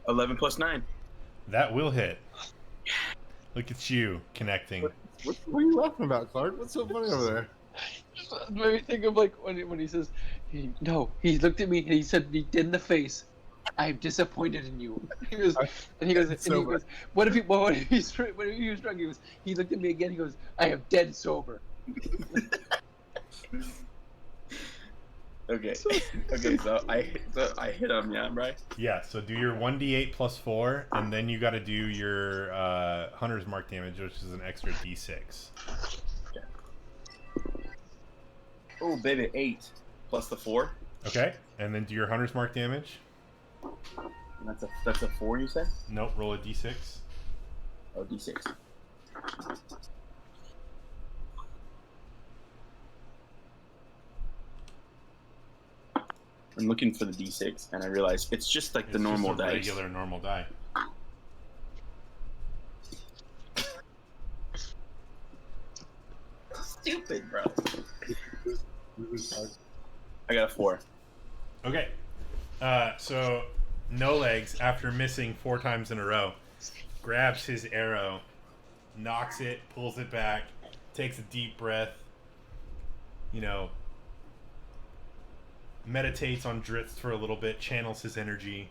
11 plus 9. That will hit. Look at you connecting. What are you laughing about, Clark? What's so funny over there? Just made me think of like when he says, he looked at me and he said me dead in the face. I am disappointed in you. He goes, and he goes, what if he was drunk? He looked at me again. He goes, I am dead sober. Okay. Okay. So I hit him. Yeah, right. Yeah. So do your 1d8 plus 4, and then you got to do your hunter's mark damage, which is an extra d6. Okay. Oh, baby, 8 plus the 4. Okay. And then do your hunter's mark damage. And that's a 4, you said? Nope. Roll a d6. Oh, d6. I'm looking for the d6, and I realize it's just like the normal just a dice. regular normal die. Stupid, bro. I got a 4. Okay. So No Legs, after missing 4 times in a row, grabs his arrow, knocks it, pulls it back, takes a deep breath, meditates on Dritz for a little bit, channels his energy,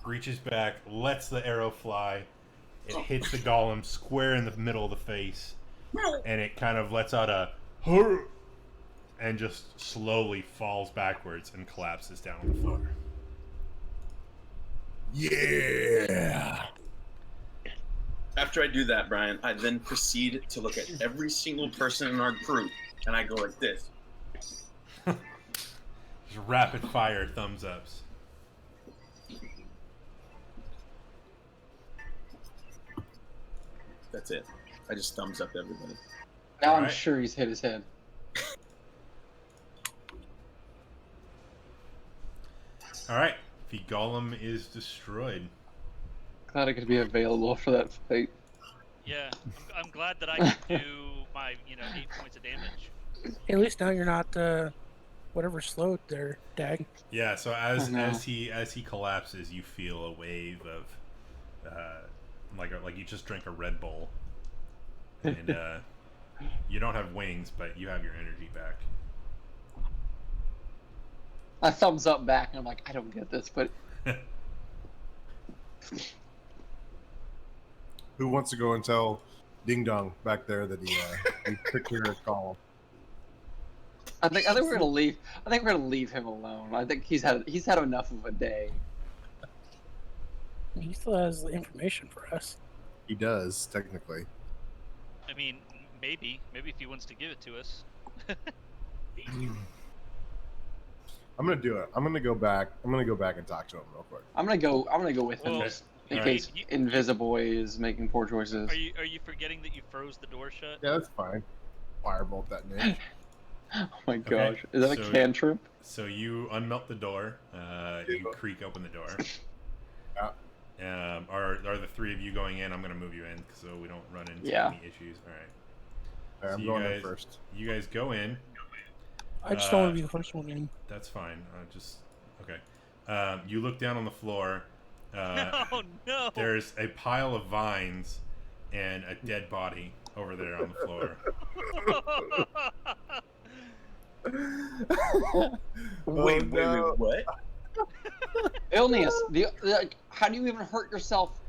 reaches back, lets the arrow fly. It hits the golem square in the middle of the face, and it kind of lets out a "Hurr!" and just slowly falls backwards and collapses down on the floor. Yeah. After I do that, Brian, I then proceed to look at every single person in our group, and I go like this. Just rapid fire thumbs ups. That's it. I just thumbs up everybody. Now I'm Alright. sure he's hit his head. Alright, the golem is destroyed. Glad I could be available for that fight. Yeah, I'm glad that I can do my 8 points of damage. At least now you're not whatever slowed there, Dag. Yeah, so Oh, no. as he collapses, you feel a wave of like you just drank a Red Bull, and you don't have wings, but you have your energy back. I thumbs up back, and I'm like, I don't get this, but Who wants to go and tell Ding Dong back there that he took care of his call? I think we're gonna leave. I think we're gonna leave him alone. I think he's had enough of a day. He still has the information for us. He does, technically. I mean, maybe if he wants to give it to us. I'm gonna do it. I'm gonna go back and talk to him real quick. I'm gonna go with him Well, just in All case right. Invisiboy is making poor choices. Are you forgetting that you froze the door shut? Yeah, that's fine. Firebolt that bitch. Oh my gosh, is that so- a cantrip? So you unmelt the door. You creak open the door. Are the 3 of you going in? I'm gonna move you in so we don't run into Yeah. any issues. All right. Alright, I'm So going in first. You guys go in. I just don't want to be the first one in. That's fine. Okay. You look down on the floor. Oh no! There's a pile of vines and a dead body over there on the floor. Wait, no. what? Illness. How do you even hurt yourself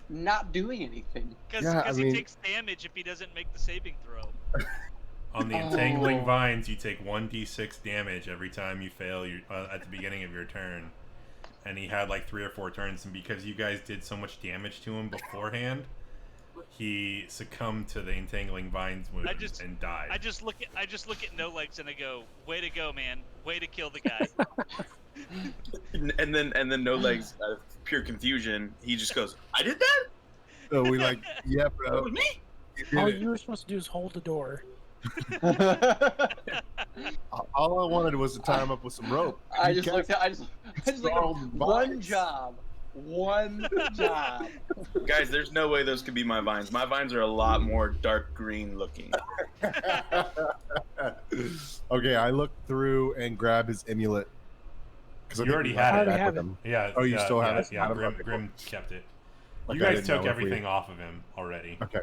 not doing anything? Because Yeah, I he mean- takes damage if he doesn't make the saving throw. On the Oh. entangling vines, you take 1d6 damage every time you fail at the beginning of your turn. and he had like 3 or 4 turns, and because you guys did so much damage to him beforehand, he succumbed to the entangling vines wound and died. I just look at No Legs and I go, "Way to go, man! Way to kill the guy." And then No Legs, out of pure confusion, he just goes, "I did that? So we like, yeah, That bro. was me?" You did All it. you were supposed to do is hold the door. All I wanted was to tie him up with some rope. I You just kept looked at. I just looked snarled at vines. one job. One job. Guys, there's no way those could be my vines. My vines are a lot more dark green looking. Okay, I looked through and grabbed his amulet. Because You already had it. I have it. Yeah. Oh, you still have yeah, it? Yeah, Okay, Grim kept it. Like, You I guys didn't took know if we- everything off of him already. Okay,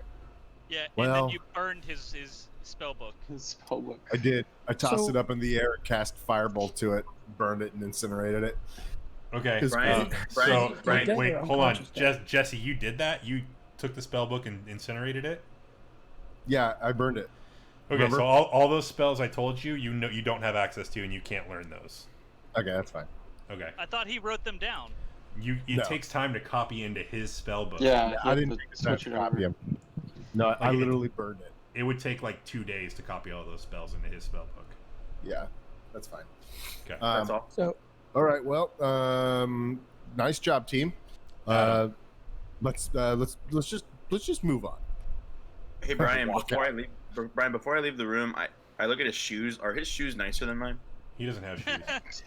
Yeah, and Well- then you burned his spell book. His spellbook. I did. I tossed So- it up in the air, cast firebolt to it, burned it, and incinerated it. Okay. Because Brian, So, Brian, wait, they're hold on. unconscious Jesse, you did that? You took the spell book and incinerated it? yeah, I burned it. Okay, Remember? so all those spells I told you, you know you don't have access to, and you can't learn those. Okay, that's fine. Okay. I thought he wrote them down. It No. takes time to copy into his spell book. Yeah, you I have didn't to take the time switch to it copy over. him. No, I Okay. literally burned it. It would take like 2 days to copy all those spells into his spell book. Yeah, that's fine. Okay. That's all. So All right. Well, nice job, team. Let's just move on. Hey Brian, Walk before I leave the room, I look at his shoes. Are his shoes nicer than mine? He doesn't have shoes.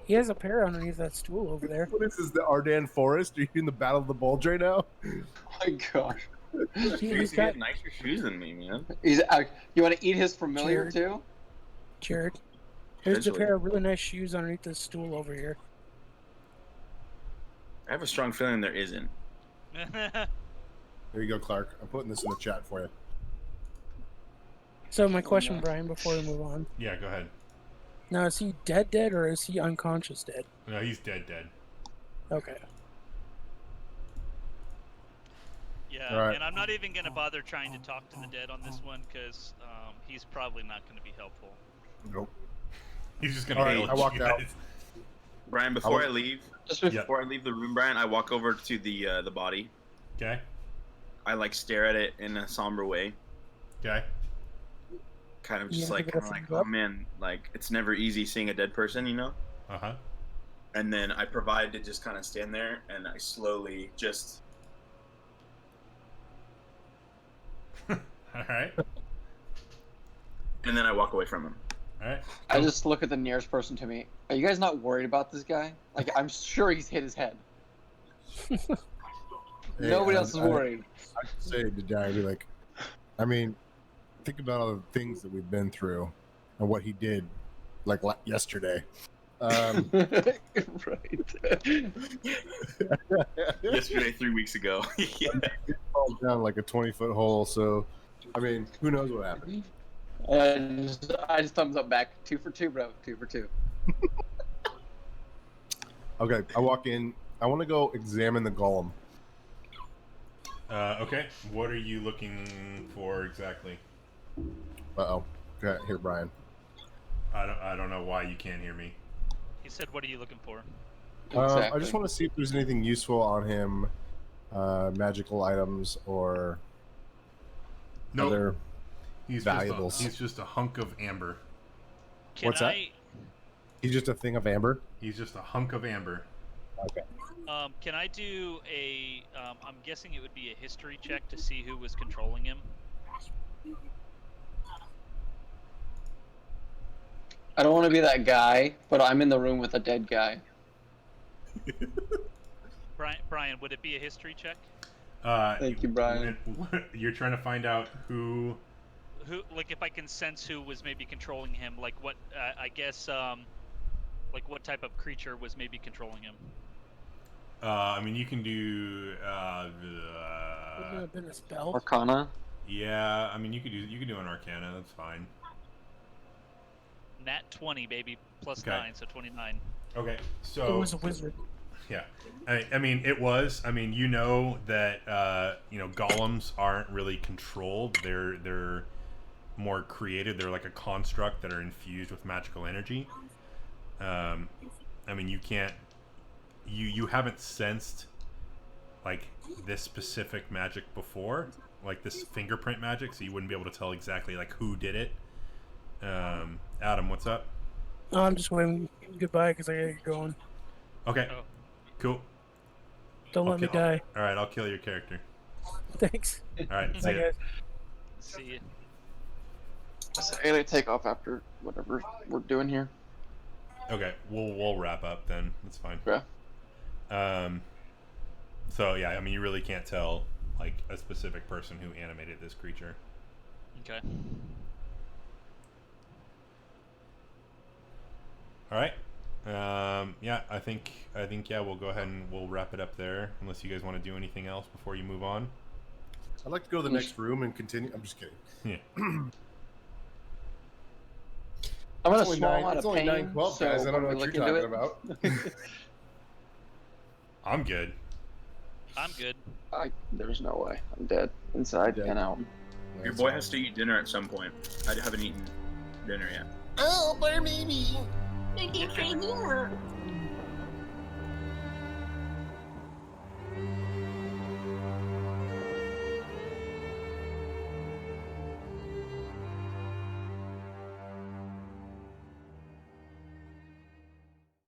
he has a pair underneath that stool over there. What is this? The Ardan Forest? Are you in the Battle of the Bulge right now? Oh my gosh. He's He got has nicer shoes than me, man. He's. You want to eat his familiar Jared. too? Jared. There's a Eventually. pair of really nice shoes underneath this stool over here. I have a strong feeling there isn't. There you go, Clark. I'm putting this in the chat for you. So my question, Brian, before we move on. Yeah, go ahead. Now, is he dead or is he unconscious dead? No, he's dead. Okay. Yeah, Alright. and I'm not even gonna bother trying to talk to the dead on this one because he's probably not gonna be helpful. Nope. He's just gonna All right, kill I walked you out. guys. Brian, before I leave, Just Yeah. before I leave the room, Brian, I walk over to the body. Okay. I like stare at it in a somber way, Okay. kind of Yeah, just like, give it a kind of like, thumbs oh up. man, like it's never easy seeing a dead person, you know. Uh huh. And then I provide to just kind of stand there, and I slowly just All right. and then I walk away from him. All right. I just look at the nearest person to me. Are you guys not worried about this guy? Like, I'm sure he's hit his head. Nobody else is worried. I say to Jai, I'd be like, I mean, think about all the things that we've been through and what he did, like yesterday. Right. Yesterday, 3 weeks ago. Yeah. It falls down like a 20-foot hole. So, I mean, who knows what happened? I just thumbs up back. 2 for 2, bro. 2 for 2. Okay, I walk in. I want to go examine the golem. Okay. What are you looking for exactly? Uh-oh. Okay, here, Brian. I don't know why you can't hear me. He said, "What are you looking for?" I just want to see if there's anything useful on him, magical items or No. other. He's valuables. He's just a hunk of amber. Can What's that? He's just a thing of amber. He's just a hunk of amber. Okay. Can I do a? I'm guessing it would be a history check to see who was controlling him. I don't want to be that guy, but I'm in the room with a dead guy. Brian, would it be a history check? Thank you, Brian. You're trying to find out who. Who, like, if I can sense who was maybe controlling him, like what? I guess, like what type of creature was maybe controlling him? I mean, you can do. Wouldn't it have been a spell? Arcana. Yeah, I mean, you could do an Arcana. That's fine. Nat 20, baby, plus Okay. 9, so 29. Okay, It so was a wizard. yeah, I mean, it was. I mean, you know that golems aren't really controlled. They're more created. They're like a construct that are infused with magical energy. I mean, you can't. You haven't sensed like this specific magic before, like this fingerprint magic, so you wouldn't be able to tell exactly like who did it. Adam, what's up? No, I'm just waving goodbye because I gotta get going. Okay, Oh. cool. Don't let me die. All right, I'll kill your character. Thanks. All right, see Bye, ya. guys. See you. I gotta take off after whatever we're doing here. Okay, we'll wrap up then. That's fine. Yeah. So yeah, I mean, you really can't tell like a specific person who animated this creature. Okay. All right. Yeah, I think yeah, we'll go ahead and we'll wrap it up there. Unless you guys want to do anything else before you move on. I'd like to go to the next room and continue. I'm just kidding. Yeah. I'm in a It's only small nine- amount it's of only pain, 9:12, so guys. I don't know when we what look you're into talking it- about. I'm good. I'm good. There's no way. I'm dead, inside Dead. and out. Your boy has to eat dinner at some point. I haven't eaten dinner yet. Oh, poor baby.